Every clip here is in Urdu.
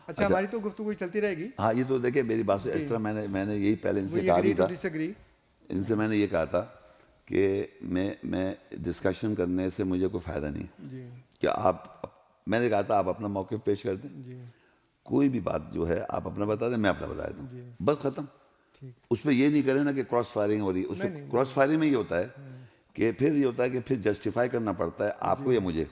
اچھا ہماری تو گفتگو چلتی رہے گی. ہاں یہ تو دیکھیں میری بات سے اس طرح میں نے یہی پہلے ان سے کہا بھی تھا, ان سے میں نے یہ کہا تھا کہ میں ڈسکشن کرنے سے مجھے کوئی فائدہ نہیں ہے کہ میں نے کہا تھا آپ اپنا موقف پیش کر دیں, کوئی بھی بات جو ہے آپ اپنا بتا دیں, میں اپنا بتا دیتا ہوں, بس ختم. اس میں یہ نہیں کریں نا کہ کراس فائرنگ ہو رہی ہے. اس میں کراس فائرنگ میں یہ ہوتا ہے کہ پھر یہ ہوتا ہے کہ پھر جسٹیفائی کرنا پڑتا ہے آپ کو یا مجھے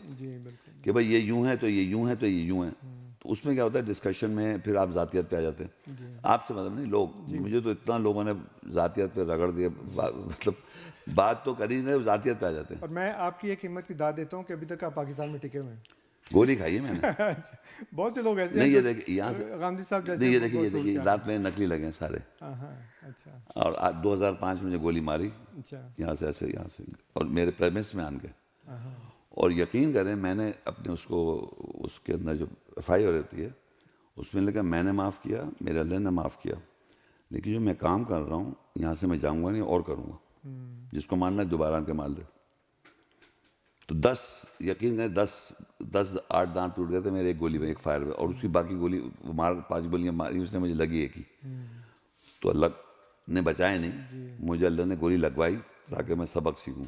کہ بھائی یہ یوں ہے تو یہ یوں ہے تو یہ یوں ہے. تو اس میں کیا ہوتا ہے ڈسکشن میں پھر آپ ذاتیت پہ آ جاتے ہیں. آپ سے مطلب نہیں, لوگ مجھے تو اتنا لوگوں نے ذاتیت پہ رگڑ دیا, مطلب بات تو کری نہیں, ذاتیت پہ آ جاتے ہیں. اور میں آپ کی ایک ہمت کی داد دیتا ہوں کہ ابھی تک آپ پاکستان میں ٹکے ہوئے ہیں. گولی کھائی ہے میں نے. بہت سے لوگ ایسے نہیں یہ ہیں دیکھیں یہاں سے, غامدی صاحب نہیں یہ جیسے دیکھیے رات میں نکلی لگے ہیں سارے. اچھا اور 2005 میں مجھے گولی ماری یہاں سے ایسے یہاں سے, اور میرے پریمس میں آن کے. اور یقین کریں میں نے اپنے اس کے اندر جو ایف آئی آر ہوتی ہے اس میں لگا میں نے معاف کیا, میرے اللہ نے معاف کیا, لیکن جو میں کام کر رہا ہوں یہاں سے میں جاؤں گا نہیں اور کروں گا. جس کو مارنا ہے دوبارہ آن کے مار دے. تو 10 یقین کریں 10 8 دانت ٹوٹ گئے تھے میرے ایک گولی میں, ایک فائر میں, اور اس کی باقی گولی 5 گولیاں ماری اس نے مجھے لگی ایک ہی. تو اللہ نے بچائے نہیں, مجھے اللہ نے گولی لگوائی تاکہ میں سبق سیکھوں.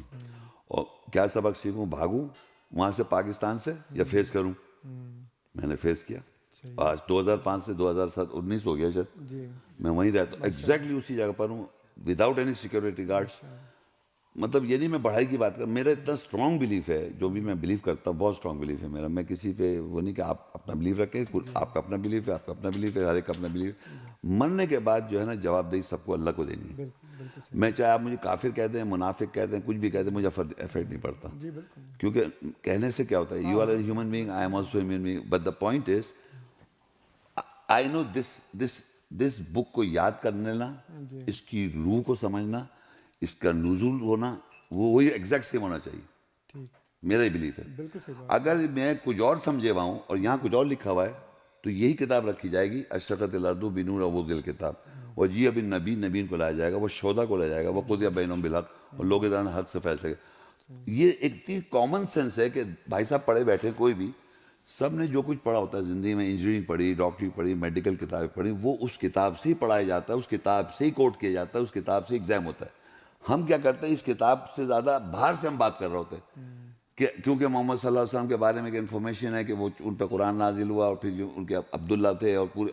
اور کیا سبق سیکھوں, بھاگوں وہاں سے پاکستان سے یا فیس کروں. میں نے فیس کیا. آج 2005 سے 2019 ہو گیا شاید میں وہیں رہتا ہوں, ایگزیکٹلی اسی جگہ پر ہوں, وداؤٹ اینی سیکورٹی گارڈس. مطلب یہ نہیں میں بڑھائی کی بات کر, میرا اتنا اسٹرانگ بلیف ہے, جو بھی میں بلیو کرتا ہوں بہت اسٹرانگ بلیف ہے میرا. میں کسی پہ وہ نہیں کہ آپ اپنا بلیف رکھیں, آپ کا اپنا بلیف ہے, آپ کا اپنا بلیف ہے, ہر ایک کا اپنا بلیف. مرنے کے بعد جو ہے نا جواب دہی سب کو اللہ کو دینی ہے. میں چاہے آپ مجھے کافر کہہ دیں, منافق کہہ دیں, کچھ بھی کہہ دیں, مجھے افیکٹ نہیں پڑتا, کیونکہ کہنے سے کیا ہوتا ہے, you are a human being, I am also human being. But the point is I know this book کو یاد کرنے نا, اس کی روح کو سمجھنا, اس کا نزول ہونا, وہی ایگزیکٹ سیم ہونا چاہیے. میرا ہی بلیف ہے. اگر میں کچھ اور سمجھے ہوا ہوں اور یہاں کچھ اور لکھا ہوا ہے تو یہی کتاب رکھی جائے گی, اشرقت الارض بنور ابوذ کتاب, وجیء بالنبی, نبیین کو لایا جائے گا, وہ شہداء کو لایا جائے گا, وقضی بینہم بالحق, اور لوگ ادھر حق سے فیصلے. یہ ایک چیز کامن سینس ہے کہ بھائی صاحب پڑھے بیٹھے کوئی بھی, سب نے جو کچھ پڑھا ہوتا ہے زندگی میں, انجینئرنگ پڑھی, ڈاکٹری پڑھی, میڈیکل کتابیں پڑھی, وہ اس کتاب سے ہی پڑھایا جاتا ہے, اس کتاب سے ہی کوٹ کیا جاتا ہے, اس کتاب سے ایگزام ہوتا ہے. ہم کیا کرتے ہیں, اس کتاب سے زیادہ باہر سے ہم بات کر رہے ہوتے ہیں, کیونکہ محمد صلی اللہ علیہ وسلم کے بارے میں ایک انفارمیشن ہے کہ وہ ان پہ قرآن نازل ہوا, اور پھر جو ان کے عبداللہ تھے, اور پورے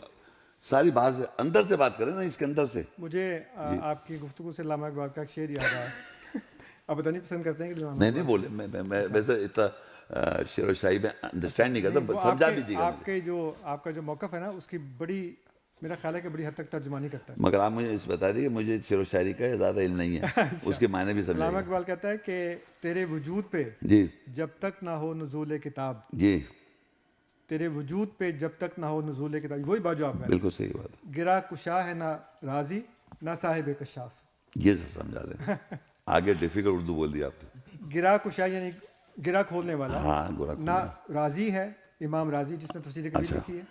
ساری باہر سے اندر سے بات کریں نا, اس کے اندر سے. مجھے آپ کی گفتگو سے علامہ اقبال کا ایک شعر یاد آیا. آپ بتانی پسند کرتے ہیں کہ نہیں بولے, میں ویسے اتنا شعر و شاعری میں انڈرسٹینڈ نہیں کرتا, سمجھا بھی دیگا. آپ کا جو موقف ہے نا اس کی بڑی, میرا خیال ہے کہ بڑی حد تک ترجمانی کرتا ہے. مگر آپ مجھے اس بتا دیجیے, مجھے شعر و شاعری کا زیادہ علم نہیں ہے, اس کے معنی بھی سمجھا. علامہ اقبال کہتا ہے کہ تیرے وجود پہ جی جب تک نہ ہو نزول کتاب, جی تیرے وجود پہ جب تک نہ ہو نزول کتاب, وہی بات جو آپ کہہ رہے ہیں. بالکل صحیح بات ہے. گرا کشا ہے نہ راضی, نہ صاحب کشاف. یہ سب سمجھا دیں. آگے ڈیفیکلٹ اردو بول دیا آپ نے. گرا کشا یعنی گرا کھولنے والا, ہاں, نہ راضی ہے امام راضی جس نے تفسیر کبیر لکھی ہے,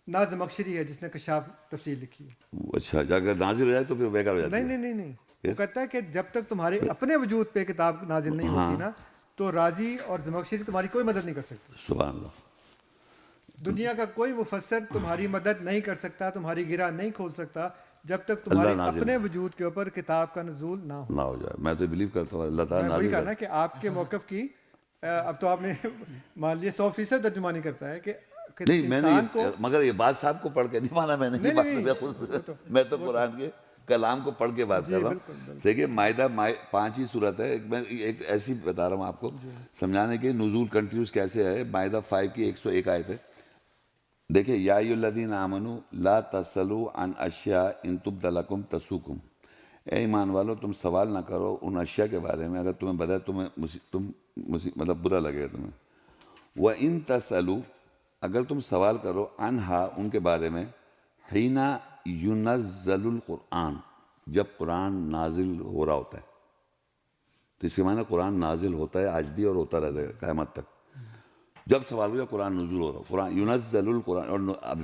نہ زمخشری ہے جس نے کشاف تفسیر لکھی ہے. اچھا, اگر نازل ہو جائے تو پھر بیکار ہو جاتی ہے. نہیں, وہ کہتا ہے کہ جب تک تمہارے اپنے وجود پہ کتاب نازل نہیں ہوتی نا, تو راضی اور زمخشری تمہاری کوئی مدد نہیں کر سکتی. سبحان اللہ. دنیا کا کوئی مفسر تمہاری مدد نہیں کر سکتا, تمہاری گرہ نہیں کھول سکتا جب تک تمہارے اپنے وجود کے اوپر کتاب کا نزول نہ ہو جائے. میں تو بلیو کرتا ہوں اللہ تعالیٰ میں وہی کہا نا کہ آپ کے موقف کی, اب تو آپ نے مان لیے 100% ترجمانی کرتا ہے کہ نہیں, میں نے مگر یہ بات صاحب کو پڑھ کے نہیں مانا, میں نے میں تو قرآن کے کلام کو پڑھ کے بات کر رہا ہوں. دیکھیے مائدہ 5 ہی صورت ہے, میں ایک ایسی بتا رہا ہوں آپ کو سمجھانے کے, نزول کنٹینیوس کیسے ہے. مائدہ 5 کی 101 آیت ہے. دیکھیں, یا ایھا الذین آمنوا لا تسألوا عن اشیاء ان تبد لکم تسؤکم. اے ایمان والو تم سوال نہ کرو ان اشیاء کے بارے میں اگر تمہیں بتا مطلب برا لگے تمہیں. وَإِن تسألوا, اگر تم سوال کرو عنہا ان کے بارے میں, حین ينزل القرآن, جب قرآن نازل ہو رہا ہوتا ہے. تو اس کے معنی قرآن نازل ہوتا ہے آج بھی اور ہوتا رہے گا قیامت تک. جب سوال ہو جائے قرآن نزول ہو رہا, قرآن ينزل القرآن, اور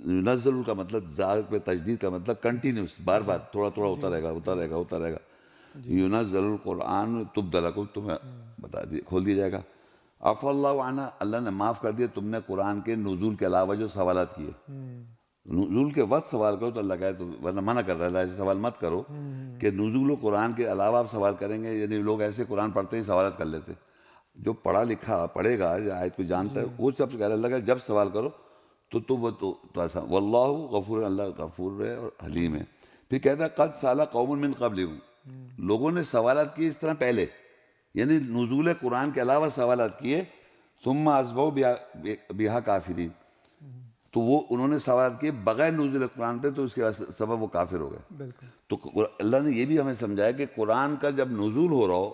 ينزل کا مطلب زال پہ تجدید کا مطلب کنٹینیوس, بار بار تھوڑا تھوڑا ہوتا رہے گا, ہوتا رہے گا, ہوتا رہے گا. ينزل القرآن تبد لکم, تمہیں بتا دی کھول دیا جائے گا. عفو اللہ عنہ، اللہ نے معاف کر دیا تم نے قرآن کے نزول کے علاوہ جو سوالات کیے. نزول کے وقت سوال کرو تو اللہ کہے تو ورنہ منع کر رہا ہے، اللہ ایسے سوال مت کرو کہ نزول و قرآن کے علاوہ آپ سوال کریں گے. یعنی لوگ ایسے قرآن پڑھتے ہی سوالات کر لیتے. جو پڑھا لکھا پڑھے گا یا آیت کو جانتا ہے وہ سب سے کہہ رہا ہے، اللہ کہے جب سوال کرو تو ایسا واللہ غفور، اللہ غفور ہے اور حلیم ہے. پھر کہتا ہے قد سأل قوم من قبلکم، لوگوں نے سوالات کیے اس طرح پہلے، یعنی نزول قرآن کے علاوہ سوالات کیے. ثم اصبحوا بها کافرین، تو وہ انہوں نے سوالات کیے بغیر نزول قرآن پہ، تو اس کے سبب وہ کافر ہو گئے. تو اللہ نے یہ بھی ہمیں سمجھایا کہ قرآن کا جب نزول ہو رہا ہو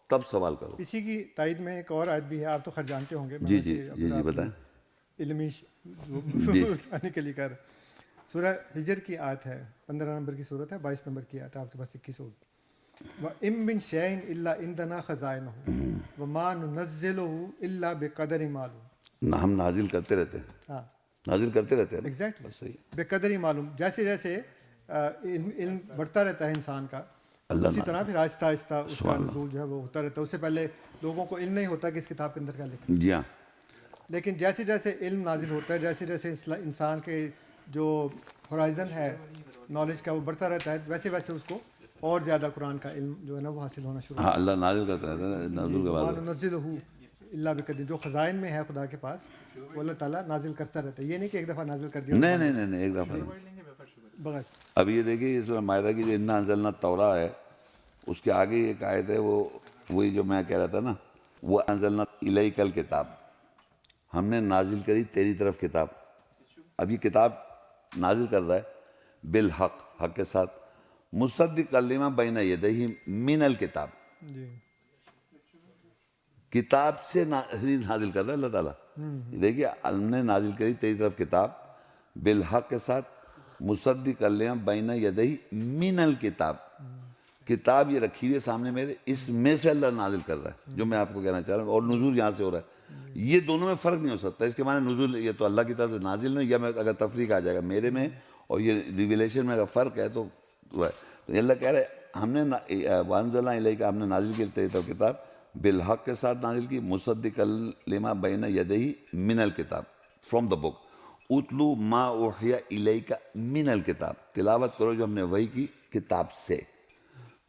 تب سوال کرو. اسی کی تائید میں ایک اور آیت بھی ہے، آپ تو خیر جانتے ہوں گے. جی جی جی جی بتائیں. علمی آنے کے لیے کر سورہ ہجر کی آیت ہے، 15 نمبر کی صورت ہے، 22 نمبر کی آیت ہے آپ کے پاس 21 ہوگی. وَإِن مِّن شَيْءٍ إِلَّا عِندَنَا خَزَائِنُهُ وَمَا نُنَزِّلُهُ إِلَّا بِقَدَرٍ مَّعْلُومٍ. ہم نازل کرتے رہتے ہیں. ہاں نازل کرتے رہتے ہیں. ایگزیکٹلی صحیح. بے قدر ہی معلوم. جیسے جیسے علم بڑھتا رہتا ہے انسان کا، اسی طرح پھر آہستہ آہستہ اس کا نزول جو ہے وہ ہوتا رہتا ہے. اس سے پہلے لوگوں کو علم نہیں ہوتا کہ اس کتاب کے اندر کیا لکھا. جی ہاں. لیکن جیسے جیسے علم نازل ہوتا ہے، جیسے جیسے انسان کے جو ہورائزن ہے نالج کا وہ بڑھتا رہتا ہے، ویسے ویسے اس کو اور زیادہ قرآن کا علم جو ہے نا وہ حاصل ہونا شروع. ہاں اللہ نازل کرتا رہتا ہے. نازل کے بعد نزلہ اللہ بقدر، جو خزائن میں ہے خدا کے پاس وہ اللہ تعالیٰ نازل کرتا رہتا ہے. یہ نہیں کہ ایک دفعہ نازل کر دیا. نہیں ایک دفعہ نہیں. اب یہ دیکھیے یہ سورہ مائدہ کی جو انا انزلنا التوراۃ ہے، اس کے آگے ایک آیت ہے، وہی جو میں کہہ رہا تھا نا، وہ انزلنا الیک الکتاب، ہم نے نازل کری تیری طرف کتاب. اب یہ کتاب نازل کر رہا ہے بالحق، حق کے ساتھ، مصدق لما بین یدیہ من الکتاب، کتاب سے نازل کر رہا ہے اللہ تعالیٰ. دیکھیے ہم نے نازل کری تیری طرف کتاب بالحق کے ساتھ، مصدق لما بین یدیہ من الکتاب، کتاب یہ رکھی ہوئی ہے سامنے میرے، اس میں سے اللہ نازل کر رہا ہے جو میں آپ کو کہنا چاہ رہا ہوں. اور نزول یہاں سے ہو رہا ہے. یہ دونوں میں فرق نہیں ہو سکتا. اس کے معنی نزول یہ تو اللہ کی طرف سے نازل نہیں، یا میں اگر تفریق آ جائے گا میرے میں اور یہ ریویلیشن میں اگر فرق ہے تو وہ ہے. تو اللہ کہہ رہے ہم نے وانزلنا الیک، ہم نے نازل کی تیری طرف کتاب بالحق کے ساتھ نازل کی، مصدق لما بین یدیہ من الکتاب، فرام دا بک، اتلو ما اوحی الیک من الکتاب، تلاوت کرو جو ہم نے وحی کی کتاب سے.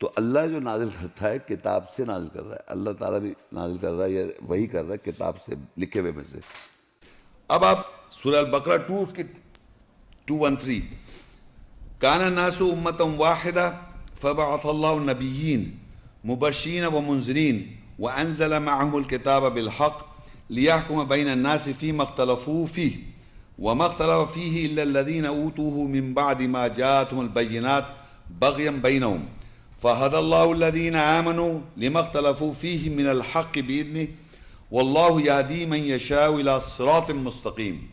تو اللہ جو نازل کرتا ہے کتاب سے نازل کر رہا ہے. اللہ تعالیٰ بھی نازل کر رہا ہے یا وہی کر رہا ہے کتاب سے لکھے ہوئے میں سے. اب آپ سورہ البقرہ 2 اس کی 213 کان الناس امۃ واحدہ فبعث اللہ النبیین مبشرین ومنذرین وانزل معهم الکتاب بالحق لیحکم بین الناس فیما اختلفوا فیہ وما اختلف فیہ الا الذین اوتوہ من بعد ما جاءتهم البینات بغیا بینہم فہدی اللہ الذین آمنوا لما اختلفوا فیہ من الحق بإذنہ واللہ یہدی من یشاء الی صراط مستقیم.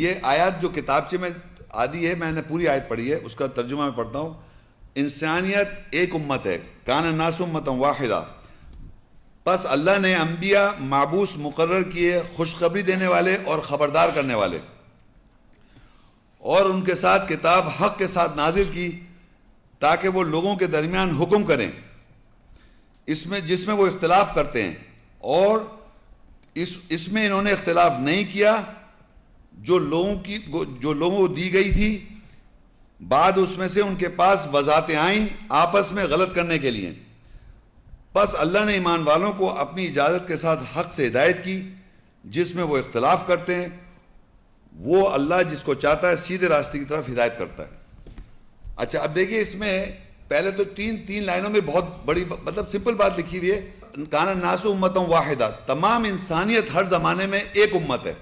یہ آیات جو کتابچے میں آدھی ہے، میں نے پوری آیت پڑھی ہے، اس کا ترجمہ میں پڑھتا ہوں. انسانیت ایک امت ہے، کان الناس امۃ واحدہ، پس اللہ نے انبیاء معبوس مقرر کیے، خوشخبری دینے والے اور خبردار کرنے والے، اور ان کے ساتھ کتاب حق کے ساتھ نازل کی تاکہ وہ لوگوں کے درمیان حکم کریں جس میں وہ اختلاف کرتے ہیں، اور اس میں انہوں نے اختلاف نہیں کیا جو لوگوں کو دی گئی تھی، بعد اس میں سے ان کے پاس وضاحتیں آئیں آپس میں غلط کرنے کے لیے. بس اللہ نے ایمان والوں کو اپنی اجازت کے ساتھ حق سے ہدایت کی، جس میں وہ اختلاف کرتے ہیں وہ اللہ جس کو چاہتا ہے سیدھے راستے کی طرف ہدایت کرتا ہے. اچھا اب دیکھیے اس میں پہلے تو تین لائنوں میں بہت بڑی مطلب سمپل بات لکھی ہوئی ہے، کان الناس امۃ واحدہ، تمام انسانیت ہر زمانے میں ایک امت ہے.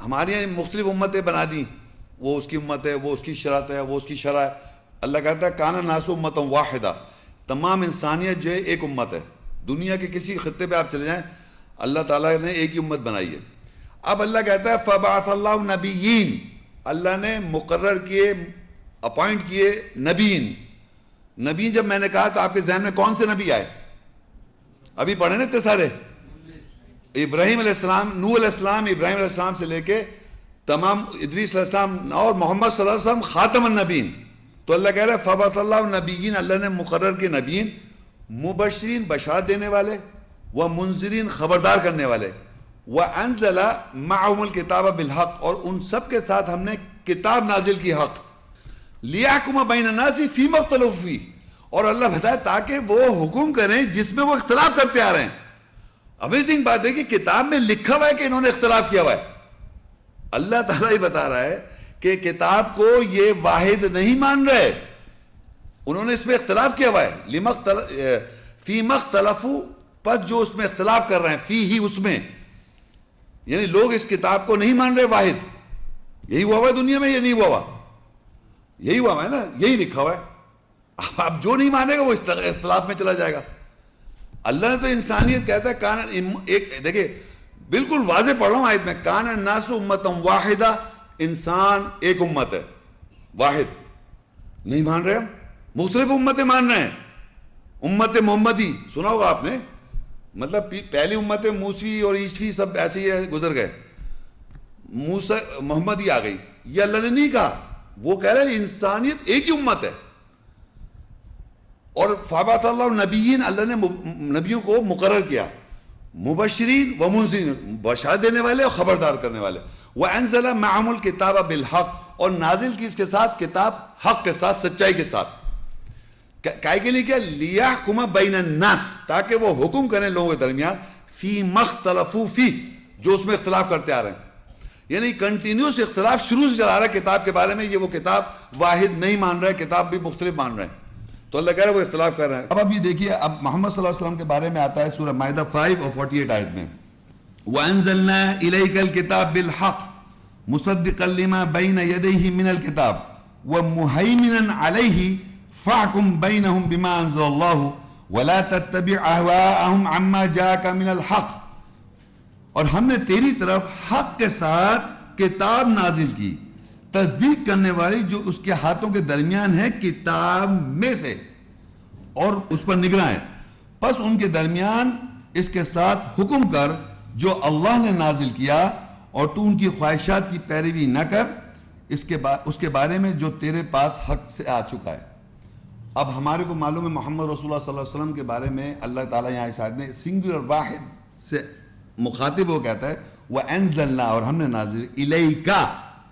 ہمارے یہاں مختلف امتیں بنا دی، وہ اس کی امت ہے، وہ اس کی شرط ہے، وہ اس کی شرع ہے. اللہ کہتا ہے کان الناس امۃ واحدہ، تمام انسانیت جو ہے ایک امت ہے. دنیا کے کسی خطے پہ آپ چلے جائیں اللہ تعالیٰ نے ایک ہی امت بنائی ہے. اب اللہ کہتا ہے فبعث اللہ نبیین، اللہ نے مقرر کیے، اپوائنٹ کیے نبیین. نبی جب میں نے کہا تو آپ کے ذہن میں کون سے نبی آئے؟ ابھی پڑھے نا اتنے سارے، ابراہیم علیہ السلام، نوح علیہ السلام، ابراہیم علیہ السلام سے لے کے تمام ادریس علیہ السلام اور محمد صلی اللہ علیہ وسلم خاتم النبیین. تو اللہ کہہ رہا ہے فبعث اللہ نبیین، اللہ نے مقرر کے نبیین، مبشرین بشارت دینے والے، ومنذرین خبردار کرنے والے، وانزل معهم الکتاب بالحق اور ان سب کے ساتھ ہم نے کتاب نازل کی حق، لیحکم بین الناس فیما اختلفوا فیہ اور اللہ بتائے تاکہ وہ حکم کریں جس میں وہ اختلاف کرتے آ رہے ہیں. امیزنگ بات ہے کہ کتاب میں لکھا ہوا ہے کہ انہوں نے اختلاف کیا ہوا ہے. اللہ تعالیٰ ہی بتا رہا ہے کہ کتاب کو یہ واحد نہیں مان رہے، انہوں نے اس میں اختلاف کیا ہوا ہے. فیما اختلفوا پس جو اس میں اختلاف کر رہے ہیں، فی ہی اس میں، یعنی لوگ اس کتاب کو نہیں مان رہے واحد. یہی ہوا ہے دنیا میں، یہ نہیں ہوا، یہی ہوا ہے نا، یہی لکھا ہوا ہے. اب جو نہیں مانے گا وہ اختلاف میں چلا جائے گا. اللہ نے تو انسانیت کہتا ہے کان ایک، دیکھیں بالکل واضح پڑھ رہا ہوں آیت میں، کان الناس امۃ واحدہ، انسان ایک امت ہے واحد. نہیں مان رہے ہم، مختلف امتیں مان رہے ہیں. امت محمدی سنا ہوگا آپ نے، مطلب پہلی امت موسوی اور عیسوی سب ایسے ہی گزر گئے، محمدی آ گئی. یہ اللہ نے نہیں کہا، وہ کہہ رہے ہیں انسانیت ایک ہی امت ہے. اور فبعث اللہ نبیین، اللہ نے نبیوں کو مقرر کیا، مبشرین و منذرین، بشارت دینے والے اور خبردار کرنے والے. وانزل معهم الکتاب بالحق اور نازل کی اس کے ساتھ کتاب حق کے ساتھ، سچائی کے ساتھ. کائے کے لیے کیا؟ لیحکم بین الناس، تاکہ وہ حکم کریں لوگوں کے درمیان، فیما اختلفوا فیہ جو اس میں اختلاف کرتے آ رہے ہیں. یعنی کنٹینیوس اختلاف شروع سے چلا رہا ہے کتاب کے بارے میں. یہ وہ کتاب واحد نہیں مان رہا ہے، کتاب بھی مختلف مان رہے ہیں. تو اللہ کہہ رہا ہے وہ اختلاف کر رہے ہیں. اب یہ دیکھیے، اب محمد صلی اللہ علیہ وسلم کے بارے میں آتا ہے سورہ مائدہ 5 اور 48 آیت میں، وَأَنزَلْنَا إِلَيْكَ الْكِتَابَ بِالْحَقِّ مُصَدِّقًا لِمَا بَيْنَ يَدَيْهِ مِنَ الْكِتَابِ وَمُهَيْمِنًا عَلَيْهِ فَاحْكُم بَيْنَهُم بِمَا أَنزَلَ اللَّهُ وَلَا تَتَّبِعْ أَهْوَاءَهُمْ عَمَّا جَاءَكَ مِنَ الْحَقِّ. اور ہم نے تیری طرف حق کے ساتھ کتاب نازل کی، تصدیق کرنے والی جو اس کے ہاتھوں کے درمیان ہے کتاب میں سے، اور اس پر نگراں ہے. پس ان کے درمیان اس کے ساتھ حکم کر جو اللہ نے نازل کیا، اور تو ان کی خواہشات کی پیروی نہ کر اس کے بارے میں جو تیرے پاس حق سے آ چکا ہے. اب ہمارے کو معلوم ہے محمد رسول اللہ صلی اللہ علیہ وسلم کے بارے میں اللہ تعالیٰ یہاں اس آیت میں سنگولر واحد سے مخاطب وہ کہتا ہے وَأَنزَلْنَا اور ہم نے نازل إِلَيْكَ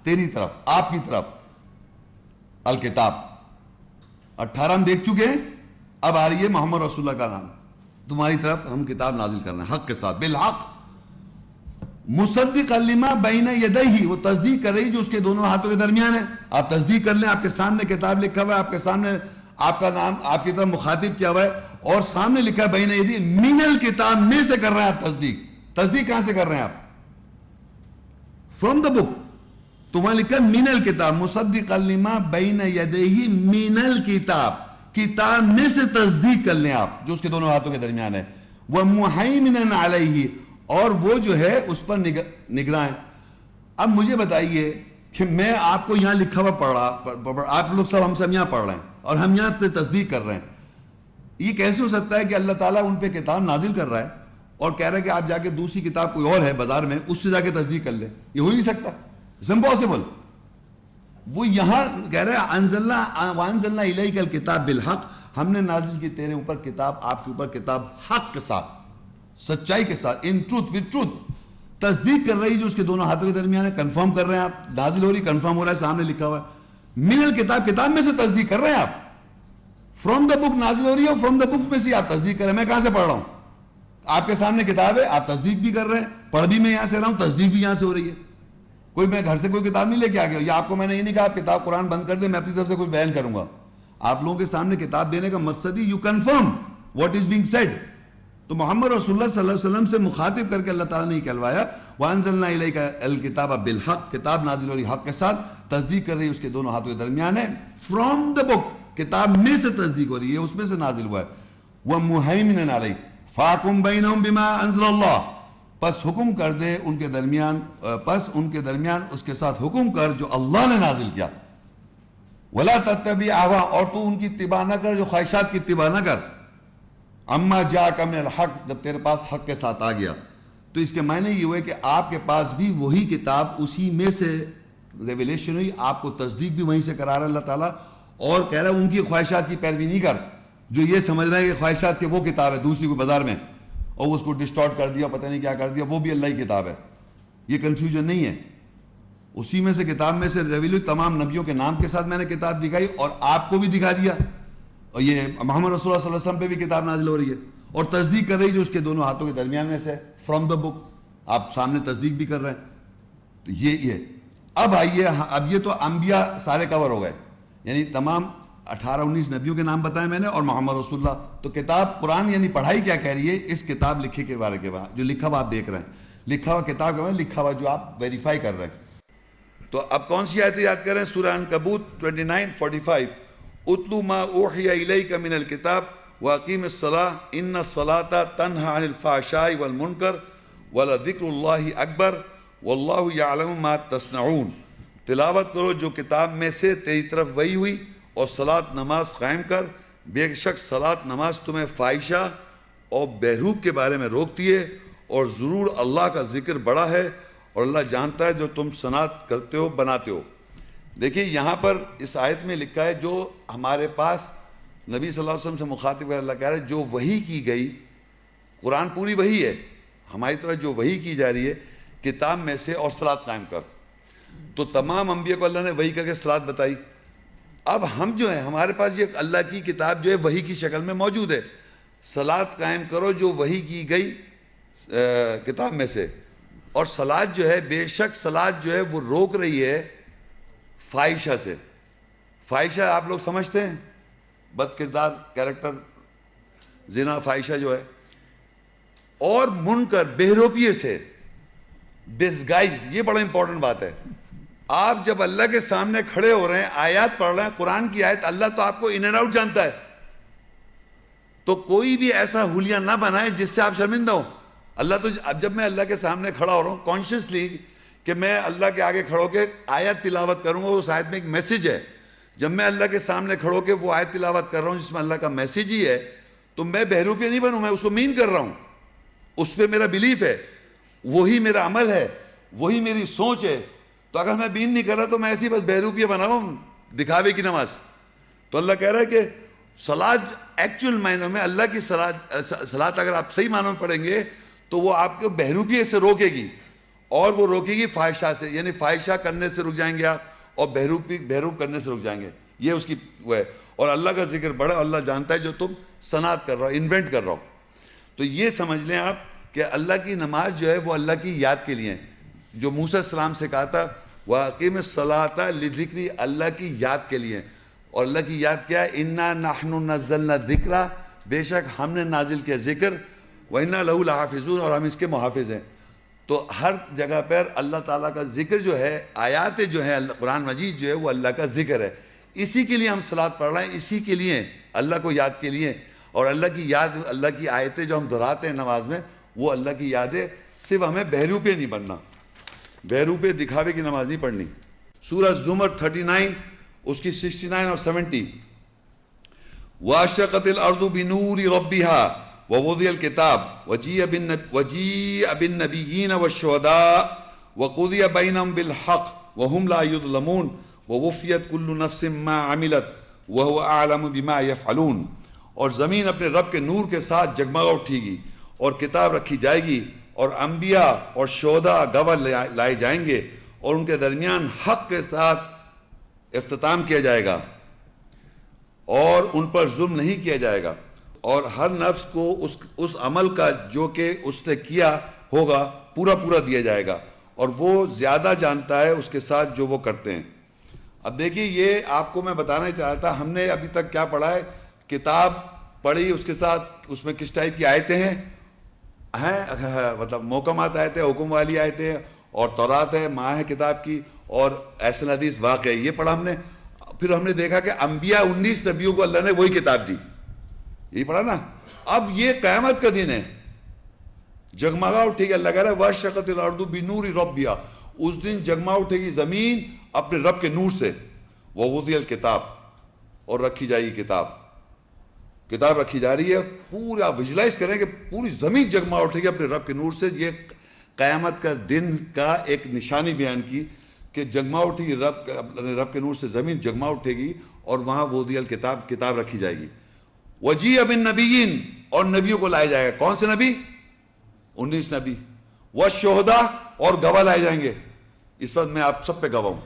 تیری طرف، آپ کی طرف، الکتاب. 18 ہم دیکھ چکے ہیں، اب آ رہی ہے محمد رسول اللہ کا نام، تمہاری طرف ہم کتاب نازل کر رہے ہیں حق کے ساتھ، بالحق. مصدقا لما بین یدیہ، وہ تصدیق کر رہی جو اس کے دونوں ہاتھوں کے درمیان ہے. آپ تصدیق کر لیں، آپ کے سامنے کتاب لکھا ہوا ہے، آپ کے سامنے آپ کا نام آپ کی طرف مخاطب کیا ہوا ہے، اور سامنے لکھا ہے بین یدیہ، من الکتاب، میں سے کر رہے ہیں آپ تصدیق کہاں سے کر رہے ہیں آپ؟ فرام دا بک. تو وہاں لکھا من الکتاب، مصدقا لما بین یدیہ من الکتاب، کتاب میں سے تصدیق کر لیں آپ جو اس کے دونوں ہاتھوں کے درمیان ہے. وَمُحَيْمِنًا عَلَيْهِ اور وہ جو ہے اس پر نگراں ہے. اب مجھے بتائیے کہ میں آپ کو یہاں لکھا ہوا پڑھ رہا، آپ لوگ سب ہم سب یہاں پڑھ رہے ہیں اور ہم یہاں سے تصدیق کر رہے ہیں. یہ کیسے ہو سکتا ہے کہ اللہ تعالیٰ ان پہ کتاب نازل کر رہا ہے اور کہہ رہا ہے کہ آپ جا کے دوسری کتاب کوئی اور ہے بازار میں، اس سے جا کے تصدیق کر لیں؟ یہ ہو ہی نہیں سکتا، اٹس امپاسبل. وہ یہاں کہہ رہے ہیں وَأَنزَلْنَا إِلَيْكَ الْكِتَابَ بِالْحَقِّ، ہم نے نازل کی تیرے اوپر کتاب، آپ کے اوپر کتاب حق کے ساتھ، سچائی کے ساتھ، ان ٹروتھ، وتھ ٹروتھ. تصدیق کر رہی جو اس کے دونوں ہاتھوں کے درمیان ہے، کنفرم کر رہے ہیں آپ، نازل ہو رہی، کنفرم ہو رہا ہے، سامنے لکھا ہوا ہے من الکتاب، کتاب میں سے تصدیق کر رہے ہیں آپ. فرام دا بک نازل ہو رہی ہے، اور فرام دا بک میں سے آپ تصدیق کر رہے ہیں. میں کہاں سے پڑھ رہا ہوں؟ آپ کے سامنے کتاب ہے، آپ تصدیق بھی کر رہے ہیں، پڑھ بھی میں یہاں سے رہا ہوں، تصدیق بھی یہاں سے ہو رہی ہے. کوئی میں گھر سے کوئی کتاب نہیں لے کے آ گیا، یا آپ کو میں نے یہ نہیں کہا آپ کتاب قرآن بند کر دیں، میں اپنی طرف سے کوئی بیان کروں گا. آپ لوگوں کے سامنے کتاب دینے کا مقصد ہی you confirm what is being said. تو محمد رسول اللہ صلی اللہ علیہ وسلم سے مخاطب کر کے اللہ تعالیٰ نے کہلوایا وَأَنزَلْنَا إِلَيْكَ الْكِتَابَ بِالْحَقِّ، کتاب نازل ہو رہی حق کے ساتھ، تصدیق کر رہی اس کے دونوں ہاتھوں کے درمیان ہے. فرام دا بک، کتاب میں سے تصدیق ہو رہی ہے، اس میں سے نازل ہوا ہے. وَمُحَيْمِنًا عَلَيْهِ فَاحْكُم بَيْنَهُم بِمَا أَنزَلَ اللَّهُ، پس حکم کر دے ان کے درمیان، پس ان کے درمیان اس کے ساتھ حکم کر جو اللہ نے نازل کیا. وَلَا تَتَّبِعْ أَهْوَاءَهُمْ، اور تو ان کی اتباع نہ کر، جو خواہشات کی اتباع نہ کر. اما جاءک من الحق، جب تیرے پاس حق کے ساتھ آ گیا. تو اس کے معنی یہ ہوئے کہ آپ کے پاس بھی وہی کتاب، اسی میں سے ریویلیشن ہوئی، آپ کو تصدیق بھی وہیں سے کرا رہا اللہ تعالیٰ، اور کہہ رہا ہے ان کی خواہشات کی پیروی نہیں کر، جو یہ سمجھ رہے ہیں کہ خواہشات کی وہ کتاب ہے دوسری کو بازار میں، اور اس کو ڈسٹارٹ کر دیا, پتہ نہیں کیا کر دیا, وہ بھی اللہ کی کتاب ہے. یہ کنفیوژن نہیں ہے. اسی میں سے کتاب میں سے ریویل تمام نبیوں کے نام کے ساتھ میں نے کتاب دکھائی اور آپ کو بھی دکھا دیا, اور یہ محمد رسول اللہ صلی اللہ علیہ وسلم پہ بھی کتاب نازل ہو رہی ہے اور تصدیق کر رہی جو اس کے دونوں ہاتھوں کے درمیان میں سے فرام دا بک, آپ سامنے تصدیق بھی کر رہے ہیں. تو یہ اب آئیے, اب یہ تو انبیاء سارے کور ہو گئے, یعنی تمام 18-19 نبیوں کے نام بتائے میں نے اور محمد رسول اللہ. تو کتاب قرآن یعنی پڑھائی کیا کہہ رہی ہے, اس کتاب لکھے کے بارے کے بعد جو لکھا ہوا آپ دیکھ رہے ہیں, لکھا ہوا کتاب کے بعد لکھا ہوا جو آپ ویریفائی کر رہے ہیں. تو اب کون سی آیتیں یاد کریں؟ سورہ عنکبوت 29:45 اتلو ما اوحی الیک من الکتاب واقیم الصلاۃ ان الصلاۃ تنہی عن الفحشاء والمنکر ولذکر اللہ اکبر واللہ یعلم ما تصنعون. تلاوت کرو جو کتاب میں سے تیری طرف وحی ہوئی اور صلاۃ نماز قائم کر, بے شک صلاۃ نماز تمہیں فاحشہ اور بہروپ کے بارے میں روکتی ہے اور ضرور اللہ کا ذکر بڑا ہے اور اللہ جانتا ہے جو تم صنعت کرتے ہو بناتے ہو. دیکھیے یہاں پر اس آیت میں لکھا ہے جو ہمارے پاس نبی صلی اللہ علیہ وسلم سے مخاطب ہے, اللہ کہہ رہا ہے جو وحی کی گئی, قرآن پوری وحی ہے, ہماری طرف جو وحی کی جا رہی ہے کتاب میں سے, اور صلاۃ قائم کر. تو تمام انبیاء کو اللہ نے وحی کر کے صلاۃ بتائی. اب ہم جو ہیں ہمارے پاس یہ اللہ کی کتاب جو ہے وحی کی شکل میں موجود ہے, صلاۃ قائم کرو جو وحی کی گئی کتاب میں سے. اور صلاۃ جو ہے, بے شک صلاۃ جو ہے وہ روک رہی ہے فاحشہ سے. فاحشہ آپ لوگ سمجھتے ہیں بد کردار کیریکٹر, زنا فاحشہ جو ہے, اور منکر بہروپیے سے, ڈسگائزڈ. یہ بڑا امپورٹنٹ بات ہے. آپ جب اللہ کے سامنے کھڑے ہو رہے ہیں, آیات پڑھ رہے ہیں, قرآن کی آیت, اللہ تو آپ کو ان اینڈ آؤٹ جانتا ہے, تو کوئی بھی ایسا حلیہ نہ بنائے جس سے آپ شرمندہ ہو. اللہ تو اب جب میں اللہ کے سامنے کھڑا ہو رہا ہوں کانشیسلی کہ میں اللہ کے آگے کھڑو کے آیت تلاوت کروں گا, اس آیت میں ایک میسیج ہے, جب میں اللہ کے سامنے کھڑو کے وہ آیت تلاوت کر رہا ہوں جس میں اللہ کا میسیج ہی ہے, تو میں بہروپیہ نہیں بنوں, میں اس کو مین کر رہا ہوں, اس پہ میرا بلیف ہے, وہی میرا عمل ہے, وہی میری سوچ ہے. تو اگر میں مین نہیں کر رہا تو میں ایسی بس بہروپیہ بنا رہا ہوں, دکھاوے کی نماز. تو اللہ کہہ رہا ہے کہ صلاۃ ایکچوئل معنوں میں اللہ کی صلاۃ اگر آپ صحیح معنوں میں پڑھیں گے تو وہ آپ کو بہروپیے سے روکے گی, اور وہ روکے گی فاحشہ سے, یعنی فاحشہ کرنے سے رک جائیں گے آپ, اور بہروپ کرنے سے رک جائیں گے. یہ اس کی وہ ہے. اور اللہ کا ذکر بڑا, اللہ جانتا ہے جو تم صنعت کر رہا ہو, انوینٹ کر رہا ہو. تو یہ سمجھ لیں آپ کہ اللہ کی نماز جو ہے وہ اللہ کی یاد کے لیے ہے. جو موسیٰ علیہ السلام سے کہا تھا وَأَقِمِ الصَّلَاةَ لِذِكْرِي, اللہ کی یاد کے لیے. اور اللہ کی یاد کیا ہے؟ اِنَّا نَحْنُ نَزَّلْنَا الذِّكْرَ, بے شک ہم نے نازل کیا ذکر, وَإِنَّا لَهُ لَحَافِظُونَ, اور ہم اس کے محافظ ہیں. تو ہر جگہ پر اللہ تعالیٰ کا ذکر جو ہے, آیات جو ہیں, قرآن مجید جو ہے وہ اللہ کا ذکر ہے. اسی کے لیے ہم صلاۃ پڑھ رہے ہیں, اسی کے لیے, اللہ کو یاد کے لیے. اور اللہ کی یاد, اللہ کی آیتیں جو ہم دہراتے ہیں نماز میں, وہ اللہ کی یاد ہے. صرف ہمیں بہروپے نہیں بننا, بہروپے دکھاوے کی نماز نہیں پڑھنی. سورہ زمر 39 اس کی 69 اور 70 وَأَشْرَقَتِ الْأَرْضُ بِنُورِ رَبِّهَا وَوُضِعَ الْكِتَابُ وَجِيءَ بِالنَّبِيِّينَ وَالشُّهَدَاءِ وَقُضِيَ بَيْنَهُم بِالْحَقِّ وَهُمْ لَا يُظْلَمُونَ وَوُفِّيَتْ كُلُّ نَفْسٍ مَّا عَمِلَتْ وَهُوَ أَعْلَمُ بِمَا يَفْعَلُونَ. اور زمین اپنے رب کے نور کے ساتھ جگمگا اٹھے گی, اور کتاب رکھی جائے گی, اور انبیاء اور شہداء گواہ لائے جائیں گے, اور ان کے درمیان حق کے ساتھ اختتام کیا جائے گا, اور ان پر ظلم نہیں کیا جائے گا, اور ہر نفس کو اس عمل کا جو کہ اس نے کیا ہوگا پورا پورا دیا جائے گا, اور وہ زیادہ جانتا ہے اس کے ساتھ جو وہ کرتے ہیں. اب دیکھیے یہ آپ کو میں بتانا چاہتا تھا, ہم نے ابھی تک کیا پڑھا ہے, کتاب پڑھی, اس کے ساتھ اس میں کس ٹائپ کی آیتیں ہیں, مطلب محکمات آیتیں, حکم والی آیتیں, اور تورات ہے, ماں ہے کتاب کی, اور احسن حدیث واقع ہے, یہ پڑھا ہم نے. پھر ہم نے دیکھا کہ انبیاء 19 نبیوں کو اللہ نے وہی کتاب دی, یہی پڑھا نا. اب یہ قیامت کا دن ہے, جگمگا اٹھے گی, اللہ کہہ رہا ہے وَأَشْرَقَتِ الْأَرْضُ بِنُورِ رَبِّهَا, اس دن جگمگا اٹھے گی زمین اپنے رب کے نور سے. وَوُضِعَ الْكِتَابُ, اور رکھی جائے گی کتاب, کتاب رکھی جا رہی ہے. پورا ویژولائز کریں کہ پوری زمین جگمگا اٹھے گی اپنے رب کے نور سے. یہ قیامت کا دن کا ایک نشانی بیان کی کہ جگمگا اٹھے گی رب کے نور سے زمین جگمگا اٹھے گی, اور وہاں وُضِعَ الْكِتَابُ, کتاب رکھی جائے گی. وَجِيءَ بِالنَّبِيِّينَ, اور نبیوں کو لایا جائے گا. کون سے نبی؟ 19 نبی، والشہداء اور گواہ لائے جائیں گے. اس وقت میں آپ سب پہ گواہ ہوں،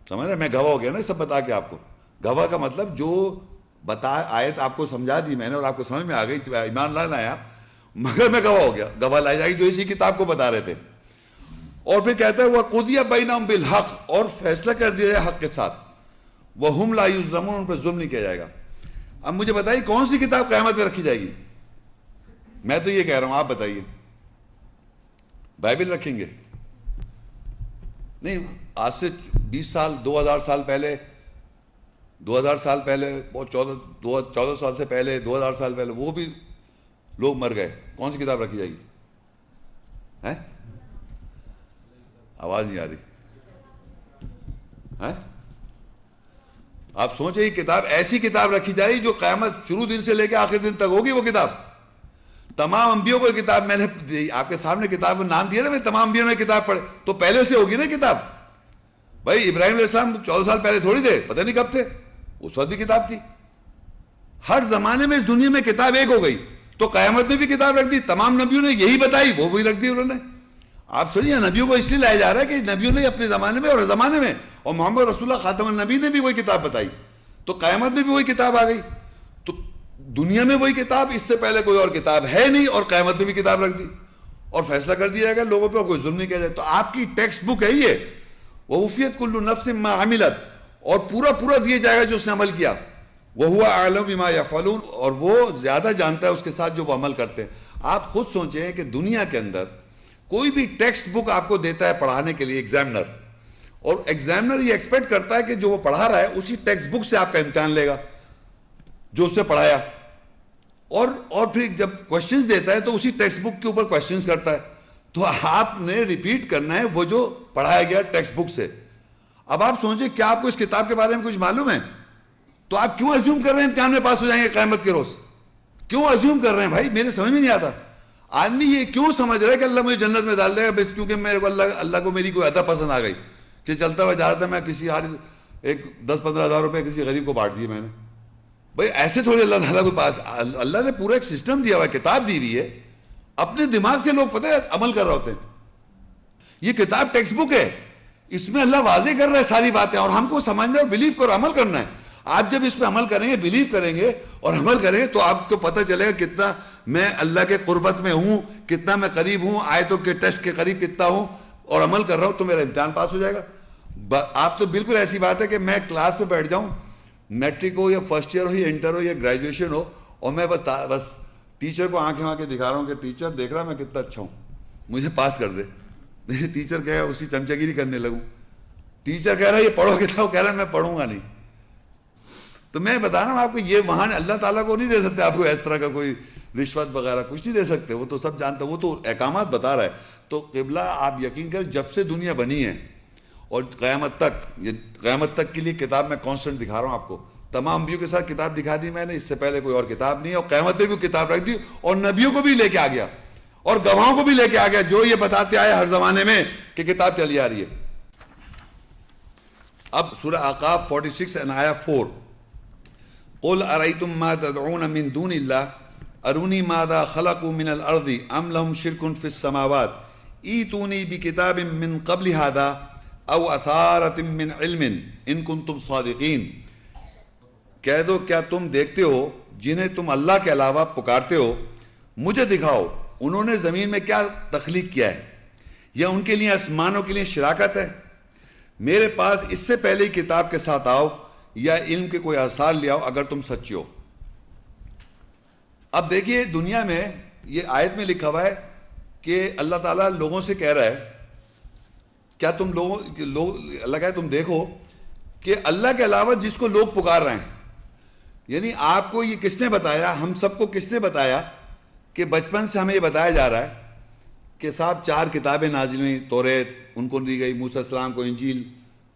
سمجھ رہے؟ میں گواہ ہو گیا نا سب بتا کے آپ کو. گواہ کا مطلب جو آیت آپ کو سمجھا دی میں نے اور آپ کو سمجھ میں آ گئی، ایمان لانا ہے آپ، مگر میں گواہ ہو گیا. گواہ لائی جائے گی جو اسی کتاب کو بتا رہے تھے. اور پھر کہتا ہے وَقُضِیَ بَیْنَهُم بِالْحَقِّ، اور فیصلہ کر دیا جائے حق کے ساتھ. وَهُمْ لَا يُظْلَمُونَ، ان پر ظلم نہیں کیا جائے گا. اب مجھے بتائیے کون سی کتاب قیامت میں رکھی جائے گی؟ میں تو یہ کہہ رہا ہوں، آپ بتائیے. بائبل رکھیں گے؟ نہیں، آج سے 20 سال 2000 سال پہلے 2000 سال پہلے اور 14 سال سے پہلے 2000 سال پہلے وہ بھی لوگ مر گئے. کون سی کتاب رکھی جائے گی؟ ہیں؟ آواز نہیں آ رہی ہیں؟ آپ سوچیں یہ کتاب ایسی کتاب رکھی جائے گی جو قیامت شروع دن سے لے کے آخر دن تک ہوگی. وہ کتاب تمام انبیوں کو کتاب میں نے آپ کے سامنے کتاب کا نام دیا نا، میں تمام انبیوں نے کتاب پڑھ تو پہلے سے ہوگی نا کتاب. بھائی ابراہیم علیہ السلام 14 سال پہلے تھوڑی تھے، پتہ نہیں کب تھے، اس وقت بھی کتاب تھی. ہر زمانے میں اس دنیا میں کتاب ایک ہو گئی تو قیامت میں بھی کتاب رکھ دی. تمام نبیوں نے یہی بتائی، وہ بھی رکھ دی انہوں نے. آپ سنیے، نبیوں کو اس لیے لایا جا رہا ہے کہ نبیوں نے اپنے زمانے میں اور زمانے میں، اور محمد رسول اللہ خاتم النبی نے بھی وہی کتاب بتائی، تو قیامت میں بھی وہی کتاب آ گئی. تو دنیا میں وہی کتاب، اس سے پہلے کوئی اور کتاب ہے نہیں، اور قیامت میں بھی کتاب رکھ دی اور فیصلہ کر دیا جائے گا لوگوں پہ اور کوئی ظلم نہیں کیا جائے. تو آپ کی ٹیکسٹ بک ہے یہ، وَوُفِّيَتْ كُلُّ نَفْسٍ مَّا عَمِلَتْ، اور پورا دیا جائے گا جو اس نے عمل کیا. وَهُوَ أَعْلَمُ بِمَا يَفْعَلُونَ، اور وہ زیادہ جانتا ہے اس کے ساتھ جو وہ عمل کرتے ہیں. آپ خود سوچیں کہ دنیا کے اندر کوئی بھی ٹیکسٹ بک آپ کو دیتا ہے پڑھانے کے لیے ایگزامنر، اور ایگزامنر یہ ایکسپیکٹ کرتا ہے کہ جو وہ پڑھا رہا ہے اسی ٹیکسٹ بک سے آپ کا امتحان لے گا جو اس نے پڑھایا، اور پھر جب کوشچنز دیتا ہے تو اسی ٹیکسٹ بک کے اوپر کوشچنز کرتا ہے. تو آپ نے ریپیٹ کرنا ہے وہ جو پڑھایا گیا ٹیکسٹ بک سے. اب آپ سوچیں کیا آپ کو اس کتاب کے بارے میں کچھ معلوم ہے؟ تو آپ کیوں ازیوم کر رہے ہیں امتحان میں پاس ہو جائیں گے قیامت کے روز؟ کیوں ازیوم کر رہے ہیں بھائی؟ میرے سمجھ میں نہیں آتا. آدمی یہ کیوں سمجھ رہا ہے کہ اللہ مجھے جنت میں ڈال دے گا بس کیونکہ میرے کو اللہ کو میری کوئی عطا پسند آ گئی کہ چلتا ہوا جا رہا تھا میں کسی ایک 10-15 ہزار روپے کسی غریب کو بانٹ دیے میں نے. بھائی ایسے تھوڑی اللہ تعالیٰ کو پاس، اللہ نے پورا ایک سسٹم دیا ہوا ہے، کتاب دی ہوئی ہے. اپنے دماغ سے لوگ پتہ ہے عمل کر رہے ہوتے ہیں. یہ کتاب ٹیکسٹ بک ہے، اس میں اللہ واضح کر رہا ہے ساری باتیں، اور ہم کو سمجھنا اور بلیو کرو، عمل کرنا ہے. آپ جب اس پہ عمل کریں گے، بلیو کریں گے اور عمل کریں گے تو آپ کو پتہ چلے گا کتنا میں اللہ کے قربت میں ہوں، کتنا میں قریب ہوں، آیتوں کے ٹیسٹ کے قریب کتنا ہوں، اور عمل کر رہا ہوں تو میرا امتحان پاس ہو جائے گا. آپ تو بالکل ایسی بات ہے کہ میں کلاس میں بیٹھ جاؤں، میٹرک ہو یا فرسٹ ایئر ہو یا انٹر ہو یا گریجویشن ہو، اور میں بس ٹیچر کو آنکھیں دکھا رہا ہوں کہ ٹیچر دیکھ رہا میں کتنا اچھا ہوں، مجھے پاس کر دے. ٹیچر کہہ رہا اسی چمچگیری کرنے لگوں. ٹیچر کہہ رہا ہے یہ پڑھو کتاب، کہہ رہا ہے میں پڑھوں گا نہیں. تو میں بتا رہا ہوں آپ کو یہ وہاں اللہ تعالیٰ کو نہیں دے سکتے آپ کو اس طرح کا کوئی رشوت وغیرہ کچھ نہیں دے سکتے. وہ تو سب جانتا ہے، وہ تو احکامات بتا رہا ہے. تو قبلہ آپ یقین کریں جب سے دنیا بنی ہے اور قیامت تک کے لیے کتاب میں کانسٹنٹ دکھا رہا ہوں آپ کو. تمام انبیوں کے ساتھ کتاب دکھا دی میں نے، اس سے پہلے کوئی اور کتاب نہیں ہے، اور قیامت میں بھی کتاب رکھ دی اور نبیوں کو بھی لے کے آ گیا اور گواہوں کو بھی لے کے آ گیا جو یہ بتاتے آئے ہر زمانے میں کہ کتاب چلی آ رہی ہے. اب سورہ اعقاف 46 آیہ 4، قل ارأیتم ما تدعون من دون اللہ ارونی ماذا خلقوا من الارض ام لهم شرک فی السماوات ایتونی بکتاب من قبل هذا او اثارۃ من علم ان کنتم صادقین. کہہ دو کیا تم دیکھتے ہو جنہیں تم اللہ کے علاوہ پکارتے ہو، مجھے دکھاؤ انہوں نے زمین میں کیا تخلیق کیا ہے، یا ان کے لیے آسمانوں کے لیے شراکت ہے. میرے پاس اس سے پہلے ہی کتاب کے ساتھ آؤ یا علم کے کوئی آثار لے آؤ اگر تم سچے ہو. اب دیکھیے دنیا میں یہ آیت میں لکھا ہوا ہے کہ اللہ تعالیٰ لوگوں سے کہہ رہا ہے کیا تم اللہ کہے تم دیکھو کہ اللہ کے علاوہ جس کو لوگ پکار رہے ہیں، یعنی آپ کو یہ کس نے بتایا، ہم سب کو کس نے بتایا کہ بچپن سے ہمیں یہ بتایا جا رہا ہے کہ صاحب 4 کتابیں نازل ہوئیں، توریت ان کو دی گئی، موسیٰ السلام کو انجیل،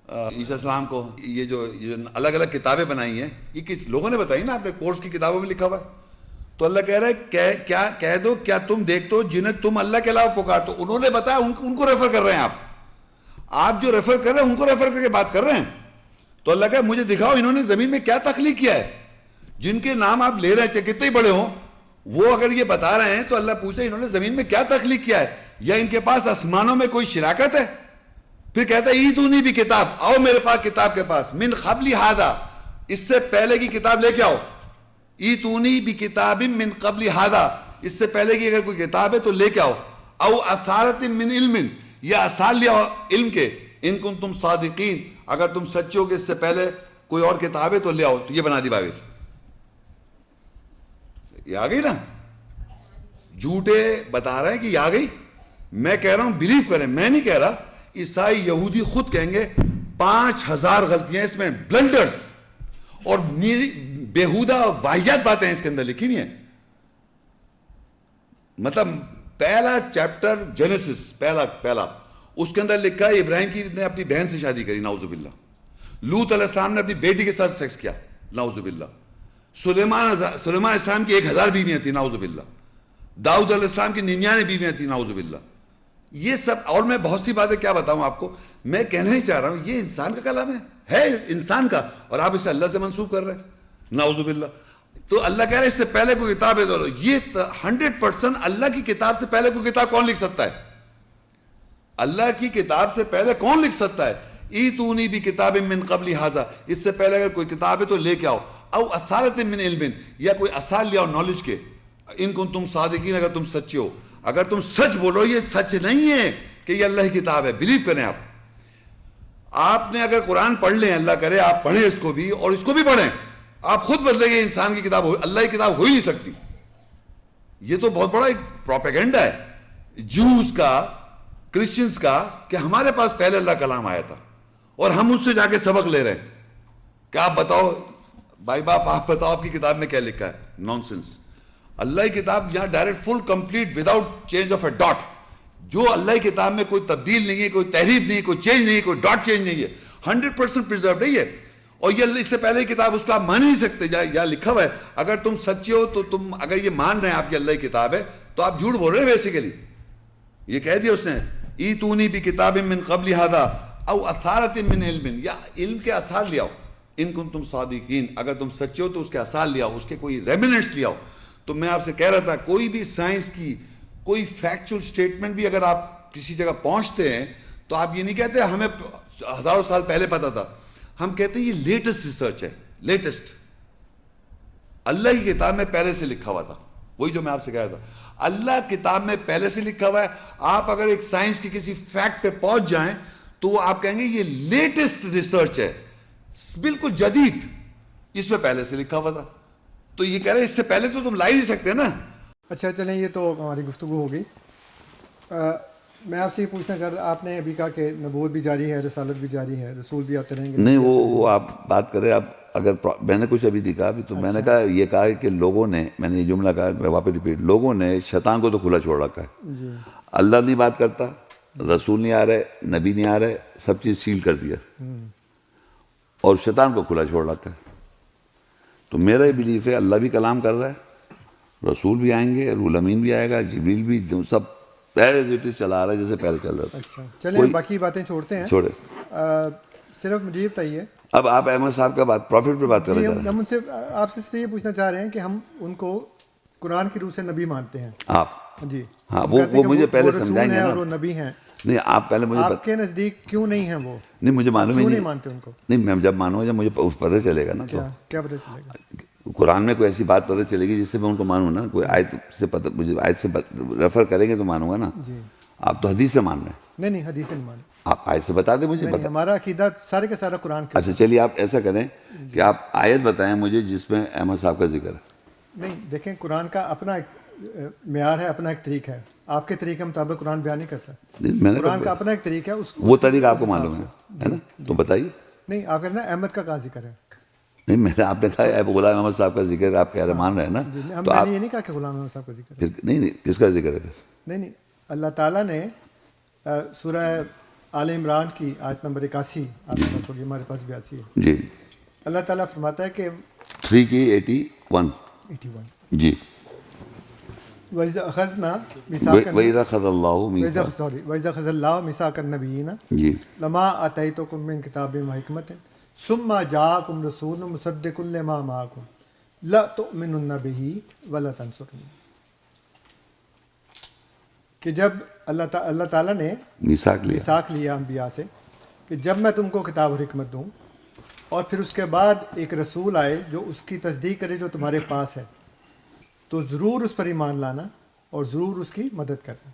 عیسیٰ السلام کو، یہ جو الگ الگ کتابیں بنائی ہیں یہ کس لوگوں نے بتائی نا، آپ نے کورس کی کتابوں میں لکھا ہوا ہے. تو اللہ کہہ رہا ہے کیا کہہ دو کیا تم دیکھتے ہو جنہیں تم اللہ کے علاوہ پکارتے ہو، انہوں نے بتایا، ان کو ریفر کر رہے ہیں آپ جو ریفر کر رہے ہیں ان کو ریفر کر کے بات کر رہے ہیں. تو اللہ کہا مجھے دکھاؤ انہوں نے زمین میں کیا تخلیق کیا ہے. جن کے نام آپ لے رہے ہیں چاہے کتنے ہی بڑے ہوں وہ اگر یہ بتا رہے ہیں تو اللہ پوچھتا ہے انہوں نے زمین میں کیا تخلیق کیا ہے, یا ان کے پاس آسمانوں میں کوئی شراکت ہے؟ پھر کہتا ہے ایتونی بھی کتاب, آؤ میرے پاس کتاب کے پاس, من قبل ھذا, اس سے پہلے کی کتاب لے کے آؤ. ایتونی بھی کتاب من قبل ھذا, اس سے پہلے کی اگر کوئی کتاب ہے تو لے کے آؤ. او اثارت من علم, یا اثار لے آؤ علم کے, ان کنتم صادقین, اگر تم سچے ہو کہ اس سے پہلے کوئی اور کتاب ہے تو لے آؤ. تو یہ بنا دی بابل, یہ آ گئی نا. جھوٹے بتا رہے ہیں کہ یہ آ گئی, میں کہہ رہا ہوں بلیو کریں, میں نہیں کہہ رہا. عیسائی یہودی خود کہیں گے 5000 غلطیاں اس میں, بلنڈرز اور بےہودہ واہیات باتیں اس کے اندر لکھی ہوئی ہیں. مطلب پہلا چیپٹر جینیسس, پہلا اس کے اندر لکھا ہے ابراہیم کی نے اپنی بہن سے شادی کری, نعوذ باللہ. لوط علیہ السلام نے اپنی بیٹی کے ساتھ سیکس کیا, نعوذ باللہ. سلیمان علیہ السلام کی 1000 بیویاں تھیں, نعوذ باللہ. داؤد علیہ السلام کی 99 بیویاں تھیں, نعوذ باللہ. یہ سب, اور میں بہت سی باتیں کیا بتاؤں آپ کو, میں کہنا ہی چاہ رہا ہوں یہ انسان کا کلام ہے انسان کا, اور آپ اسے اللہ سے منسوب کر رہے ہیں, نعوذ باللہ. تو اللہ کہہ رہا ہے اس سے پہلے کوئی کتاب ہے تو یہ 100% اللہ کی کتاب سے پہلے کوئی کتاب کون لکھ سکتا ہے؟ اللہ کی کتاب سے پہلے کون لکھ سکتا ہے؟ ایتونی بھی کتاب من قبل ھذا, اس سے پہلے اگر کوئی کتاب ہے تو لے کے آؤ. او اثارت من علم, یا کوئی اثار لے آؤ نالج کے, ان کنتم صادقین, اگر تم سچے ہو. اگر تم سچ بولو یہ سچ نہیں ہے کہ یہ اللہ کی کتاب ہے, بلیو کریں آپ. آپ نے اگر قرآن پڑھ لیں, اللہ کرے آپ پڑھیں اس کو بھی اور اس کو بھی پڑھیں, آپ خود بدلیں گے. انسان کی کتاب اللہ کی کتاب ہو ہی نہیں سکتی. یہ تو بہت بڑا ایک پروپیگنڈا ہے جوز کا, کرسچنز کا, کہ ہمارے پاس پہلے اللہ کلام آیا تھا اور ہم اس سے جا کے سبق لے رہے ہیں. کہ آپ بتاؤ بھائی باپ, آپ بتاؤ آپ کی کتاب میں کیا لکھا ہے. نانسنس. اللہ کی کتاب یہاں direct full complete without change of a dot. جو اللہ کی کتاب میں کوئی تبدیل نہیں ہے, کوئی تحریف نہیں ہے, کوئی چینج نہیں ہے, کوئی ڈاٹ چینج نہیں ہے, 100% پریزرو نہیں ہے. اور یہ اس سے پہلے کتاب, اس کو آپ مان ہی نہیں سکتے. یا لکھا ہوا ہے اگر تم سچے ہو تو تم, اگر یہ مان رہے ہیں آپ کی اللہ کی کتاب ہے تو آپ جھوٹ بول رہے ہیں بیسیکلی. یہ کہہ دیا اس نے, ایتونی بھی کتاب من قبل ھذا او اثارت من علم, یا علم کے اثار لے آؤ. ان کنتم صادقین, اگر تم سچے ہو تو اس کے اثار لے آؤ, اس کے کوئی ریمننٹس لے آؤ. تو میں آپ سے کہہ رہا تھا کوئی بھی سائنس کی کوئی فیکچول سٹیٹمنٹ بھی اگر آپ کسی جگہ پہنچتے ہیں تو آپ یہ نہیں کہتے ہمیں 1000 سال پہلے پتا تھا. ہم کہتے ہیں یہ لیٹسٹ ریسرچ ہے, لیٹسٹ. اللہ کی کتاب میں پہلے سے لکھا ہوا تھا, وہی جو میں آپ سے کہہ رہا تھا. اللہ کتاب میں پہلے سے لکھا ہوا ہے. آپ اگر ایک سائنس کی کسی فیکٹ پہ پہنچ جائیں تو وہ آپ کہیں گے یہ لیٹسٹ ریسرچ ہے, بالکل جدید, اس میں پہلے سے لکھا ہوا تھا. تو یہ کہہ رہے ہیں اس سے پہلے تو تم لا ہی نہیں سکتے نا. اچھا چلیں, یہ تو ہماری گفتگو ہو گئی. میں آپ سے یہ پوچھنا چاہ رہا, آپ نے ابھی کہا کہ نبوت بھی جاری ہے, رسالت بھی جاری ہے, رسول بھی آتے رہیں گے. نہیں, وہ آپ بات کریں. آپ اگر میں نے کچھ ابھی دکھا بھی تو میں نے کہا یہ کہا کہ لوگوں نے, میں نے یہ جملہ کہا, میں واپس ریپیٹ, لوگوں نے شیطان کو تو کھلا چھوڑ رکھا ہے. اللہ نہیں بات کرتا, رسول نہیں آ رہے, نبی نہیں آ رہے, سب چیز سیل کر دیا اور شیطان کو کھلا چھوڑ رکھا ہے. تو میرا یہ بلیف ہے اللہ بھی کلام کر رہا ہے, رسول بھی آئیں گے, روح الامین بھی آئے گا, جبریل بھی, سب ایز اٹ از چلا رہا ہے جیسے پہلے چل رہا تھا. اچھا چلیں, باقی باتیں چھوڑتے ہیں. چھوڑے. صرف مجھے یہ بتائیے, اب آپ احمد صاحب کا بات پروفٹ پہ بات کر رہے ہیں. ہم ان سے, آپ سے صرف یہ پوچھنا چاہ رہے ہیں کہ ہم ان کو قرآن کی روح سے نبی مانتے ہیں. آپ جی ہاں, وہ مجھے پہلے سمجھائیں گے نا. اور وہ نبی ہیں. نہیں, آپ پہلے مجھے آپ کے نزدیک کیوں نہیں ہیں وہ؟ نہیں, مجھے معلوم کیوں ہی نہیں مانتے ان کو؟ نہیں, میں جب مانوں جب مجھے پتہ چلے گا نا. تو کیا پتہ چلے گا؟ قرآن میں کوئی ایسی بات پتہ چلے گی جس سے میں ان کو مانوں نا. کوئی آیت سے پتہ, مجھے آیت سے ریفر کریں گے تو مانوں گا نا. جی. آپ تو حدیث سے مان رہے ہیں. نہیں, حدیث سے نہیں مان. آپ آیت سے بتا دیں مجھے. ہمارا عقیدہ سارے کا سارا قرآن کا. اچھا چلیے, آپ ایسا کریں کہ آپ آیت بتائیں مجھے جس میں احمد صاحب کا ذکر ہے. نہیں دیکھیں, قرآن کا اپنا ایک معیار ہے, اپنا ایک طریقہ ہے. آپ کے طریقے مطابق قرآن بیان نہیں کرتا. قرآن کا اپنا ایک طریقہ ہے, وہ طریقہ آپ کو معلوم ہے نا, تو بتائیے. نہیں, آپ کہنا احمد کا کہاں ذکر ہے. نہیں, میں نے, آپ نے کہا غلام احمد صاحب کا ذکر آپ کہہ رہے مان رہے ہیں نا. تو میں نے یہ نہیں کہا کہ غلام احمد صاحب کا ذکر ہے. نہیں, کس کا ذکر ہے؟ نہیں, اللہ تعالیٰ نے سورہ آل عمران کی آیت نمبر 81, آپ کے پاس ہوگی, ہمارے پاس بھی 82 ہے. جی. اللہ تعالیٰ فرماتا ہے کہ 3 کی 81. جی. وَإِذَا أَخَذْنَا اللَّهُ مِيثَاقَ النَّبِيِّينَ لَمَا آتَيْتُكُم مِّن كِتَابٍ وَحِكْمَةٍ ثُمَّ جَاءَكُمْ رَسُولٌ مُصَدِّقٌ لِّمَا مَعَكُمْ لا تؤمنن بہ ولا تنصرن، کہ جب اللہ تعالیٰ نے میثاق لیا انبیاء سے کہ جب میں تم کو کتاب اور حکمت دوں اور پھر اس کے بعد ایک رسول آئے جو اس کی تصدیق کرے جو تمہارے پاس ہے، تو ضرور اس پر ایمان لانا اور ضرور اس کی مدد کرنا۔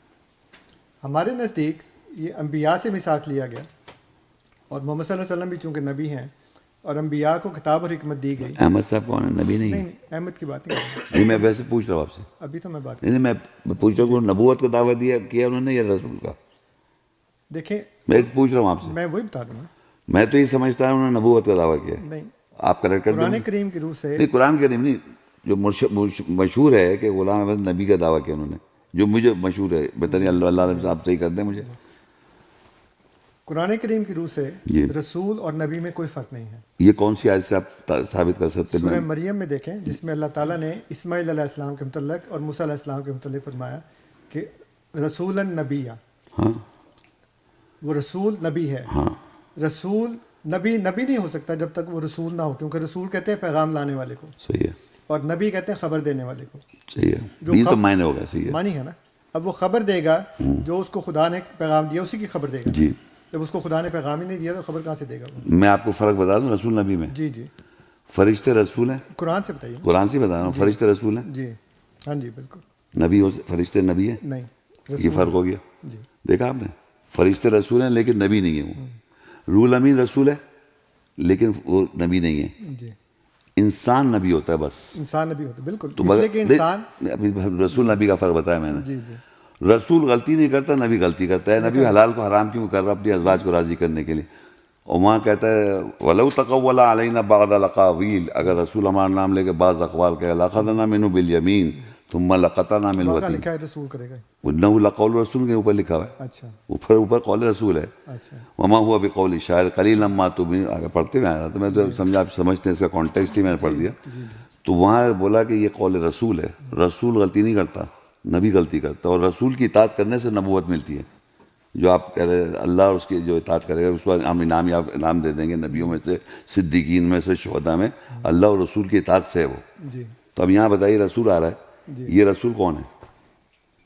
ہمارے نزدیک یہ انبیاء سے میثاق لیا گیا، اور محمد صلی اللہ علیہ وسلم بھی چونکہ نبی ہیں اور انبیاء کو کتاب اور حکمت دی گئی۔ احمد صاحب کون ہے؟ نبی نہیں ہے؟ نہیں، احمد کی بات نہیں کر رہا، نہیں، میں ویسے پوچھ رہا ہوں آپ سے۔ ابھی تو میں بات نہیں، میں پوچھ رہا ہوں نبوت کا دعویٰ کیا انہوں نے یا رسول کا؟ دیکھیں، میں پوچھ رہا ہوں آپ سے، میں وہی بتا دوں گا۔ میں تو یہ سمجھتا ہوں انہوں نے نبوت کا دعویٰ کیا۔ نہیں، آپ کریکٹ کر دیں۔ قرآن کریم کی روح سے، نہیں، قرآن کریم نہیں، جو مشہور ہے کہ غلام احمد نبی کا دعویٰ کیا انہوں نے، جو مجھے مشہور ہے، بتائیے اللہ آپ صحیح کر دیں مجھے۔ قرآن کریم کی روح سے جی، رسول اور نبی میں کوئی فرق نہیں ہے۔ یہ کون سی آیت سے آپ ثابت کر سکتے ہیں؟ سورہ مریم میں دیکھیں، جس میں اللہ تعالیٰ نے اسماعیل علیہ السلام کے متعلق اور موسیٰ علیہ السلام کے متعلق فرمایا کہ رسول نبی، ہاں، وہ رسول نبی ہے۔ ہاں، رسول نبی نہیں ہو سکتا جب تک وہ رسول نہ ہو، کیونکہ رسول کہتے ہیں پیغام لانے والے کو، صحیح ہے، اور نبی کہتے ہیں خبر دینے والے کو۔ صحیح ہے، یہ تو معنی ہوگا، صحیح ہے، مانی ہے نا۔ اب وہ خبر دے گا جو اس کو خدا نے پیغام دیا، اسی کی خبر دے گا۔ جی۔ جب اس کو خدا نے پیغام ہی نہیں دیا تو خبر کہاں سے دے گا وہ؟ میں آپ کو فرق بتا دوں رسول نبی میں۔ جی جی، فرشتے رسول ہیں، قرآن سے بتائیے۔ قرآن سے بتا رہا ہوں، فرشتے رسول ہیں، جی ہاں جی بالکل۔ نبی فرشتے نبی ہیں، نہیں، یہ فرق ہو گیا۔ جی دیکھا آپ نے، فرشتے رسول ہیں لیکن نبی نہیں ہے وہ۔ رول امین رسول ہے لیکن وہ نبی نہیں ہے۔ جی، انسان نبی ہوتا ہے بس۔ انسان نبی ہوتا ہے، بالکل، تو اس لیے کہ انسان، ابھی رسول نبی کا فرق بتایا میں نے۔ جی جی، رسول غلطی نہیں کرتا، نبی غلطی کرتا ہے۔ نبی حلال کو حرام کیوں کر رہا؟ اپنی ازواج کو راضی کرنے کے لیے۔ اور وہاں کہتا ہے وَلَوْ تَقَوَّلَ عَلَيْنَا بَعْضَ الْأَقَاوِيلِ، اگر رسول ہمارا نام لے کے بعض اقوال کہے لَأَخَذْنَا مِنْهُ بِالْيَمِينِ ثُمَّ لَقَطَعْنَا مِنْهُ وہاں الْوَتِينَ۔ لکھا ہے رسول کرے گا۔ وَإِنَّهُ لَقَوْلُ رسول کے اوپر لکھا ہوا ہے، اچھا اوپر قول رسول ہے۔ اچھا، وَمَا هُوَ بِقَوْلِ شَاعِرٍ قَلِيلًا مَا تُؤْمِنُونَ۔ اگر پڑھتے میں آیا تھا تو میں تو سمجھتے ہیں اس کا کانٹیکسٹ ہی میں نے پڑھ دیا۔ تو وہاں بولا کہ یہ قول رسول ہے، رسول غلطی نہیں کرتا، نبی غلطی کرتا، اور رسول کی اطاعت کرنے سے نبوت ملتی ہے۔ جو آپ کہہ رہے ہیں اللہ اور اس کی جو اطاعت کرے گا اس کو ہم انعام دے دیں گے، نبیوں میں سے، صدیقین میں سے، شہداء میں، اللہ اور رسول کی اطاعت سے ہے وہ۔ جی تو اب یہاں بتائیے رسول آ رہا ہے، یہ رسول کون ہے؟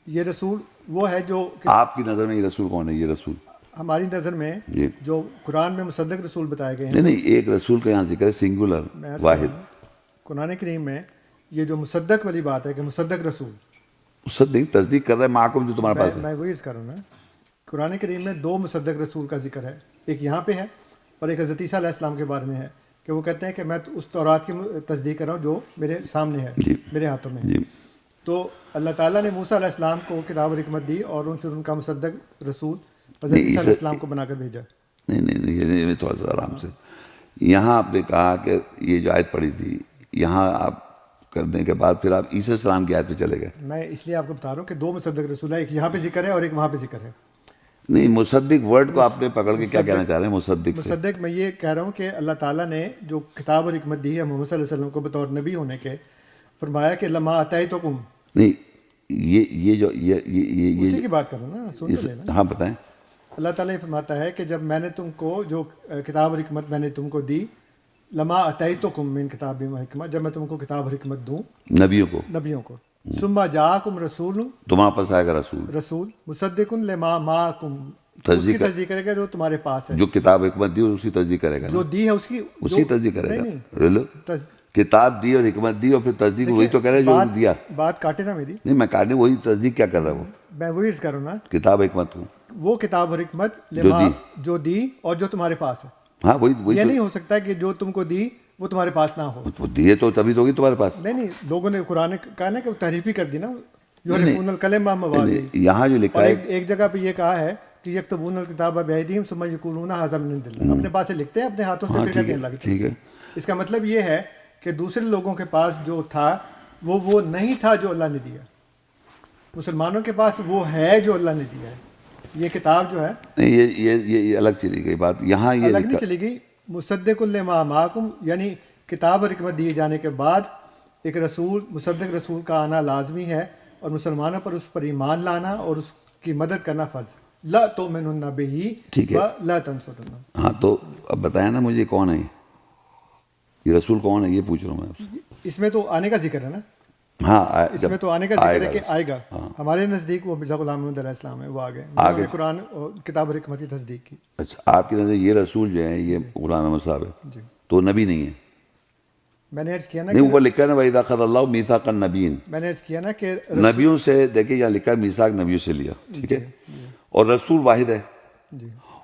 یہ رسول وہ ہے جو آپ کی نظر میں یہ رسول کون ہے؟ یہ رسول ہماری نظر میں جی، جو قرآن میں مصدق رسول بتائے گئے ہیں، نہیں ایک رسول کا یہاں ذکر ہے، سنگولر، واحد۔ قرآن کریم میں یہ جو مصدق والی بات ہے کہ مصدق رسول، صدیق تصدیق کر رہا ہے معاکم جو تمہارے پاس ہے۔ میں وہی عرض کر رہا ہوں نا، قرآن کریم میں دو مصدق رسول کا ذکر ہے، ایک یہاں پہ ہے اور ایک حضرت عیسیٰ علیہ السلام کے بارے میں ہے کہ وہ کہتے ہیں کہ میں اس تورات کی تصدیق کر رہا ہوں جو میرے سامنے ہے، میرے ہاتھوں میں ہے۔ تو اللہ تعالیٰ نے موسیٰ علیہ السلام کو کتاب اور حکمت دی اور پھر ان کا مصدق رسول حضرت عیسیٰ علیہ السلام کو بنا کر بھیجا۔ نہیں تھوڑا سا آرام سے، یہاں آپ نے کہا کہ یہ جو آیت پڑھی تھی، یہاں آپ کرنے کے بعد پھر آپ عیسیٰ السلام کی آیت پہ چلے گئے۔ میں اس لیے آپ کو بتا رہا ہوں کہ دو مصدق رسول ہے، ایک یہاں پہ ذکر ہے اور ایک وہاں پہ ذکر ہے۔ نہیں، مصدق ورڈ کو آپ نے پکڑ کے کیا کہنا چاہ رہے ہیں مصدق سے؟ مصدق میں یہ کہہ رہا ہوں کہ اللہ تعالیٰ نے جو کتاب اور حکمت دی ہے محمد صلی اللہ علیہ وسلم کو بطور نبی ہونے کے، فرمایا کہ لما اتیتکم، نہیں یہ جو یہ اسی کی بات کر رہا ہوں نا، سن تو لینا۔ ہاں بتائیں۔ اللہ تعالیٰ یہ فرماتا ہے کہ جب میں نے تم کو جو کتاب اور حکمت میں نے تم کو دی، لما اتیتکم من کتاب و حکمت، جب میں تم کو کتاب اور حکمت دوں نبیوں کو، ثم جاءکم رسول، تمہارے پاس آئے گا رسول مصدق لما معکم، اس کی تصدیق کرے گا جو تمہارے پاس ہے، جو کتاب حکمت دی اسی تصدیق کرے گا، جو دی ہے اسی تصدیق کرے گا۔ کتاب دی اور حکمت دی اور پھر تصدیق وہی تو کہہ رہے جو دیا۔ بات کاٹے نا میری، نہیں میں کاٹنے، وہی تصدیق کیا کر رہا ہے وہ؟ میں وہی عرض کر رہا ہوں نا، کتاب حکمت کو، وہ کتاب اور حکمت جو دی اور جو تمہارے پاس ہے۔ ہاں وہی یہ نہیں ہو سکتا کہ جو تم کو دی وہ تمہارے پاس نہ ہو۔ وہ دیے تو تبھی تو ہوگی تمہارے پاس۔ نہیں، لوگوں نے قرآن کہا نا کہ تحریف ہی کر دی نا، یحرفون الکلم عن مواضعہ۔ یہاں جو لکھا اور ہے ایک جگہ پہ یہ کہا ہے کہ یکتبون الکتاب بایدیہم ثم یقولون ھذا من عند اللہ، اپنے پاس سے لکھتے ہیں اپنے ہاتھوں سے، پھر کہتے ہیں اللہ کی طرف سے۔ اس کا مطلب یہ ہے کہ دوسرے لوگوں کے پاس جو تھا وہ نہیں تھا جو اللہ نے دیا، مسلمانوں کے پاس وہ ہے جو اللہ نے دیا ہے۔ یہ کتاب جو ہے یہ الگ چلی گئی بات، یہاں یہ الگ نہیں چلی گئی۔ مصدق لما معکم یعنی کتاب اور حکمت دیے جانے کے بعد ایک رسول، مصدق رسول کا آنا لازمی ہے، اور مسلمانوں پر اس پر ایمان لانا اور اس کی مدد کرنا فرض ہے۔ لا تؤمنن بہ ولا تنصرن۔ ہاں تو اب بتایا نا مجھے کون ہے؟ یہ رسول کون ہے یہ پوچھ رہا ہوں میں آپ سے. اس میں تو آنے کا ذکر ہے نا, ہاں اس میں تو آنے کا ذکر ہے کہ آئے گا. ہمارے نزدیک وہ مرزا غلام محمد علیہ السلام ہے, وہ آ گئے, انہوں نے قرآن اور کتاب اور حکمت کی تصدیق کی. اچھا, آپ کی نظر یہ رسول جو ہیں یہ غلام احمد صاحب ہے تو نبی نہیں ہے؟ میں نے عرض کیا نا, نہیں, اوپر لکھا ہے نا وَإِذَا أَخَذَ اللَّهُ مِيثَاقَ النَّبِيِّينَ, میں نے عرض کیا نا کہ نبیوں سے دیکھیں یہاں لکھا ہے میثاق نبیوں سے لیا, ٹھیک ہے, اور رسول واحد ہے.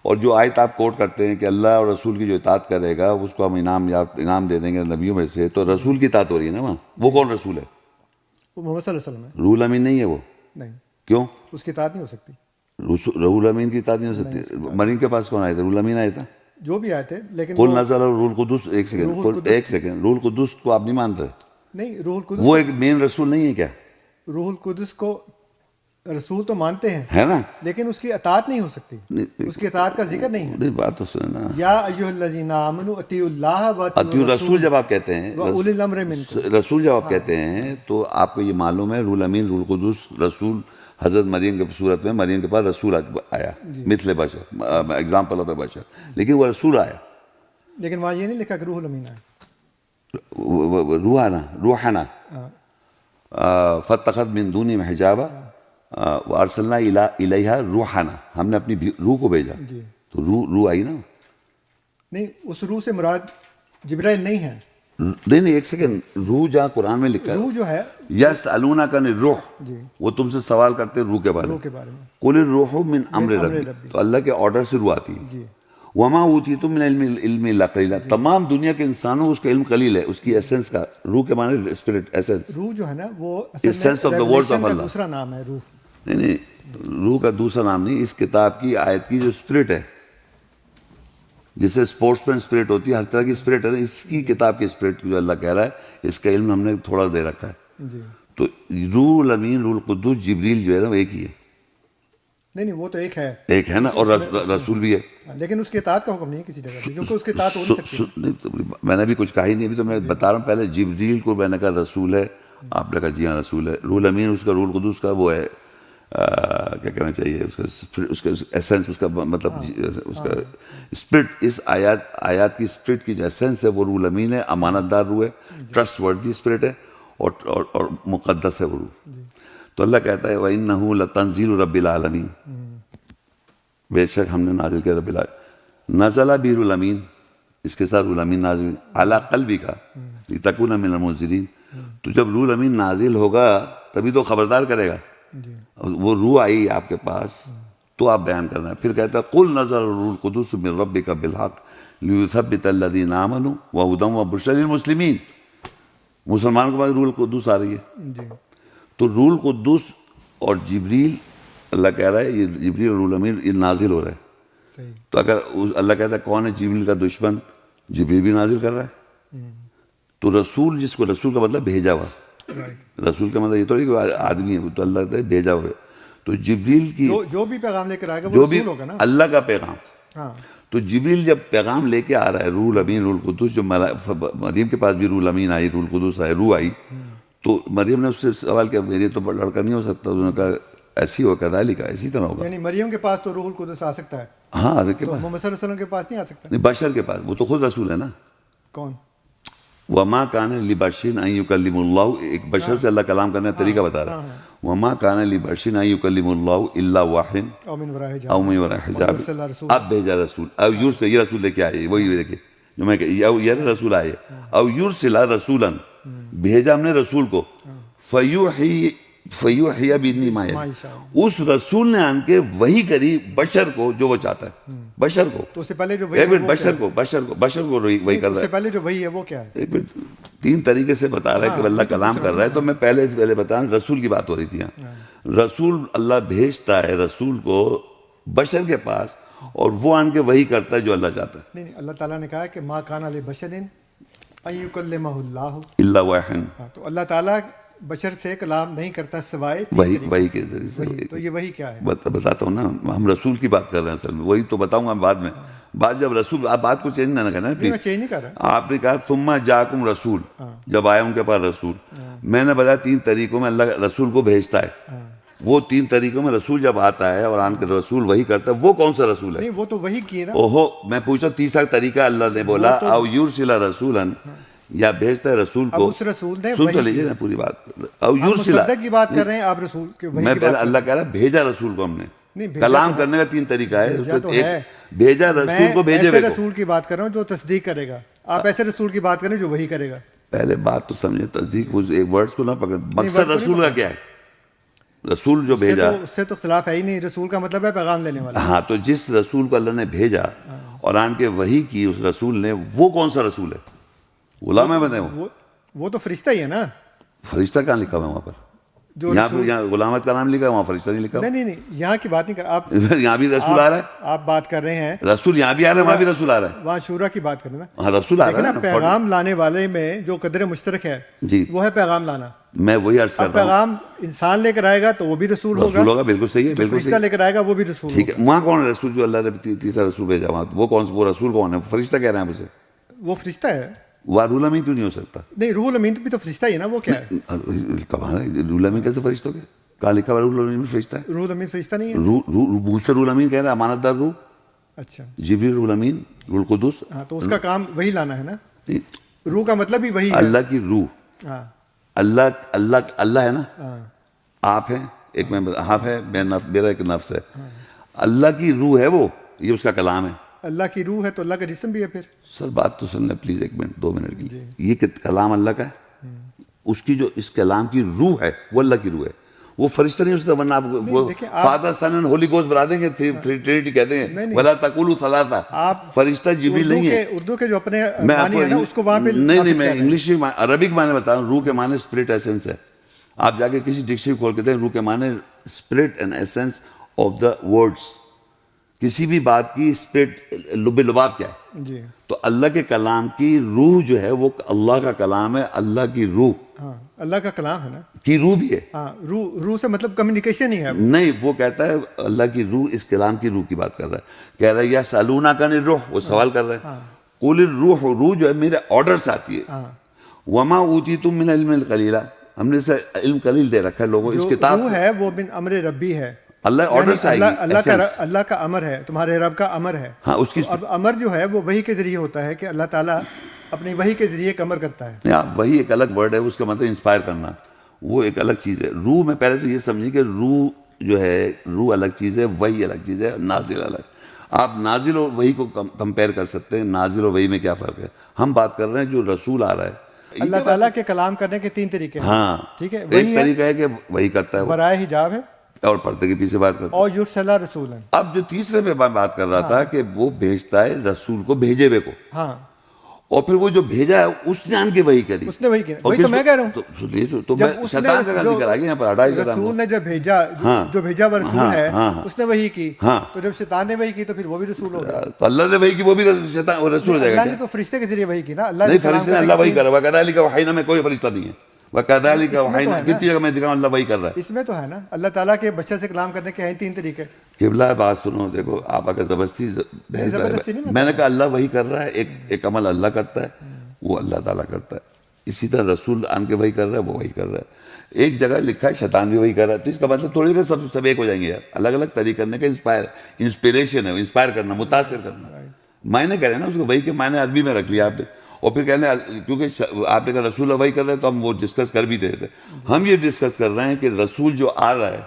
اور جو آیت آپ کوٹ کرتے ہیں کہ اللہ اور رسول کی جو اطاعت کرے گا اس کو ہم انعام دے دیں گے نبیوں میں سے, تو رسول کی اطاعت ہو رہی ہے نا وہاں. وہ کون رسول ہے؟ وہ محمد صلی اللہ علیہ وسلم ہے. روح الامین نہیں ہے وہ. نہیں, کیوں؟ اس کی اطاعت نہیں ہو سکتی. روح الامین کی اطاعت نہیں ہو سکتی. مریم کے پاس کون آیا تھا؟ روح الامین آیا تھا. جو بھی آئے تھے, لیکن قل نزل روح القدس. ایک سیکنڈ, روح القدس کو آپ نہیں مان رہے؟ نہیں, روح القدس وہ ایک مین رسول نہیں ہے کیا؟ روح القدس کو رسول تو مانتے ہیں, ہے نا, لیکن اس کی اطاعت نہیں ہو سکتی. اس کی اطاعت کا ذکر نہیں ہے. نہیں, بات تو سننا. یا ایھا الذین آمنوا اطیعوا اللہ اطیعوا الرسول جب آپ کہتے ہیں, واولی الامر منکم, رسول جب آپ کہتے ہیں تو آپ کو یہ معلوم ہے روح الامین, روح القدس, رسول حضرت مریم کے صورت میں مریم کے پاس رسول آیا مثل بشر, ایگزامپل آف اے بشر, لیکن وہ رسول آیا. لیکن وہاں یہ نہیں لکھا کہ روح الامین آیا. روحنا فاتخذ من دونہم حجابا وارسلنا الیہا روحنا, ہم نے اپنی روح کو بھیجا. تو روح آئی نا. نہیں, اس روح سے مراد جبرائیل نہیں ہے. نہیں, ایک سیکنڈ, روح جہاں قرآن میں لکھا ہے, روح جو ہے یسألونک عن الروح, وہ تم سے سوال کرتے ہیں روح کے بارے میں. قل الروح من امر ربی, تو اللہ کے آرڈر سے روح آتی ہے. وما اوتیتم من العلم الا قلیلا, تمام دنیا کے انسانوں اس کا علم قلیل ہے. اس کی ایسنس کا, روح کے معنی اسپرٹ, ایسنس. روح جو ہے نا وہ essence of the words of Allah. دوسرا نام ہے روح. نہیں, روح کا دوسرا نام نہیں, اس کتاب کی آیت کی جو اسپرٹ ہے, جسے اسپورٹس مین اسپرٹ ہوتی ہے, ہر طرح کی اسپرٹ ہے نا, اس کی کتاب کی اسپرٹ جو اللہ کہہ رہا ہے, اس کا علم ہم نے تھوڑا دے رکھا ہے. تو روح الامین, روح القدس, جبریل جو ہے نا وہ ایک ہی ہے. نہیں, وہ تو ایک ہے نا, اور رسول بھی ہے, لیکن اس کے اطاعت کا حکم نہیں ہے کسی جگہ پہ, کیونکہ اس کے اطاعت ہو نہیں سکتی. میں نے بھی کچھ کہا ہی نہیں, ابھی تو میں بتا رہا ہوں. پہلے جبریل کو میں نے کہا رسول ہے, آپ نے کہا جی ہاں رسول ہے. روح الامین اس کا, روح القدس کا وہ ہے, کیا کہنا چاہیے, اس کا ایسنس, اس کا مطلب اس کا اسپرٹ, اس آیات کی اسپرٹ کی جو ایسنس ہے وہ روح الامین ہے. امانت دار روح ہے, ٹرسٹ وردی اسپرٹ ہے, اور مقدس ہے وہ روح. تو اللہ کہتا ہے وَإِنَّهُ لَتَنزِيلُ رَبِّ الْعَالَمِينَ, بے شک ہم نے نازل کیا رب العالمین. نزل بہ روح الامین, اس کے ساتھ روح الامین نازل علی قلبک لتکون من المنذرین. تو جب روح الامین نازل ہوگا تبھی تو خبردار کرے گا. وہ روح آئی آپ کے پاس تو آپ بیان کرنا ہے. پھر کہتا ہے قل نزل الروح القدس من ربک بالحق لیثبت الذین آمنوا وہدی وبشری للمسلمین. مسلمان کے پاس روح القدس آ رہی ہے. تو روح القدس اور جبریل, اللہ کہہ رہا ہے یہ جبریل اور روح الامین یہ نازل ہو رہا ہے. تو اگر اللہ کہتا ہے کون ہے جبریل کا دشمن, جبریل بھی نازل کر رہا ہے. تو رسول, جس کو رسول کا مطلب بھیجا ہوا, رسول کا مطلب یہ تو نہیں کہ آدمی ہے, تو اللہ کہتا ہے بھیجا ہوا. تو جبریل کی جو بھی پیغام لے کر آئے گا جو بھی اللہ کا پیغام, تو جبریل جب پیغام لے کے آ رہا ہے, روح الامین, روح القدس, جو مریم کے پاس بھی روح الامین آئی, روح القدس آئی, روح آئی. تو مریم نے اس سے سوال کیا, میرے تو لڑکا نہیں ہو سکتا. انہوں نے کہا ایسی ہو کذالک, اسی طرح ہوگا. یعنی مریم کے پاس تو روح القدس آ سکتا ہے, ہاں, محمد صلی اللہ علیہ وسلم کے پاس نہیں آ سکتا. نہیں, بشر کے پاس, وہ تو خود رسول ہے نا. کون؟ وما کان لبشر ان یکلم اللہ, ایک بشر سے اللہ کلام کرنے کا طریقہ بتا رہا ہے. وما کان لبشر ان یکلم اللہ الا وحی او من وراء حجاب. اب بھیجا رسول, او یرسل, یہ رسول لے کے آئے, وہی دیکھیں جو میں یہ رسول آئے, او یرسل رسولا, بھیجا ہم نے رسول کو, فیوحی بإذنہ ما یشاء, اس رسول نے آن کے وہی کری بشر کو جو وہ چاہتا ہے. بشر کو, تو اس سے پہلے جو بشر کو وہی کر رہا ہے. اس سے پہلے جو وہی ہے وہ کیا ہے؟ ایک منٹ, 3 طریقے سے بتا رہا ہے کہ اللہ کلام کر رہا ہے. تو میں پہلے بتا رہا, رسول کی بات ہو رہی تھی. رسول اللہ بھیجتا ہے رسول کو بشر کے پاس, اور وہ آن کے وہی کرتا ہے جو اللہ چاہتا ہے. نہیں, اللہ تعالیٰ نے کہا کہ ما کان لبشر ان یکلمہ اللہ الا وحی. تو اللہ تعالیٰ بشر سے کلام نہیں کرتا سوائے وہی کے ذریعے. تو یہ وہی کیا ہے؟ بتاتا ہوں نا, ہم رسول کی بات کر رہے ہیں اصل میں, وہی تو بتاؤں گا بعد میں. بات جب رسول, آپ بات کو چینج نہ کرنا, میں چینج نہیں کر رہا. آپ نے کہا ثم جاءکم رسول, جب آیا ان کے پاس رسول. میں نے بتایا 3 طریقوں میں اللہ رسول کو بھیجتا ہے. وہ 3 طریقوں میں رسول جب آتا ہے اور آن کے رسول وہی کرتا ہے, وہ کون سا رسول ہے؟ نہیں, وہ تو وہی کی نا. اوہو, میں پوچھا تیسرا طریقہ اللہ نے بولا او یرسل رسولا, یا بھیجتا ہے رسول اب کو. اس رسول نے سن تو لیجیے نا پوری بات. او یرسلا, مصدق کی بات کر رہے ہیں آپ رسول کے وحی میں کی پہلے بات اللہ کہہ رہا بھیجا رسول کو ہم نے. نہیں بھیجا کلام تو کرنے کا 3 طریقہ ہے. اس بھیجا تو کو ایک ہے. بھیجا رسول کو بھیجے ایسے ہوئے کو. رسول کی بات کر رہا ہوں جو تصدیق کرے گا. آپ ایسے رسول کی بات کریں جو وہی کرے گا. پہلے بات تو سمجھے, تصدیق ایک ورڈز کو نہ پکڑ. مقصد رسول کا کیا ہے؟ رسول جو بھیجا, اس سے تو اختلاف ہے ہی نہیں. رسول کا مطلب ہے پیغام لینے والا. ہاں, تو جس رسول کو اللہ نے بھیجا اور آن کے وحی کی اس رسول نے, وہ کون سا رسول ہے؟ غلام بنے ہو, وہ تو فرشتہ ہی ہے نا. فرشتہ کہاں لکھا ہوا ہے وہاں پر؟ یہاں غلامت کا نام لکھا ہے, وہاں فرشتہ نہیں لکھا. نہیں یہاں کی بات نہیں کر آپ. یہاں بھی رسول آ رہا ہے. آپ بات کر رہے ہیں رسول یہاں بھی آ رہا ہے, وہاں بھی رسول آ رہا ہے. وہاں شورا کی بات کریں نا. ہاں رسول آ رہا ہے نا. پیغام لانے والے میں جو قدر مشترک ہے جی, وہ ہے پیغام لانا. میں وہی عرض کر رہا ہوں. پیغام انسان لے کر آئے گا تو وہ بھی رسول ہوگا. رسول ہوگا, بالکل صحیح ہے, بالکل فرشتہ لے کر آئے گا وہ بھی رسول ٹھیک ہے. وہاں کون ہے رسول جو اللہ نے تیسرا رسول بھیجا وہاں, وہ رسول کون ہے؟ فرشتہ کہہ رہے ہیں مجھے. وہ فرشتہ ہے. وہ روح الامین کیوں نہیں ہو سکتا؟ نہیں روح الامین بھی تو فرشتہ ہی ہے نا. وہ کیا ہے؟ کہاں ہے روح الامین؟ کیسے فرشتہ ہو گیا؟ کہاں لکھا ہوا روح الامین فرشتہ ہے؟ روح الامین فرشتہ نہیں ہے. روح سے روح الامین کہہ رہے ہیں, امانت دار روح. اچھا جبریل روح الامین, روح القدس. ہاں تو اس کا کام وہی لانا ہے نا. روح کا مطلب ہی وہی ہے. اللہ کی روح. ہاں اللہ ہے نا. ہاں آپ ہیں ایک, میں آپ ہے, میرا ایک نفس ہے. اللہ کی روح ہے وہ, یہ اس کا کلام ہے. اللہ کی روح ہے تو اللہ کا جسم بھی ہے. پھر سر بات تو سننا پلیز, 1 منٹ 2 منٹ کے لیے. یہ کلام اللہ کا ہے, اس کی جو اس کلام کی روح ہے وہ اللہ کی روح ہے. وہ فرشتہ نہیں ہوتا, ورنہ آپ father son and holy ghost بنا دیں گے, ٹرینٹی کہتے ہیں. ولا تقولوا ثلاثہ, فرشتہ جبریل نہیں ہے. اردو کے جو اپنے میں آپ معنی ہے نا اس کو وہاں پہ نہیں, میں انگلش میں عربک معنی بتا رہا ہوں. روح کے معنی اسپرٹ ایسنس ہے. آپ جا کے کسی ڈکشنری کھول کے دیں, روح کے معنی spirit and essence of the words. کسی بھی بات کی اسپرٹ لب لباب کیا ہے. جی تو اللہ کے کلام کی روح جو ہے وہ اللہ کا کلام ہے. اللہ کی روح, ہاں اللہ کا کلام ہے نا, کی روح بھی ہے. ہاں روح سے مطلب کمیونیکیشن ہی ہے. نہیں, وہ کہتا ہے اللہ کی روح, اس کلام کی روح کی بات کر رہا ہے. کہہ رہا ہے یا سالونک عن الروح, وہ سوال کر رہے ہیں. قل الروح, روح جو ہے میرے آرڈر سے آتی ہے. وما اوتیتم من العلم قلیلا, ہم نے اسے علم قلیل دے رکھا ہے لوگوں. اس کتاب روح ہے وہ من امر ربی ہے. اللہ آرڈر سے آئے گی. اللہ کا امر ہے, تمہارے رب کا امر ہے. ہاں اس کی اب امر جو ہے وہ وحی کے ذریعے ہوتا ہے کہ اللہ تعالیٰ اپنی وحی کے ذریعے ایک امر کرتا ہے. وہی ایک الگ ورڈ ہے, اس کا مطلب انسپائر کرنا, وہ ایک الگ چیز ہے. روح میں پہلے تو یہ سمجھیں کہ روح جو ہے, روح الگ چیز ہے, وحی الگ چیز ہے, نازل الگ. آپ نازل اور وحی کو کمپیئر کر سکتے ہیں. نازل اور وحی میں کیا فرق ہے؟ ہم بات کر رہے ہیں جو رسول آ رہا ہے. اللہ تعالیٰ کے کلام کرنے کے 3 طریقے ہیں. ہاں ٹھیک ہے, ایک طریقہ ہے کہ وہی کرتا ہے, برائے حجاب ہے, اور پردے کے پیچھے بات کرتا ہے. اور یرسلا رسولا. اب جو تیسرے پہ میں بات کر رہا تھا کہ وہ بھیجتا ہے رسول کو بھیجے ہوئے کو. ہاں اور پھر وہ جو بھیجا ہے اس نے آن کے وہی کری. اس نے وہی کیا, وہی تو میں کہہ رہا ہوں. تو میں شیطان کا ذکر آ گیا یہاں پر. رسول نے جب بھیجا, جو بھیجا ہوا رسول ہے اس نے وہی کی. تو جب شیطان نے وہی کی تو پھر وہ بھی رسول ہو گیا. تو اللہ نے وہی کی, وہ بھی شیطان رسول ہو جائے گا. اللہ نے تو فرشتے کے ذریعے وہی کی نا. اللہ نہیں, فرشتے نے اللہ وہی کر رہا ہے. وَكَذَلِكَ أَوْحَيْنَا میں کوئی فرشتہ نہیں ہے. وَكَذَلِكَ أَوْحَيْنَا کتنی جگہ میں دکھاؤں اللہ وہی کر رہا ہے. اس میں تو ہے نا اللہ تعالیٰ کے بشر سے کلام کرنے کے ہیں 3 طریقے. قبلہ بات سنو, دیکھو آپ اگر زبردستی میں نے کہا اللہ وہی کر رہا ہے. ایک عمل اللہ کرتا ہے, وہ اللہ تعالیٰ کرتا ہے. اسی طرح رسول آن کے وہی کر رہا ہے, وہ وہی کر رہا ہے. ایک جگہ لکھا ہے شیطان بھی وہی کر رہا ہے. تو اس کا مطلب تھوڑی دیر سب ایک ہو جائیں گے یار. الگ الگ طریقے کرنے کا انسپریشن ہے, انسپائر کرنا, متاثر کرنا. معنی کہہ رہے ہیں نا اس کو, وہی کے معنی عربی میں رکھ لیا آپ نے. اور پھر کہنے کیونکہ آپ نے کہا رسول وہی کر رہے ہیں تو ہم وہ ڈسکس کر بھی رہے تھے. ہم یہ ڈسکس کر رہے ہیں کہ رسول جو آ رہا ہے,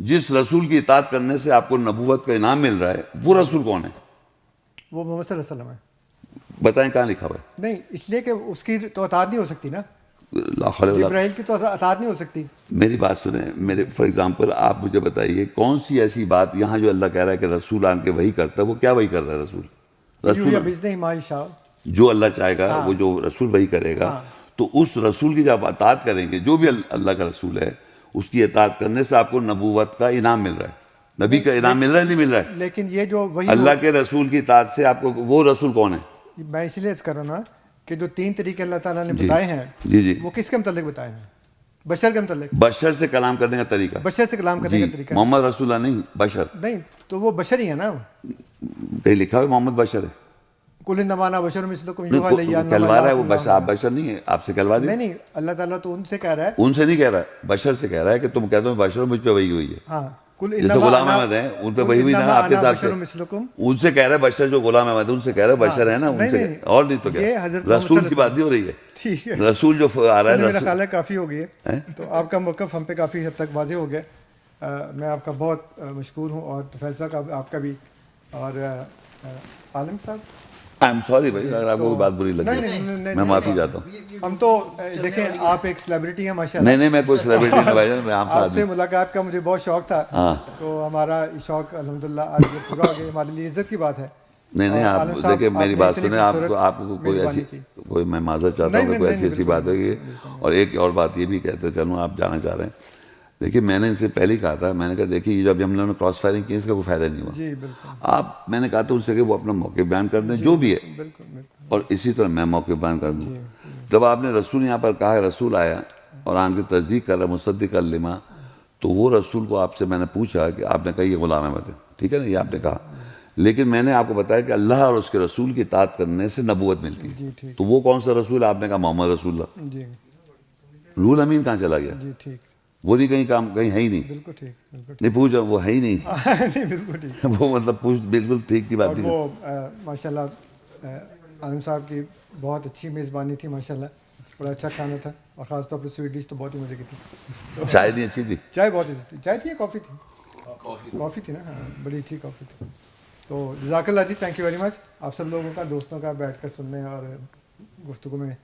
جس رسول کی اطاعت کرنے سے آپ کو نبوت کا انعام مل رہا ہے, وہ رسول کون ہے؟ وہ محمد صلی اللہ علیہ وسلم ہے. بتائیں کہاں لکھا ہوا ہے؟ نہیں, اس لیے کہ اس کی تو اطاعت نہیں ہو سکتی نا. جبرائیل کی تو اطاعت نہیں ہو سکتی. میری بات سنیں, میرے فار ایگزامپل آپ مجھے بتائیے کون سی ایسی بات یہاں جو اللہ کہہ رہا ہے کہ رسول آن کے وہی کرتا ہے, وہ کیا وہی کر رہا ہے؟ رسول جو اللہ چاہے گا وہ جو رسول وہی کرے گا. تو اس رسول کی جب اطاعت کریں گے, جو بھی اللہ کا رسول ہے, اس کی اطاعت کرنے سے آپ کو نبوت کا انعام مل رہا ہے. نبی کا انعام مل رہا ہے, نہیں مل رہا ہے؟ لیکن یہ جو وہی اللہ کے رسول کی اطاعت سے آپ کو, وہ رسول کون ہے؟ میں اس لیے کر رہا ہوں نا کہ جو 3 طریقے اللہ تعالیٰ نے بتائے ہیں, وہ کس کے متعلق بتائے ہیں؟ بشر کے متعلق. بشر سے کلام کرنے کا طریقہ. بشر سے کلام کرنے کا طریقہ. محمد رسول اللہ نہیں, بشر نہیں, تو وہ بشر ہی ہے نا. کہیں لکھا ہوا محمد بشر ہے؟ کل انما بشر مثلکم یوحی الی کہلوا رہا ہے وہ, آپ بشر نہیں ہے, آپ سے کہلوا دیں. نہیں, اللہ تعالیٰ تو ان سے کہہ رہا ہے. ان سے نہیں کہہ رہا ہے, بشر سے کہہ رہا ہے کہ تم کہتے ہو بشر, مجھ پہ وہی ہوئی ہے. ہاں, جیسے غلام احمد ہیں ان پہ وہی نا آپ کے حساب سے ان سے کہہ رہے بشر جو غلام احمد ان سے کہہ رہے بشر ہے نا ان سے اور نہیں تو کیا رسول کی بات نہیں ہو رہی ہے رسول جو آ رہا ہے میرا خیال ہے کافی ہو گئی ہے تو آپ کا موقف ہم پہ کافی حد تک واضح ہو گیا میں آپ کا بہت مشکور ہوں اور فیصلہ کا آپ کا بھی اور عالم صاحب آئی ایم سوری بھائی اگر آپ کو کوئی بات بری لگی میں معافی چاہتا ہوں ہم تو دیکھیں آپ ایک سیلیبریٹی ہیں ماشاء اللہ نہیں میں کوئی سیلیبریٹی نہیں بھائی جان میں عام آپ سے ملاقات کا مجھے بہت شوق تھا تو ہمارا شوق الحمدللہ آج پورا ہو گیا ہمارے لیے عزت کی بات ہے نہیں آپ دیکھیں میری بات سنیں آپ کو کوئی ایسی کوئی میں معذرت چاہتا ہوں کہ کوئی ایسی بات ہے اور ایک اور بات یہ بھی کہتے چلوں آپ جانا چاہ رہے ہیں دیکھیے میں نے ان سے پہلے ہی کہا تھا میں نے کہا دیکھیے جب ہم لوگوں نے کراس فائرنگ کی اس کا کوئی فائدہ نہیں ہوا آپ میں نے کہا تھا ان سے کہ وہ اپنا موقع بیان کر دیں جو بھی ہے اور اسی طرح میں موقع بیان کر دوں جب آپ نے رسول یہاں پر کہا رسول آیا اور آن کی تصدیق کر رہا مصدق الما تو وہ رسول کو آپ سے میں نے پوچھا کہ آپ نے کہا یہ غلام احمد ہے ٹھیک ہے نا یہ آپ نے کہا لیکن میں نے آپ کو بتایا کہ اللہ اور اس کے رسول کی اطاعت کرنے سے نبوت ملتی ہے تو وہ کون سا رسول آپ نے کہا محمد رسول اللہ روح الامین کہاں چلا گیا وہ نہیں کہیں کام کہیں ہے ہی نہیں نہیں پوچھ رہا وہ ہے ہی نہیں وہ مطلب پوچھ بالکل ٹھیک کی بات نہیں وہ ماشاء اللہ عالم صاحب کی بہت اچھی میزبانی تھی ماشاء اللہ بڑا اچھا کھانا تھا اور خاص طور پہ سویٹ ڈش تو بہت ہی مزے کی تھی چائے نہیں اچھی تھی چائے بہت اچھی تھی چائے تھی یا کافی تھی کافی تھی نا ہاں بڑی اچھی کافی تھی تو جزاک اللہ جی تھینک یو ویری مچ آپ سب لوگوں کا دوستوں کا بیٹھ کر سننے اور گفتگو میں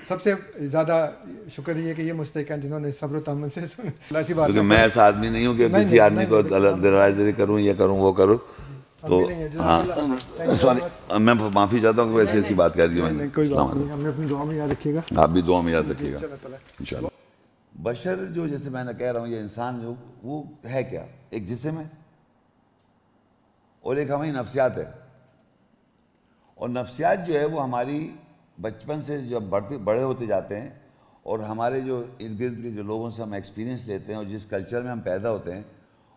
سب سے زیادہ شکر یہ کہ یہ مستحق ہیں جنہوں نے صبر و تحمل سے سنا ایسی بات کیونکہ میں ایسا آدمی نہیں ہوں کہ کسی آدمی کو دلائل کروں یہ کروں وہ کروں تو ہاں سوری میں معافی چاہتا ہوں کہ ایسی ایسی بات کہہ دی میں نے ہمیں اپنی دعا میں یاد رکھیے گا آپ بھی دعا میں یاد رکھیے گا انشاءاللہ بشر جو جیسے میں نے کہہ رہا ہوں یہ انسان جو وہ ہے کیا ایک جسم ہے اور ایک ہماری نفسیات ہے اور نفسیات جو ہے وہ ہماری بچپن سے جب بڑے ہوتے جاتے ہیں اور ہمارے جو ارد گرد کے جو لوگوں سے ہم ایکسپیرینس لیتے ہیں اور جس کلچر میں ہم پیدا ہوتے ہیں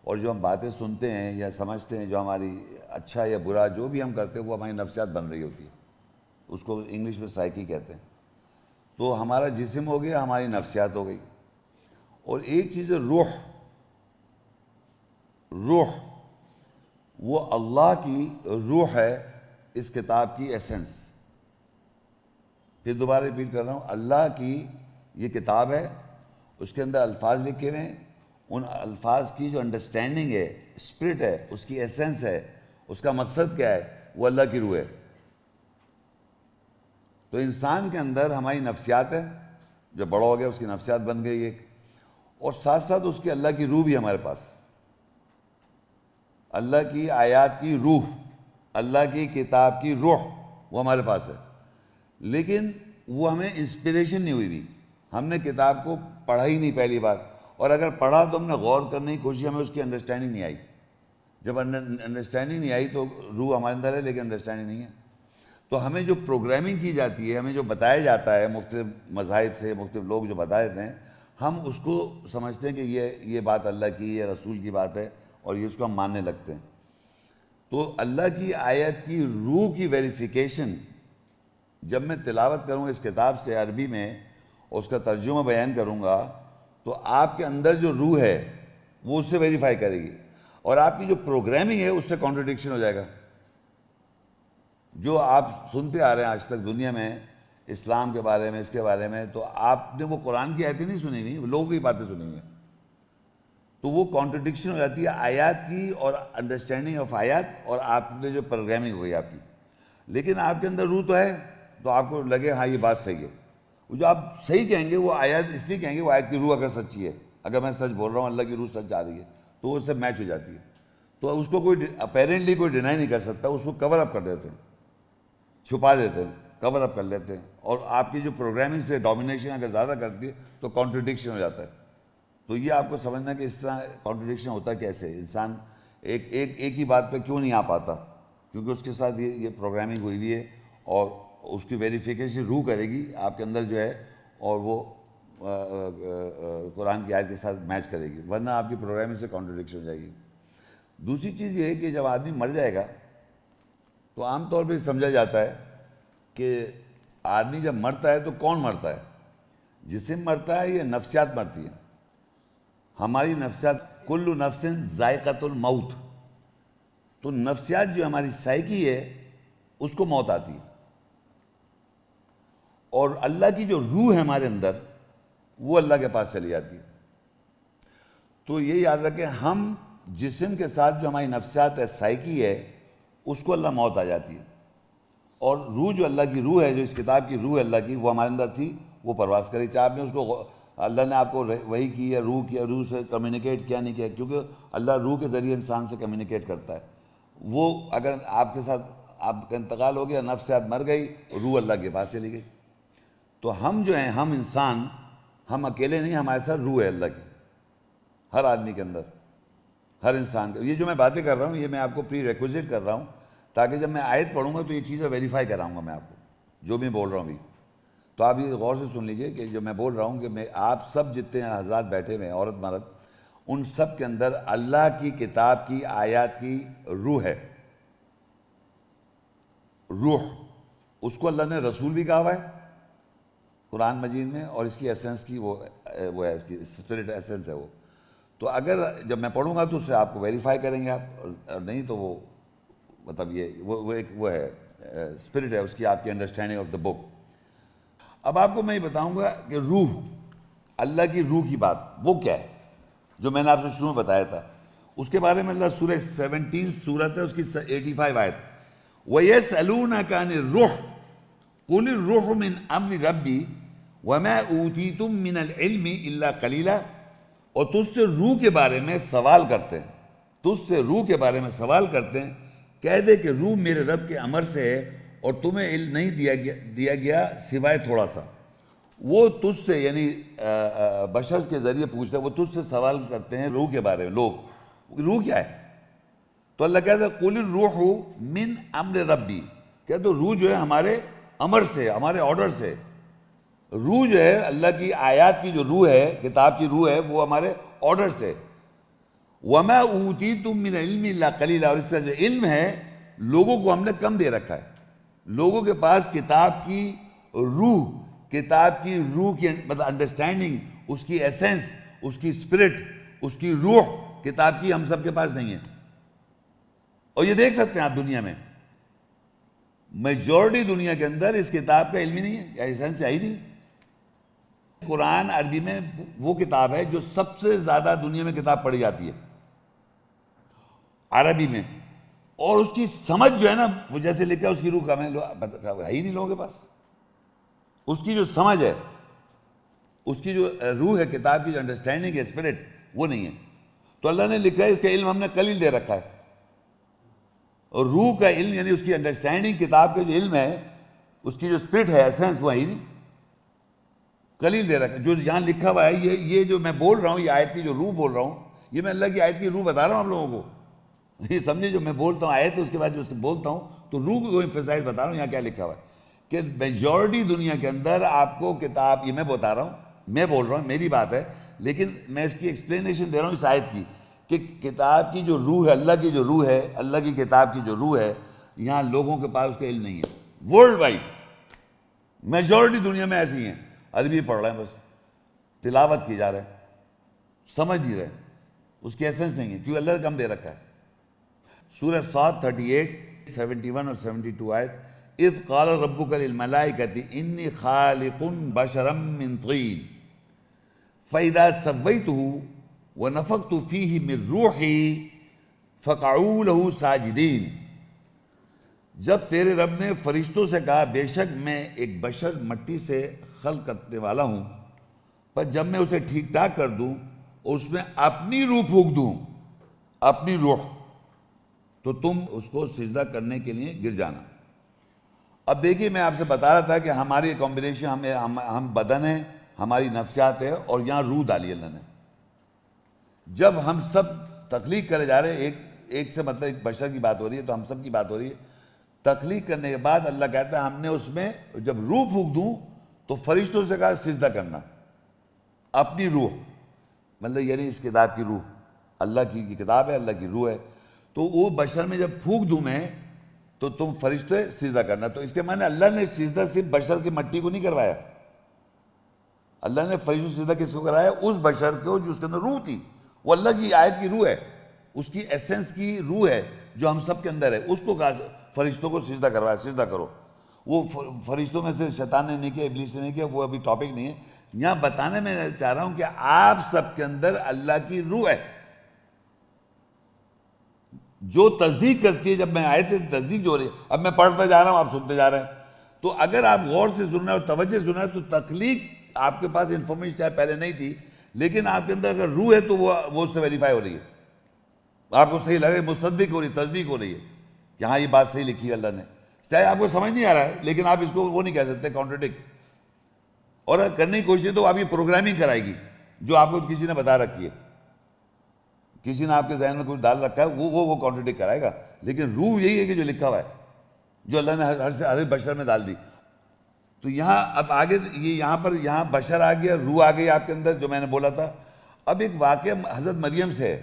اور جو ہم باتیں سنتے ہیں یا سمجھتے ہیں جو ہماری اچھا یا برا جو بھی ہم کرتے ہیں وہ ہماری نفسیات بن رہی ہوتی ہے اس کو انگلش میں سائیکی کہتے ہیں تو ہمارا جسم ہو گیا ہماری نفسیات ہو گئی اور ایک چیز ہے روح وہ اللہ کی روح ہے اس کتاب کی ایسنس پھر دوبارہ ریپیٹ کر رہا ہوں اللہ کی یہ کتاب ہے اس کے اندر الفاظ لکھے ہوئے ہیں ان الفاظ کی جو انڈرسٹینڈنگ ہے اسپرٹ ہے اس کی ایسنس ہے اس کا مقصد کیا ہے وہ اللہ کی روح ہے تو انسان کے اندر ہماری نفسیات ہے جو بڑا ہو گیا اس کی نفسیات بن گئی ایک اور ساتھ ساتھ اس کی اللہ کی روح بھی ہمارے پاس اللہ کی آیات کی روح اللہ کی کتاب کی روح وہ ہمارے پاس ہے لیکن وہ ہمیں انسپریشن نہیں ہوئی بھی ہم نے کتاب کو پڑھا ہی نہیں پہلی بار اور اگر پڑھا تو ہم نے غور کرنے کی کوشش ہمیں اس کی انڈرسٹینڈنگ نہیں آئی جب انڈرسٹینڈنگ نہیں آئی تو روح ہمارے اندر ہے لیکن انڈرسٹینڈنگ نہیں ہے تو ہمیں جو پروگرامنگ کی جاتی ہے ہمیں جو بتایا جاتا ہے مختلف مذاہب سے مختلف لوگ جو بتا دیتے ہیں ہم اس کو سمجھتے ہیں کہ یہ بات اللہ کی یہ رسول کی بات ہے اور یہ اس کو ہم ماننے لگتے ہیں تو اللہ کی آیت کی روح کی ویریفیکیشن جب میں تلاوت کروں اس کتاب سے عربی میں اور اس کا ترجمہ بیان کروں گا تو آپ کے اندر جو روح ہے وہ اس سے ویریفائی کرے گی اور آپ کی جو پروگرامنگ ہے اس سے کانٹرڈکشن ہو جائے گا جو آپ سنتے آ رہے ہیں آج تک دنیا میں اسلام کے بارے میں اس کے بارے میں تو آپ نے وہ قرآن کی آیتیں نہیں سنی ہوئی لوگوں کی باتیں سنی ہوئی تو وہ کانٹرڈکشن ہو جاتی ہے آیات کی اور انڈرسٹینڈنگ آف آیات اور آپ نے جو پروگرامنگ ہوئی آپ کی لیکن آپ کے اندر روح تو ہے تو آپ کو لگے ہاں یہ بات صحیح ہے وہ جو آپ صحیح کہیں گے وہ آیات اس لیے کہیں گے وہ آیت کی روح اگر سچی ہے اگر میں سچ بول رہا ہوں اللہ کی روح سچ آ رہی ہے تو وہ اس سے میچ ہو جاتی ہے تو اس کو کوئی اپیرنٹلی کوئی ڈینائی نہیں کر سکتا اس کو کور اپ کر دیتے ہیں چھپا دیتے ہیں کور اپ کر لیتے ہیں اور آپ کی جو پروگرامنگ سے ڈومینیشن اگر زیادہ کرتی ہے تو کانٹرڈکشن ہو جاتا ہے تو یہ آپ کو سمجھنا کہ اس طرح کانٹرڈکشن ہوتا کیسے انسان ایک ہی بات پہ کیوں نہیں آ پاتا کیونکہ اس کے ساتھ یہ پروگرامنگ ہوئی ہوئی ہے اور اس کی ویریفیکیشن روح کرے گی آپ کے اندر جو ہے اور وہ قرآن کی آیت کے ساتھ میچ کرے گی ورنہ آپ کی پروگرامنگ سے کانٹرڈکشن ہو جائے گی دوسری چیز یہ ہے کہ جب آدمی مر جائے گا تو عام طور پہ سمجھا جاتا ہے کہ آدمی جب مرتا ہے تو کون مرتا ہے جسم مرتا ہے یا نفسیات مرتی ہیں ہماری نفسیات کل نفس ذائقۃ الموت، تو نفسیات جو ہماری سائیکی ہے اس کو موت آتی ہے، اور اللہ کی جو روح ہے ہمارے اندر وہ اللہ کے پاس چلی جاتی ہے۔ تو یہ یاد رکھیں، ہم جسم کے ساتھ جو ہماری نفسیات ہے، سائیکی ہے، اس کو اللہ موت آ جاتی ہے، اور روح جو اللہ کی روح ہے، جو اس کتاب کی روح ہے اللہ کی، وہ ہمارے اندر تھی، وہ پرواز کری، چاہے آپ نے اس کو اللہ نے آپ کو وہی کی ہے، روح سے کمیونیکیٹ کیا نہیں کیا، کیونکہ اللہ روح کے ذریعے انسان سے کمیونیکیٹ کرتا ہے۔ وہ اگر آپ کے ساتھ آپ کا انتقال ہو گیا، نفسیات مر گئی، روح اللہ کے پاس چلی گئی۔ تو ہم جو ہیں، ہم انسان، ہم اکیلے نہیں، ہمارے ساتھ روح ہے اللہ کی، ہر آدمی کے اندر، ہر انسان کا۔ یہ جو میں باتیں کر رہا ہوں، یہ میں آپ کو پری ریکوزٹ کر رہا ہوں، تاکہ جب میں آیت پڑھوں گا تو یہ چیزیں ویریفائی کراؤں گا میں آپ کو، جو بھی بول رہا ہوں بھی۔ تو آپ یہ غور سے سن لیجئے کہ جو میں بول رہا ہوں، کہ میں آپ سب جتنے حضرات بیٹھے ہوئے ہیں، عورت مرد، ان سب کے اندر اللہ کی کتاب کی آیات کی روح ہے، روح۔ اس کو اللہ نے رسول بھی کہا ہوا ہے قرآن مجید میں، اور اس کی ایسنس کی وہ ہے، اس کی اسپرٹ ایسنس ہے وہ۔ تو اگر جب میں پڑھوں گا تو اسے آپ کو ویریفائی کریں گے آپ، اور نہیں تو وہ مطلب یہ وہ ایک وہ ہے اسپرٹ ہے اس کی، آپ کی انڈرسٹینڈنگ آف دا بک۔ اب آپ کو میں یہ بتاؤں گا کہ روح، اللہ کی روح کی بات وہ کیا ہے، جو میں نے آپ سے شروع میں بتایا تھا۔ اس کے بارے میں اللہ سورہ 17 سورت ہے، اس کی 85 آیت، وَيَسْأَلُونَكَ عَنِ الرُّوحِ قُلِ الرُّوحُ مِنْ أَمْرِ رَبِّي وَمَا أُوتِيتُم مِّنَ الْعِلْمِ إِلَّا قَلِيلًا۔ اور تجھ سے روح کے بارے میں سوال کرتے ہیں، تجھ سے روح کے بارے میں سوال کرتے ہیں، کہہ دے کہ روح میرے رب کے امر سے ہے، اور تمہیں علم نہیں دیا گیا سوائے تھوڑا سا۔ وہ تجھ سے، یعنی بشر کے ذریعے پوچھتے ہیں، وہ تجھ سے سوال کرتے ہیں روح کے بارے میں، لوگ روح کیا ہے؟ تو اللہ کہتا ہے قُلِ الرُّوحُ مِنْ أَمْرِ رَبِّي، کہتے تو روح جو ہے ہمارے امر سے، ہمارے آرڈر سے۔ روح جو ہے اللہ کی آیات کی جو روح ہے، کتاب کی روح ہے، وہ ہمارے آرڈر سے۔ وَمَا أُوتِيتُم مِّنَ الْعِلْمِ إِلَّا قَلِيلًا، اور اس سے جو علم ہے لوگوں کو ہم نے کم دے رکھا ہے۔ لوگوں کے پاس کتاب کی روح، کتاب کی روح کی مطلب انڈرسٹینڈنگ، اس کی ایسنس، اس کی اسپرٹ، اس کی روح کتاب کی ہم سب کے پاس نہیں ہے۔ اور یہ دیکھ سکتے ہیں آپ دنیا میں، میجورٹی دنیا کے اندر اس کتاب کا علم ہی نہیں ہے، ایسنس ہے ہی نہیں۔ قرآن عربی میں وہ کتاب ہے جو سب سے زیادہ دنیا میں کتاب پڑھی جاتی ہے عربی میں، اور اس کی سمجھ جو ہے نا، وہ جیسے لکھا ہے اس کی روح کم ہے ہی نہیں لوگوں کے پاس۔ اس کی جو سمجھ ہے، اس کی جو روح ہے کتاب کی، جو انڈرسٹینڈنگ ہے، اسپرٹ، وہ نہیں ہے۔ تو اللہ نے لکھا ہے اس کا علم ہم نے قلیل دے رکھا ہے، اور روح کا علم یعنی اس کی انڈرسٹینڈنگ، کتاب کا جو علم ہے، اس کی جو اسپرٹ ہے، ایسنس، وہ ہے ہی نہیں، قلیل دے رکھا ہے۔ جو یہاں لکھا ہوا ہے، یہ جو میں بول رہا ہوں، یہ آیت کی جو روح بول رہا ہوں، یہ میں اللہ کی آیت کی روح بتا رہا ہوں آپ لوگوں کو۔ یہ سمجھے، جو میں بولتا ہوں آیت، اس کے بعد جو بولتا ہوں تو روح کو ایمفیسائز بتا رہا ہوں۔ یہاں کیا لکھا ہوا ہے کہ میجورٹی دنیا کے اندر آپ کو کتاب، یہ میں بتا رہا ہوں، میں بول رہا ہوں، میری بات ہے، لیکن میں اس کی ایکسپلینیشن دے رہا ہوں اس آیت کی، کہ کتاب کی جو روح ہے، اللہ کی جو روح ہے، اللہ کی کتاب کی جو روح ہے، یہاں لوگوں کے پاس اس کا علم نہیں ہے۔ ورلڈ وائڈ میجورٹی دنیا میں ایسی ہیں، عربی پڑھ رہے ہیں، بس تلاوت کی جا رہے ہیں، سمجھ نہیں رہے، اس کی ایسنس نہیں ہے، کیونکہ اللہ نے کم دے رکھا ہے۔ سورہ صاد 38 71 اور 72 آیت، اذ قال ربک للملائکۃ انی خالق بشرا من طین فاذا سویتہ ونفخت فیہ من روحی فقعوا لہ ساجدین۔ جب تیرے رب نے فرشتوں سے کہا، بے شک میں ایک بشر مٹی سے خلق کرنے والا ہوں، پر جب میں اسے ٹھیک ٹھاک کر دوں اور اس میں اپنی روح پھونک دوں، اپنی روح، تو تم اس کو سجدہ کرنے کے لیے گر جانا۔ اب دیکھیے، میں آپ سے بتا رہا تھا کہ ہماری کمبینیشن، ہم بدن ہیں، ہماری نفسیات ہے، اور یہاں روح ڈالی اللہ نے۔ جب ہم سب تخلیق کرے جا رہے ہیں، ایک سے مطلب ایک بشر کی بات ہو رہی ہے، تو ہم سب کی بات ہو رہی ہے۔ تخلیق کرنے کے بعد اللہ کہتا ہے ہم نے اس میں جب روح پھونک دوں تو فرشتوں سے کہا سجدہ کرنا، اپنی روح، مطلب یعنی اس کتاب کی روح، اللہ کی کتاب ہے، اللہ کی روح ہے، تو وہ بشر میں جب پھونک دوں میں تو تم فرشتے سجدہ کرنا۔ تو اس کے معنی اللہ نے سجدہ صرف بشر کی مٹی کو نہیں کروایا، اللہ نے فرشتوں سے سجدہ کس کو کرایا؟ اس بشر کو جو اس کے اندر روح تھی. وہ اللہ کی آیت کی روح ہے, اس کی ایسنس کی روح ہے جو ہم سب کے اندر ہے. اس کو کہا فرشتوں کو سجدہ کروایا, سجدہ کرو. وہ فرشتوں میں سے شیطان نے نہیں کیا, ابلیس نے نہیں کیا, وہ ابھی ٹاپک نہیں ہے. یہاں بتانے میں چاہ رہا ہوں کہ آپ سب کے اندر اللہ کی روح ہے جو تصدیق کرتی ہے. جب میں آئے تھے تصدیق جو ہو رہی ہے, اب میں پڑھتا جا رہا ہوں, آپ سنتے جا رہے ہیں. تو اگر آپ غور سے سن رہے ہیں اور توجہ سن رہے ہیں تو تخلیق آپ کے پاس انفارمیشن چاہے پہلے نہیں تھی, لیکن آپ کے اندر اگر روح ہے تو وہ اس سے ویریفائی ہو رہی ہے. آپ کو صحیح لگے, مصدق ہو رہی ہے, تصدیق ہو رہی ہے کہ ہاں یہ بات صحیح لکھی ہے اللہ نے. چاہے آپ کو سمجھ نہیں آ رہا ہے لیکن آپ اس کو وہ نہیں کہہ سکتے کانٹرڈکٹ. اور اگر کرنے کی کوشش تو آپ یہ پروگرامنگ کرائے گی جو آپ کو کسی نے بتا رکھی ہے, کسی نے آپ کے ذہن میں کچھ ڈال رکھا ہے, وہ کانٹرڈکٹ کرائے گا. لیکن روح یہی ہے کہ جو لکھا ہوا ہے, جو اللہ نے ہر بشر میں ڈال دی. تو یہاں اب آگے یہ یہاں بشر آ گیا, روح آ گئی آپ کے اندر جو میں نے بولا تھا. اب ایک واقعہ حضرت مریم سے ہے,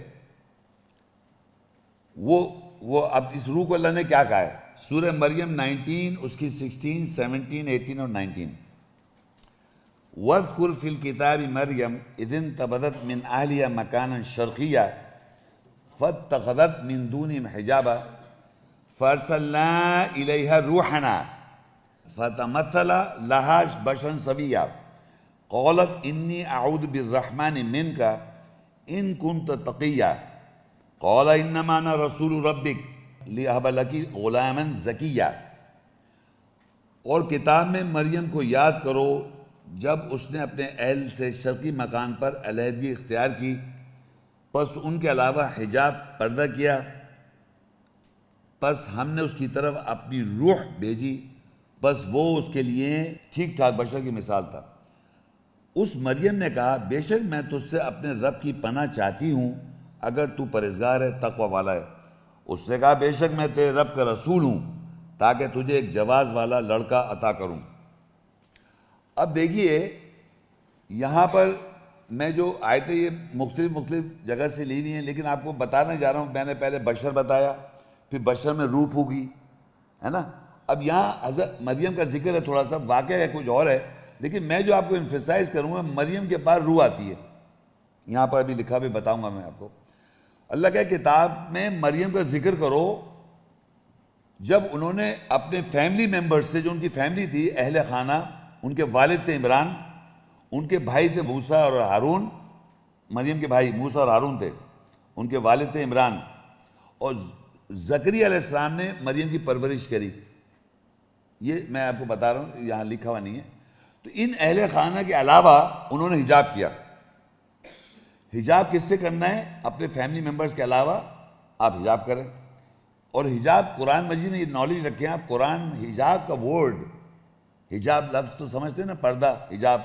وہ اب اس روح کو اللہ نے کیا کہا ہے؟ سورہ مریم 19 اس کی 16, 17, 18 اور 19. وَاذْكُرْ فِي الْكِتَابِ مَرْيَمْ إِذِ انْتَبَذَتْ مِنْ أَهْلِهَا مَكَانًا شَرْقِيًّا فَاتَّخَذَتْ مِنْ دُونِهِمْ حِجَابًا فَأَرْسَلْنَا إِلَيْهَا رُوحَنَا فَتَمَثَّلَ لَهَا بَشَرًا سَوِيًّا قَالَتْ إِنِّي أَعُوذُ بِالرَّحْمَنِ مِنْكَ إِنْ كُنْتَ تَقِيًّا قَالَ إِنَّمَا أَنَا رَسُولُ رَبِّكَ لِأَهَبَ لَكِ غُلَامًا زَكِيًّا. اور کتاب میں مریم کو یاد کرو جب اس نے اپنے اہل سے شرقی مکان پر علیحدگی اختیار کی, پس ان کے علاوہ حجاب پردہ کیا, پس ہم نے اس کی طرف اپنی روح بھیجی, بس وہ اس کے لیے ٹھیک ٹھاک بشر کی مثال تھا. اس مریم نے کہا, بے شک میں تجھ سے اپنے رب کی پناہ چاہتی ہوں اگر تو پرہیزگار ہے, تقوی والا ہے. اس نے کہا, بے شک میں تیرے رب کا رسول ہوں تاکہ تجھے ایک جواز والا لڑکا عطا کروں. اب دیکھیے یہاں پر میں جو آیتیں یہ مختلف جگہ سے لی ہوئی ہیں, لیکن آپ کو بتانے جا رہا ہوں. میں نے پہلے بشر بتایا, پھر بشر میں روح پھونکی, ہے نا. اب یہاں حضرت مریم کا ذکر ہے, تھوڑا سا واقعہ ہے کچھ اور ہے, لیکن میں جو آپ کو ایمفیسائز کروں گا, مریم کے پاس روح آتی ہے. یہاں پر ابھی لکھا بھی بتاؤں گا میں آپ کو. اللہ کے کتاب میں مریم کا ذکر کرو جب انہوں نے اپنے فیملی ممبر سے, جو ان کی فیملی تھی اہل خانہ, ان کے والد تھے عمران, ان کے بھائی تھے موسیٰ اور ہارون. مریم کے بھائی موسیٰ اور ہارون تھے, ان کے والد تھے عمران, اور زکریا علیہ السلام نے مریم کی پرورش کری. یہ میں آپ کو بتا رہا ہوں, یہاں لکھا ہوا نہیں ہے. تو ان اہل خانہ کے علاوہ انہوں نے حجاب کیا. حجاب کس سے کرنا ہے؟ اپنے فیملی ممبرز کے علاوہ آپ حجاب کریں. اور حجاب قرآن مجید میں یہ نالج رکھیں آپ, قرآن حجاب کا ورڈ, حجاب لفظ تو سمجھتے ہیں نا, پردہ, حجاب,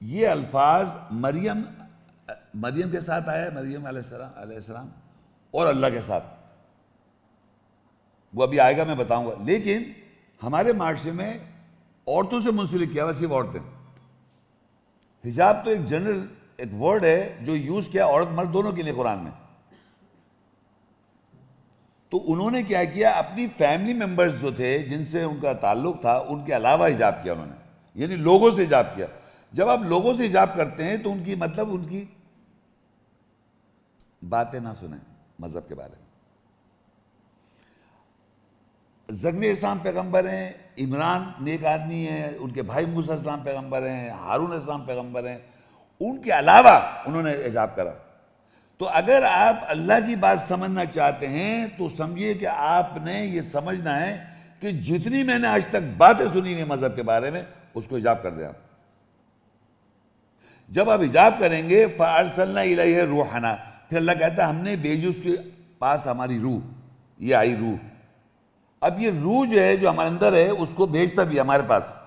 یہ الفاظ مریم کے ساتھ آیا ہے, مریم علیہ السلام اور اللہ کے ساتھ. وہ ابھی آئے گا, میں بتاؤں گا. لیکن ہمارے معاشرے میں عورتوں سے منسلک کیا ہوا, صرف عورتیں. حجاب تو ایک جنرل ایک ورڈ ہے جو یوز کیا عورت مرد دونوں کے لیے قرآن میں. تو انہوں نے کیا کیا, اپنی فیملی ممبرز جو تھے جن سے ان کا تعلق تھا ان کے علاوہ حجاب کیا انہوں نے, یعنی لوگوں سے حجاب کیا. جب آپ لوگوں سے حجاب کرتے ہیں تو ان کی مطلب ان کی باتیں نہ سنیں مذہب کے بارے میں. زکریا السلام پیغمبر ہیں, عمران نیک آدمی ہے, ان کے بھائی موسیٰ السلام پیغمبر ہیں, ہارون السلام پیغمبر ہیں, ان کے علاوہ انہوں نے حجاب کرا. تو اگر آپ اللہ کی بات سمجھنا چاہتے ہیں تو سمجھیے کہ آپ نے یہ سمجھنا ہے کہ جتنی میں نے آج تک باتیں سنی ہوئی مذہب کے بارے میں اس کو حجاب کر دیں آپ. جب آپ حجاب کریں گے فَأَرْسَلْنَا إِلَيْهِ رُوحَنَا, پھر اللہ کہتا ہے ہم نے بھیجی اس کے پاس ہماری روح, یہ آئی روح. اب یہ روح جو ہے جو ہمارے اندر ہے اس کو بھیجتا بھی ہمارے پاس.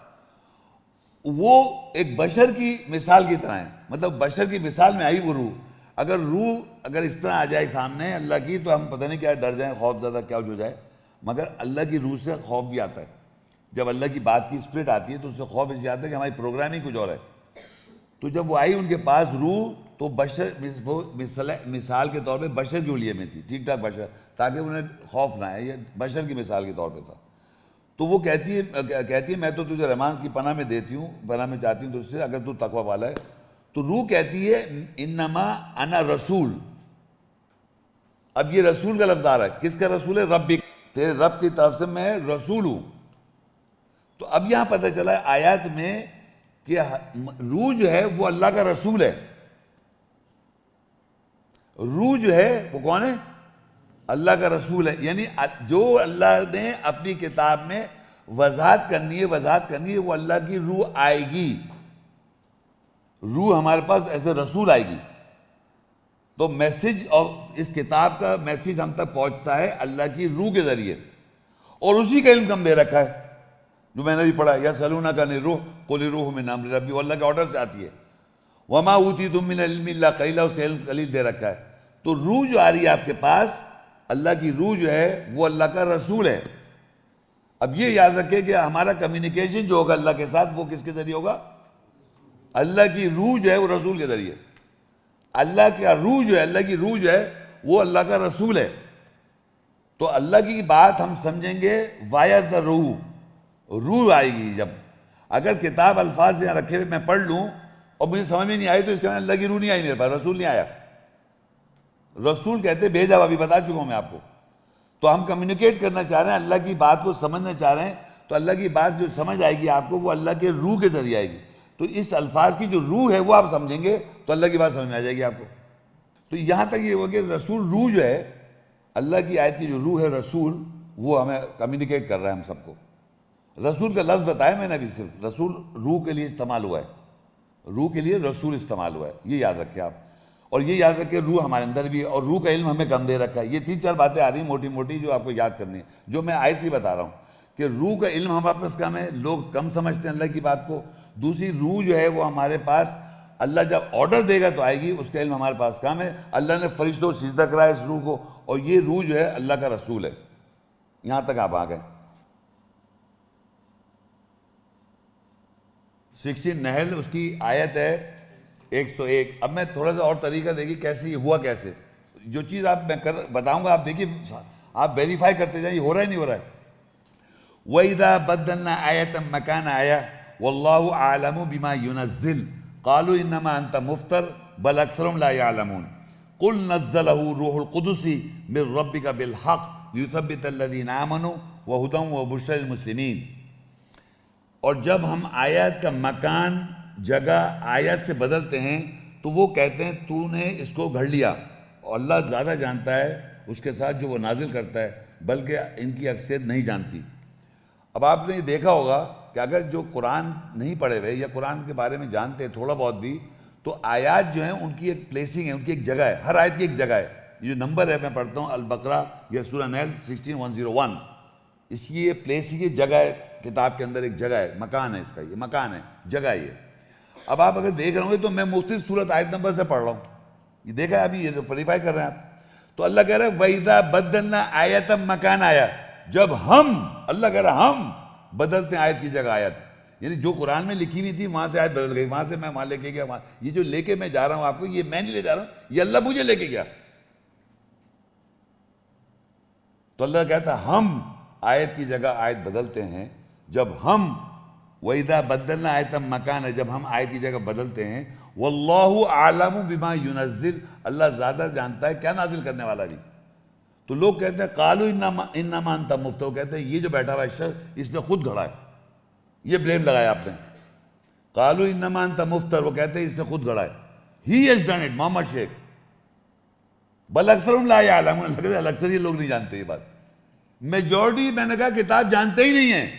وہ ایک بشر کی مثال کی طرح ہے, مطلب بشر کی مثال میں آئی وہ روح. اگر اس طرح آ جائے سامنے اللہ کی تو ہم پتہ نہیں کیا ڈر جائیں, خوف زیادہ کیا ہو جائے. مگر اللہ کی روح سے خوف بھی آتا ہے. جب اللہ کی بات کی اسپرٹ آتی ہے تو اس سے خوف اس لیے آتا ہے کہ ہماری پروگرامنگ کچھ اور ہے. تو جب وہ آئی ان کے پاس روح تو بشر, وہ مثال کے طور پہ بشر کے لیے میں تھی, ٹھیک ٹھاک بشر, تاکہ انہیں خوف نہ آئے. یہ بشر کی مثال کے طور پہ تھا. تو وہ کہتی ہے میں تو تجھے رحمان کی پناہ میں دیتی ہوں، پناہ میں چاہتی ہوں تجھ سے اگر تو تقوی والا ہے. تو روح کہتی ہے انما انا رسول. اب یہ رسول کا لفظ آ رہا ہے، کس کا رسول ہے؟ ربک، تیرے رب کی طرف سے میں رسول ہوں. تو اب یہاں پتہ چلا ہے آیات میں کہ روح جو ہے وہ اللہ کا رسول ہے. روح جو ہے وہ کون ہے؟ اللہ کا رسول ہے. یعنی جو اللہ نے اپنی کتاب میں وضاحت کرنی ہے وہ اللہ کی روح آئے گی. روح ہمارے پاس ایسے رسول آئے گی. تو میسج اور اس کتاب کا میسج ہم تک پہنچتا ہے اللہ کی روح کے ذریعے، اور اسی کا علم کم دے رکھا ہے جو میں نے بھی پڑھا. یا سلونک عن الروح قل الروح من امر ربی، وہ اللہ کے آرڈر سے آتی ہے. وما اوتیتم من العلم الا قلیلا، اس کا علم قلیل دے رکھا ہے. تو روح جو آ رہی ہے آپ کے پاس، اللہ کی روح جو ہے وہ اللہ کا رسول ہے. اب یہ یاد رکھیں کہ ہمارا کمیونیکیشن جو ہوگا اللہ کے ساتھ وہ کس کے ذریعے ہوگا؟ اللہ کی روح جو ہے وہ رسول کے ذریعے. اللہ کی روح جو ہے وہ اللہ کا رسول ہے. تو اللہ کی بات ہم سمجھیں گے وایا دا روح، روح آئے گی. جب اگر کتاب الفاظ یہاں رکھے ہوئے میں پڑھ لوں اور مجھے سمجھ میں نہیں آئی تو اس کے معنی اللہ کی روح نہیں آئی میرے پاس، رسول نہیں آیا. رسول کہتے بھیجا، ابھی بتا چکا ہوں میں آپ کو. تو ہم کمیونیکیٹ کرنا چاہ رہے ہیں، اللہ کی بات کو سمجھنا چاہ رہے ہیں، تو اللہ کی بات جو سمجھ آئے گی آپ کو وہ اللہ کے روح کے ذریعے آئے گی. تو اس الفاظ کی جو روح ہے وہ آپ سمجھیں گے تو اللہ کی بات سمجھ میں آ جائے گی آپ کو. تو یہاں تک یہ ہو کہ رسول روح جو ہے، اللہ کی آیت کی جو روح ہے رسول، وہ ہمیں کمیونیکیٹ کر رہا ہے ہم سب کو. رسول کا لفظ بتایا میں نے ابھی، صرف رسول روح کے لیے استعمال ہوا ہے، روح کے لیے رسول استعمال ہوا ہے. یہ یاد رکھیں آپ. اور یہ یاد رکھیں روح ہمارے اندر بھی ہے، اور روح کا علم ہمیں کم دے رکھا ہے. یہ 3-4 باتیں آ رہی ہیں موٹی موٹی جو آپ کو یاد کرنی ہے، جو میں آئے سے بتا رہا ہوں کہ روح کا علم ہمارے پاس کم ہے، لوگ کم سمجھتے ہیں اللہ کی بات کو. دوسری روح جو ہے وہ ہمارے پاس اللہ جب آرڈر دے گا تو آئے گی، اس کا علم ہمارے پاس کم ہے. اللہ نے فرشتوں کو سجدہ کرایا اس روح کو، اور یہ روح جو ہے اللہ کا رسول ہے. یہاں تک آپ آ گئے. 16 نحل اس کی آیت ہے 101. اب میں تھوڑا سا اور طریقہ دیکھیے کیسے یہ ہوا. کیسے جو چیز آپ میں بتاؤں گا آپ دیکھیے، آپ ویریفائی کرتے جائیں یہ ہو رہا ہے نہیں ہو رہا ہے. وَإِذَا بَدَّلْنَا آيَةً مَكَانَ آيَةٍ وَاللَّهُ أَعْلَمُ بِمَا يُنَزِّلُ قَالُوا إِنَّمَا أَنْتَ مُفْتَرٍ بَلْ أَكْثَرُهُمْ لَا يَعْلَمُونَ قُلْ نَزَّلَهُ رُوحُ الْقُدُسِ مِنْ رَبِّكَ بِالْحَقِّ لِيُثَبِّتَ الَّذِينَ آمَنُوا وَهُدًى وَبُشْرًى لِلْمُسْلِمِينَ. اور جب ہم آیات کا مکان، جگہ آیات سے بدلتے ہیں تو وہ کہتے ہیں تو نے اس کو گھڑ لیا، اور اللہ زیادہ جانتا ہے اس کے ساتھ جو وہ نازل کرتا ہے، بلکہ ان کی اکثریت نہیں جانتی. اب آپ نے یہ دیکھا ہوگا کہ اگر جو قرآن نہیں پڑھے ہوئے یا قرآن کے بارے میں جانتے ہیں تھوڑا بہت بھی، تو آیات جو ہیں ان کی ایک پلیسنگ ہے، ان کی ایک جگہ ہے. ہر آیت کی ایک جگہ ہے. یہ جو نمبر ہے میں پڑھتا ہوں البقرہ یا سورہ نحل 16101، اس کی یہ پلیسنگ ہے، جگہ ہے کتاب کے اندر، ایک جگہ ہے، مکان ہے اس کا، یہ مکان ہے، جگہ ہے یہ. اب آپ اگر دیکھ رہے ہوں گے تو میں مختلف صورت آیت نمبر سے پڑھ رہا ہوں. یہ دیکھا ہے ابھی، یہ ویریفائی کر رہے ہیں آپ. تو اللہ کہہ رہا ہے وَإِذَا بَدَّلْنَا آیَةً مَكَانَ آیَةٍ، جب ہم، اللہ کہہ رہا ہے ہم بدلتے ہیں آیت کی جگہ آیت. یعنی جو قرآن میں لکھی ہوئی تھی وہاں سے آیت بدل گئی، وہاں سے میں وہاں لے کے گیا. یہ جو لے کے میں جا رہا ہوں آپ کو، یہ میں نہیں لے جا رہا ہوں، یہ اللہ مجھے لے کے گیا. تو اللہ کہتا ہے ہم آیت کی جگہ آیت بدلتے ہیں. جب ہم وَإِذَا بَدَّلْنَا آیَةً مَكَانَ، جب ہم آیت کی جگہ بدلتے ہیں. وَاللَّهُ أَعْلَمُ بِمَا يُنَزِّلُ، اللہ زیادہ جانتا ہے کیا نازل کرنے والا بھی. تو لوگ کہتے ہیں قالوا انما انت مفتر، کہتے ہیں یہ جو بیٹھا ہوا ہے شخص اس نے خود گھڑا ہے، یہ بلیم لگایا آپ نے. قالوا انما انت مفتر، وہ کہتے ہیں اس نے خود گھڑا ہے. ہی ہیز ڈن اٹ، محمد شیخ. بل اکثرهم لا يعلمون، اکثر یہ لوگ نہیں جانتے یہ بات. میجورٹی میں نے کہا کتاب جانتے ہی نہیں ہیں.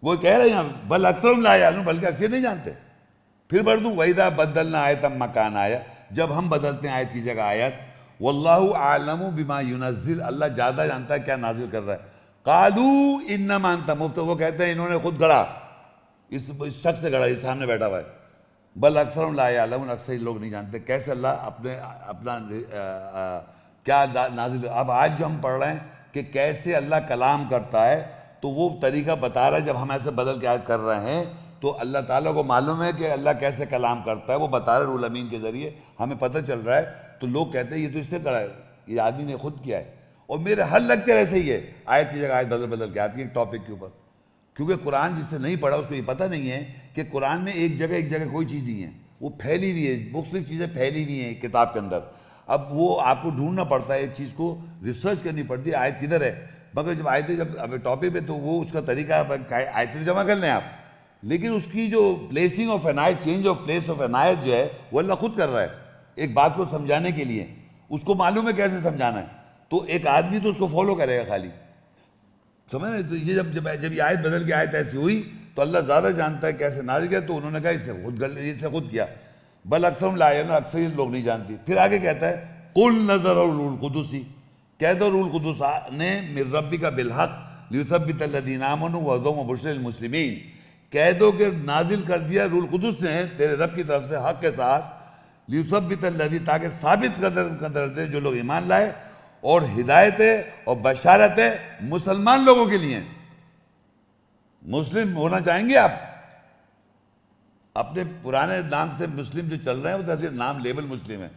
وہ کہہ رہے ہیں بل اکثرهم لا يعلمون، بلکہ اکثر نہیں جانتے. پھر پڑھ دوں وَإِذَا بَدَّلْنَا آیَةً مَكَانَ آیَةٍ، جب ہم بدلتے ہیں آیت کی جگہ آیت. وَاللَّهُ أَعْلَمُ بِمَا يُنَزِّلُ، اللہ زیادہ جانتا ہے کیا نازل کر رہا ہے. قَالُوا إِنَّمَا أَنْتَ مُفْتَرٍ، وہ کہتے ہیں انہوں نے خود گھڑا، اس شخص نے گھڑا، یہ سامنے بیٹھا ہوا ہے. بل اکثرهم لا يعلمون، اکثر لوگ نہیں جانتے کیسے اللہ اپنا کیا نازل. اب آج جو ہم پڑھ رہے ہیں کہ کیسے اللہ کلام کرتا ہے، تو وہ طریقہ بتا رہا ہے. جب ہم ایسے بدل کے آیت کر رہے ہیں تو اللہ تعالیٰ کو معلوم ہے کہ اللہ کیسے کلام کرتا ہے، وہ بتا رہا ہے روح الامین کے ذریعے، ہمیں پتہ چل رہا ہے. تو لوگ کہتے ہیں یہ تو اس نے کرا ہے، یہ آدمی نے خود کیا ہے. اور میرے ہر لیکچر ایسے ہی ہے، آیت کی جگہ آیت بدل بدل کے آتی ہے ایک ٹاپک کے اوپر، کیونکہ قرآن جس سے نہیں پڑھا اس کو یہ پتہ نہیں ہے کہ قرآن میں ایک جگہ کوئی چیز نہیں ہے، وہ پھیلی ہوئی ہے، مختلف چیزیں پھیلی ہوئی ہیں کتاب کے اندر. اب وہ آپ کو ڈھونڈنا پڑتا ہے، ایک چیز کو ریسرچ کرنی پڑتی ہے آیت کدھر ہے. مگر جب آیتیں جب اب ٹاپک پہ تو وہ اس کا طریقہ آیتیں جمع کر لیں آپ، لیکن اس کی جو پلیسنگ آف این آیت، change of place of an آیت جو ہے وہ اللہ خود کر رہا ہے ایک بات کو سمجھانے کے لیے. اس کو معلوم ہے کیسے سمجھانا ہے، تو ایک آدمی تو اس کو فالو کرے گا خالی، سمجھ رہے؟ تو یہ جب یہ آیت بدل کے آیت ایسی ہوئی تو اللہ زیادہ جانتا ہے کیسے نازل کیا، تو انہوں نے کہا اس سے خود کیا. بل اکثر لا یعلمون، اکثر یہ لوگ نہیں جانتی. پھر آگے کہتا ہے قل نزل روح القدس، کہہ دو روح القدس نے من ربک بالحق لیثبت الذین آمنوا وہدی وبشری للمسلمین، کہہ دو کہ نازل کر دیا روح القدس نے تیرے رب کی طرف سے حق کے ساتھ، لیثبت الذین، تاکہ ثابت قدر دے جو لوگ ایمان لائے، اور ہدایت ہے اور بشارت ہے مسلمان لوگوں کے لیے. مسلم ہونا چاہیں گے آپ؟ اپنے پرانے نام سے مسلم جو چل رہے ہیں وہ تو صرف نام لیبل مسلم ہے.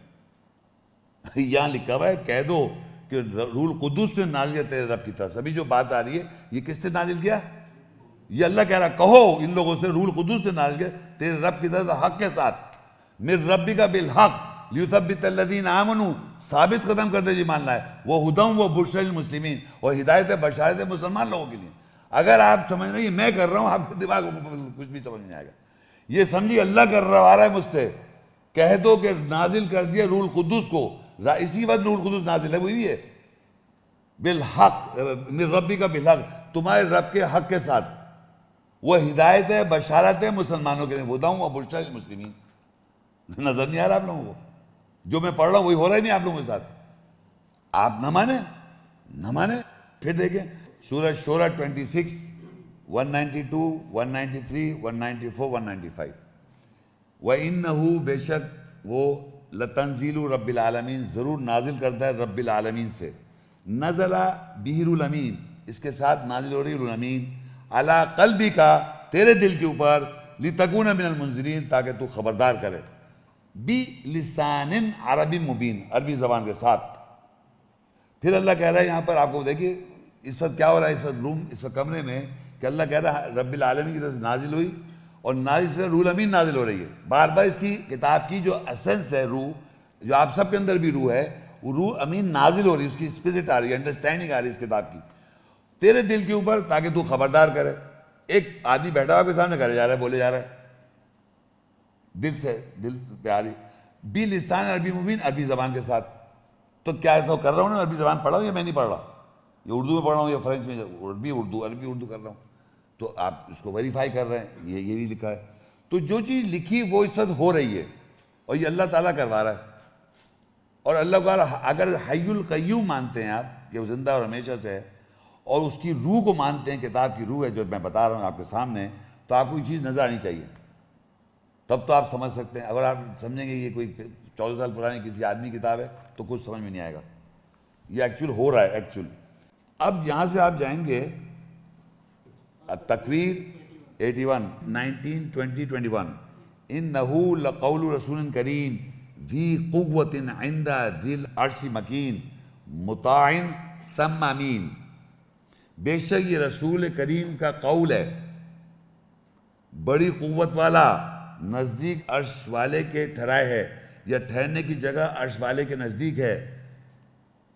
یہاں لکھا ہوا ہے کہہ دو کہ روح القدس نے نازل کیا تیرے رب کی طرف سے. ابھی جو بات آ رہی ہے یہ کس سے نازل کیا؟ یہ اللہ کہہ رہا کہو ان لوگوں سے روح القدس نے نازل کیا تیرے رب کی طرف سے حق کے ساتھ، من ربک بالحق لیثبت الذین آمنوا، ثابت قدم کر دے جو ایمان لائے، وہدی وبشری للمسلمین، اور ہدایت بشارت مسلمان لوگوں کے لیے. اگر آپ سمجھ رہے ہیں میں کر رہا ہوں، آپ کے دماغ کو کچھ بھی سمجھ نہیں آئے گا. یہ سمجھیے اللہ کر رہا ہے مجھ سے، کہہ دو کہ نازل کر دیا روح القدس کو، اسی وقت روح القدس نازل ہے وہی ہے، بالحق من ربک بالحق، تمہارے رب کے حق کے ساتھ، وہ ہدایت ہے بشارت ہے مسلمانوں کے لیے، وہدی وبشری للمسلمین. نظر نہیں آ رہا آپ لوگوں کو؟ جو میں پڑھ رہا ہوں وہی ہو رہا ہی نہیں آپ لوگوں کے ساتھ. آپ نہ مانیں. پھر دیکھیں سورہ شورہ 26 192 193 194 195. وَإِنَّهُ، بے شک وہ، لَتَنزِيلُ رَبِّ الْعَالَمِينَ، ضرور نازل کرتا ہے رب العالمین سے. نزل بِهِ روح الامین، اس کے ساتھ نازل ہو رہی روح الامین، علی قلبک، تیرے دل کے اوپر، لِتَكُونَ مِنَ الْمُنذِرِينَ، تاکہ تو خبردار کرے، بِلِسَانٍ عربی مبین، عربی زبان کے ساتھ. پھر اللہ کہہ رہا ہے یہاں پر، آپ کو دیکھیے اس وقت کیا ہو رہا ہے، اس وقت روم، اس وقت کمرے میں، کہ اللہ کہہ رہا ہے رب العالمین کی طرف سے نازل ہوئی، اور نازل سے روح الامین نازل ہو رہی ہے. بار بار اس کی کتاب کی جو اسنس ہے، روح جو آپ سب کے اندر بھی روح ہے، وہ روح امین نازل ہو رہی ہے، اس کی اسپرٹ آ رہی ہے، انڈرسٹینڈنگ آ رہی ہے اس کتاب کی تیرے دل کے اوپر، تاکہ تو خبردار کرے. ایک آدمی بیٹھا ہوا آپ کے سامنے کرے جا رہا ہے، بولے جا رہا ہے دل سے، دل پہ آ رہی، بِلِسَانٍ عربی مبین، عربی زبان کے ساتھ. تو کیا ایسا کر رہا ہوں نا، عربی زبان پڑھا ہوں یا میں نہیں پڑھ رہا، یہ اردو میں پڑھ رہا ہوں یا فرینچ میں، عربی اردو کر رہا ہوں، تو آپ اس کو ویریفائی کر رہے ہیں، یہ بھی لکھا ہے. تو جو چیز لکھی وہ اس وقت ہو رہی ہے، اور یہ اللہ تعالیٰ کروا رہا ہے. اور اللہ کو اگر حی القیوم مانتے ہیں آپ کہ وہ زندہ اور ہمیشہ سے ہے، اور اس کی روح کو مانتے ہیں، کتاب کی روح ہے جو میں بتا رہا ہوں آپ کے سامنے، تو آپ کو یہ چیز نظر آنی چاہیے، تب تو آپ سمجھ سکتے ہیں. اگر آپ سمجھیں گے یہ کوئی 14 سال پرانی کسی آدمی کی کتاب ہے تو کچھ سمجھ میں نہیں آئے گا. یہ ایکچول ہو رہا ہے ایکچول. اب یہاں سے آپ جائیں گے تکویر 81 19 20 21. انہ لقول رسول کریم ذی قوت عند ذی العرش مکین مطاع ثم امین. بے شک یہ رسول کریم کا قول ہے، بڑی قوت والا، نزدیک عرش والے کے ٹھہرائے ہے، یا ٹھہرنے کی جگہ عرش والے کے نزدیک ہے،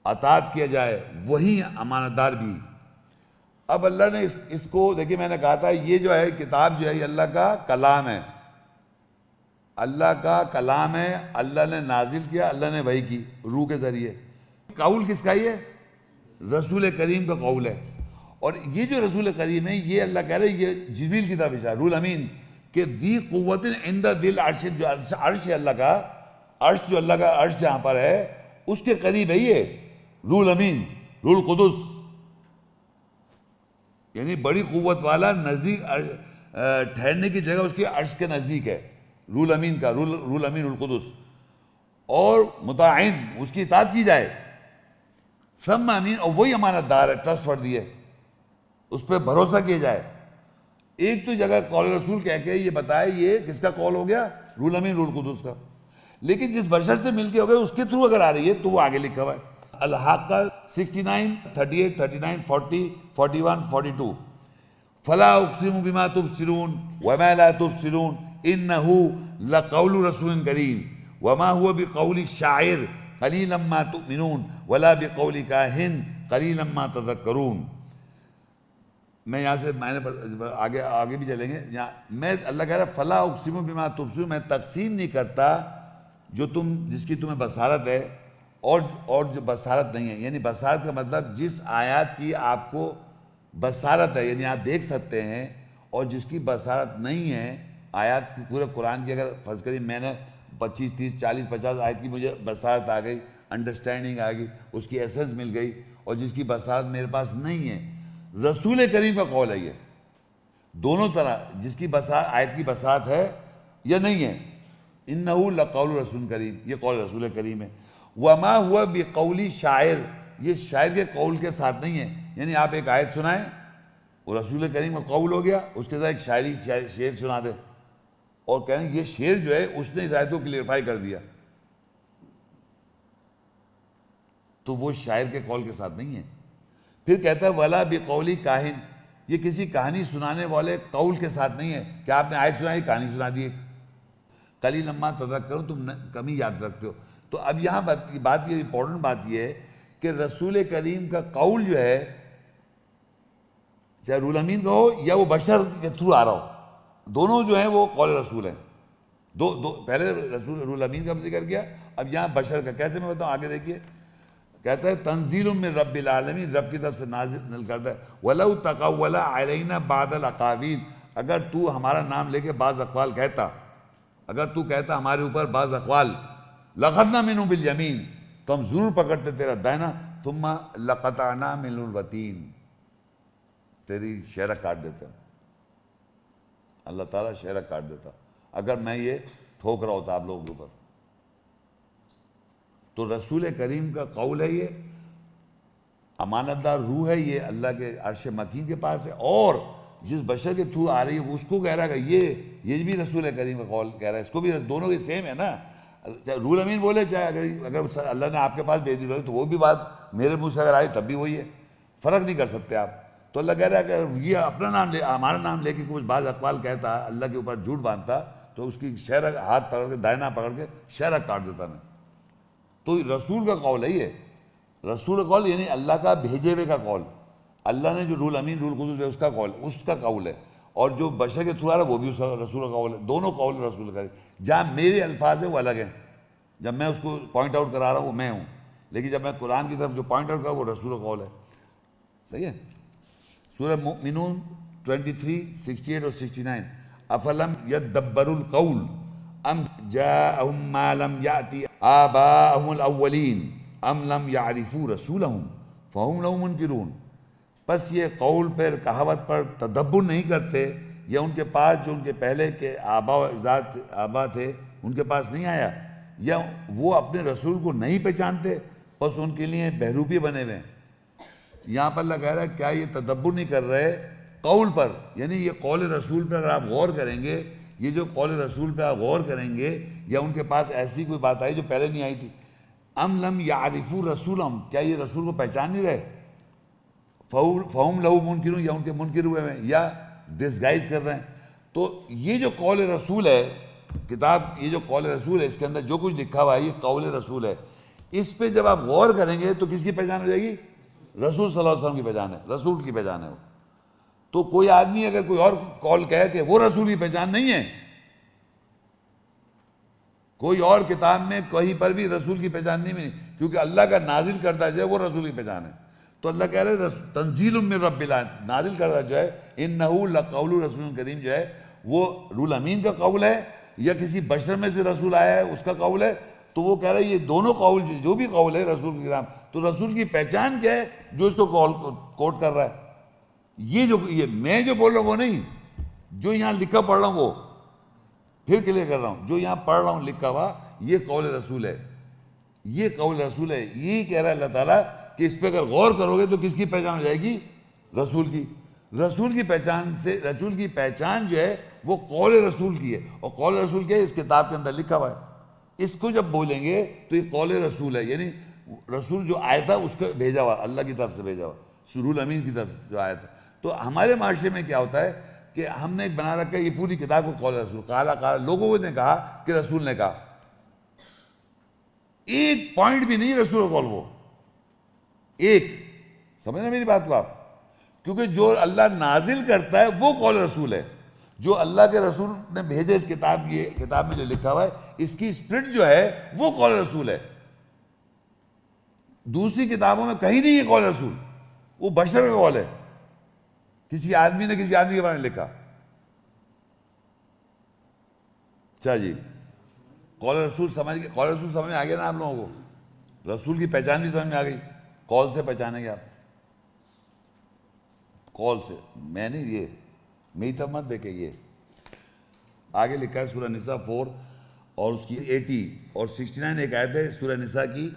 اطاعت کیا جائے، وہی امانت دار بھی. اب اللہ نے اس کو دیکھیے، میں نے کہا تھا یہ جو ہے کتاب جو ہے یہ اللہ کا کلام ہے، اللہ کا کلام ہے، اللہ نے نازل کیا، اللہ نے وحی کی روح کے ذریعے. قول کس کا؟ یہ رسول کریم کا قول ہے. اور یہ جو رسول کریم ہے یہ اللہ کہہ رہے ہیں یہ جبریل کی طرف اشارہ، روح الامین، کہ ذی قوت عند ذی العرش، جو عرش ہے اللہ کا، عرش جو اللہ کا عرش جہاں پر ہے اس کے قریب ہے یہ روح الامین، روح القدس، یعنی بڑی قوت والا، نزدیک ٹھہرنے کی جگہ اس کے عرش کے نزدیک ہے روح الامین کا، روح الامین القدس. اور مطاعن، اس کی اطاعت کی جائے، ثم امین، اور وہی امانت دار ہے، ٹرسٹ وردی ہے، اس پہ بھروسہ کیا جائے. ایک تو جگہ قول رسول کہہ کے یہ بتائے یہ کس کا قول ہو گیا؟ روح الامین روح القدس کا. لیکن جس بشر سے مل کے ہو گیا اس کے تھرو اگر آ رہی ہے تو وہ آگے لکھا ہوا ہے. الحاقہ 69 38 39 40 41 42 فلا اقسم بما تبصرون وما لا تبصرون انه لقول رسول کریم وما هو بقول شاعر قلیلا ما تؤمنون ولا بقول کاہن قلیلا ما تذکرون. میں یہاں سے آگے بھی چلیں گے. یہاں میں اللہ کہہ رہا ہے فلا اقسم بما تبصرون، میں تقسیم نہیں کرتا جو جس کی تمہیں بصارت ہے اور جو بصارت نہیں ہے. یعنی بصارت کا مطلب جس آیات کی آپ کو بصارت ہے، یعنی آپ دیکھ سکتے ہیں، اور جس کی بصارت نہیں ہے آیات کی. پورے قرآن کی اگر فرض کریں میں نے 25 30 40 50 آیت کی مجھے بصارت آ گئی، انڈرسٹینڈنگ آ گئی، اس کی ایسنس مل گئی، اور جس کی بصارت میرے پاس نہیں ہے. رسول کریم کا قول ہے یہ دونوں طرح، جس کی آیت کی بصارت ہے یا نہیں ہے. انہو لقول رسول کریم، یہ قول رسول کریم ہے. وما ہوا بقول شاعر، یہ شاعر کے قول کے ساتھ نہیں ہے. یعنی آپ ایک آیت سنائیں وہ رسول کریم کا قول ہو گیا، اس کے ساتھ ایک شعر سنا دے اور کہیں یہ شعر جو ہے اس نے اس آیت کو کلیئرفائی کر دیا، تو وہ شاعر کے قول کے ساتھ نہیں ہے. پھر کہتا ہے ولا بقول کاہن، یہ کسی کہانی سنانے والے قول کے ساتھ نہیں ہے کہ آپ نے آیت سنائی کہانی سنا دی. قلیلا ما تذکرون، تم کمی یاد رکھتے ہو. تو اب یہاں بات یہ امپورٹنٹ بات یہ ہے کہ رسول کریم کا قول جو ہے چاہے رول امین کا ہو یا وہ بشر کے تھرو آ رہا ہو، دونوں جو ہیں وہ قول رسول ہیں. پہلے رول امین کا ذکر کیا، اب یہاں بشر کا. کیسے میں بتاؤں، آگے دیکھیے. کہتا ہے تنزیل من رب العالمین، رب کی طرف سے نازل کرتا ہے. وَلَوْ تَقَوَّلَ عَلَيْنَا بَعْضَ الْأَقَاوِيلِ، اگر تو ہمارا نام لے کے بعض اقوال کہتا، اگر تو کہتا ہمارے اوپر بعض اقوال، لَخَذْنَا مِنْهُ بِالْيَمِينِ، تو ہم ضرور پکڑتے تیرا دائنا، ثُمَّ لَقَطَعْنَا مِنْهُ الْوَتِينَ، تیری شہرہ کاٹ دیتا. اللہ تعالیٰ شہرہ کاٹ دیتا اگر میں یہ ٹھوک رہا ہوتا آپ لوگوں کے اوپر. تو رسول کریم کا قول ہے، یہ امانت دار روح ہے، یہ اللہ کے عرش مکین کے پاس ہے، اور جس بشر کے تھرو آ رہی ہے اس کو کہہ رہا ہے کہ یہ بھی رسول کریم کا قول کہہ رہا ہے. اس کو بھی دونوں کے سیم ہے نا، چاہے رول امین بولے چاہے اگر اللہ نے آپ کے پاس بھیج دی تو وہ بھی بات میرے منہ سے اگر آئی تب بھی وہی ہے، فرق نہیں کر سکتے آپ. تو اللہ کہہ رہا ہے کہ یہ اپنا نام لے ہمارا نام لے کے کچھ بعض اقوال کہتا، اللہ کے اوپر جھوٹ باندھتا، تو اس کی شہرہ ہاتھ پکڑ کے دائنا پکڑ کے شہرہ کاٹ دیتا میں. تو رسول کا قول ہے یہ، رسول کا قول یعنی اللہ کا بھیجے ہوئے کا قول. اللہ نے جو رول امین رول قدس ہے اس کا قول ہے، اور جو بشر کے تھرو آ رہا ہے وہ بھی اس کا رسول کا قول ہے. دونوں قول رسول کا. جہاں میرے الفاظ ہیں وہ الگ ہیں، جب میں اس کو پوائنٹ آؤٹ کرا رہا ہوں وہ میں ہوں، لیکن جب میں قرآن کی طرف جو پوائنٹ آؤٹ کر رہا ہوں وہ رسول کا قول ہے. صحیح ہے. سورہ مؤمنون 23 68 اور 69. افلم یدبروا القول ام جاءہم ما لم یأتی آباءہم الاولین ام لم یعرفوا رسولہم فہم لہ منکرون. پس یہ قول پر کہاوت پر تدبر نہیں کرتے، یا ان کے پاس جو ان کے پہلے کے آبا تھے ان کے پاس نہیں آیا، یا وہ اپنے رسول کو نہیں پہچانتے بس ان کے لیے بہروپی بنے ہوئے ہیں. یہاں پر اللہ کہہ رہا ہے کیا یہ تدبر نہیں کر رہے قول پر، یعنی یہ قول رسول پر اگر آپ غور کریں گے، یہ جو قول رسول پہ آپ غور کریں گے، یا ان کے پاس ایسی کوئی بات آئی جو پہلے نہیں آئی تھی. ام لم یعرفوا رسولہم، کیا یہ رسول کو پہچان نہیں رہے، فہم لہو منکرون، یا ان کے منکر ہوئے ہیں یا ڈسگائز کر رہے ہیں. تو یہ جو قول رسول ہے کتاب، یہ جو قول رسول ہے اس کے اندر جو کچھ لکھا ہوا ہے یہ قول رسول ہے. اس پہ جب آپ غور کریں گے تو کس کی پہچان ہو جائے گی؟ رسول صلی اللہ علیہ وسلم کی پہچان ہے، رسول کی پہچان ہے وہ. تو کوئی آدمی اگر کوئی اور قول کہے کہ وہ رسول کی پہچان نہیں ہے، کوئی اور کتاب میں کہیں پر بھی رسول کی پہچان نہیں ملی، کیونکہ اللہ کا نازل کردہ جو ہے وہ رسول کی پہچان ہے. تو اللہ کہہ رہے تنزیل من رب العالمین، نازل کردہ جو ہے انہ لقول رسول کریم جو ہے وہ رول امین کا قول ہے یا کسی بشر میں سے رسول آیا ہے اس کا قول ہے. تو وہ کہہ رہے ہیں یہ دونوں قول جو بھی قول ہے رسول کے کرام، تو رسول کی پہچان کیا ہے جو اس کو کوٹ کر رہا ہے. یہ میں جو بول رہا ہوں وہ نہیں، جو یہاں لکھا پڑھ رہا ہوں وہ پھر کلیئر کر رہا ہوں، جو یہاں پڑھ رہا ہوں لکھا ہوا یہ قول رسول ہے، یہ قول رسول ہے. یہی کہہ رہا ہے اللہ تعالیٰ کہ اس پہ اگر غور کرو گے تو کس کی پہچان ہو جائے گی؟ رسول کی. رسول کی پہچان سے، رسول کی پہچان جو ہے وہ قول رسول کی ہے، اور قول رسول کیا ہے اس کتاب کے اندر لکھا ہوا ہے. اس کو جب بولیں گے تو یہ قول رسول ہے، یعنی رسول جو آیا تھا اس کو بھیجا ہوا، اللہ کی طرف سے بھیجا ہوا، روح الامین کی طرف سے جو آیا تھا. تو ہمارے معاشرے میں کیا ہوتا ہے کہ ہم نے ایک بنا رکھا ہے یہ پوری کتاب کو قول رسول، قال لوگوں نے کہا کہ رسول نے کہا، ایک پوائنٹ بھی نہیں رسول قول، وہ ایک، سمجھنا میری بات کو آپ، کیونکہ جو اللہ نازل کرتا ہے وہ قول رسول ہے. جو اللہ کے رسول نے بھیجے اس کتاب، یہ کتاب میں جو لکھا ہوا ہے اس کی اسپرٹ جو ہے وہ قول رسول ہے. دوسری کتابوں میں کہیں نہیں ہے قول رسول، وہ بشر کا قول ہے، کسی آدمی نے کسی آدمی کے بارے میں لکھا. اچھا جی، قول رسول سمجھ گئے؟ قول رسول سمجھ میں آ گیا نا آپ لوگوں کو؟ رسول کی پہچان بھی سمجھ میں آ گئی، قول سے پہچانیں گے آپ، قول سے. میں نہیں، یہ میری طرف مت دیکھیں، یہ آگے لکھا ہے سورہ نساء 4 اور اس کی 80 اور 69 ایک آیت ہے سورہ نساء کی،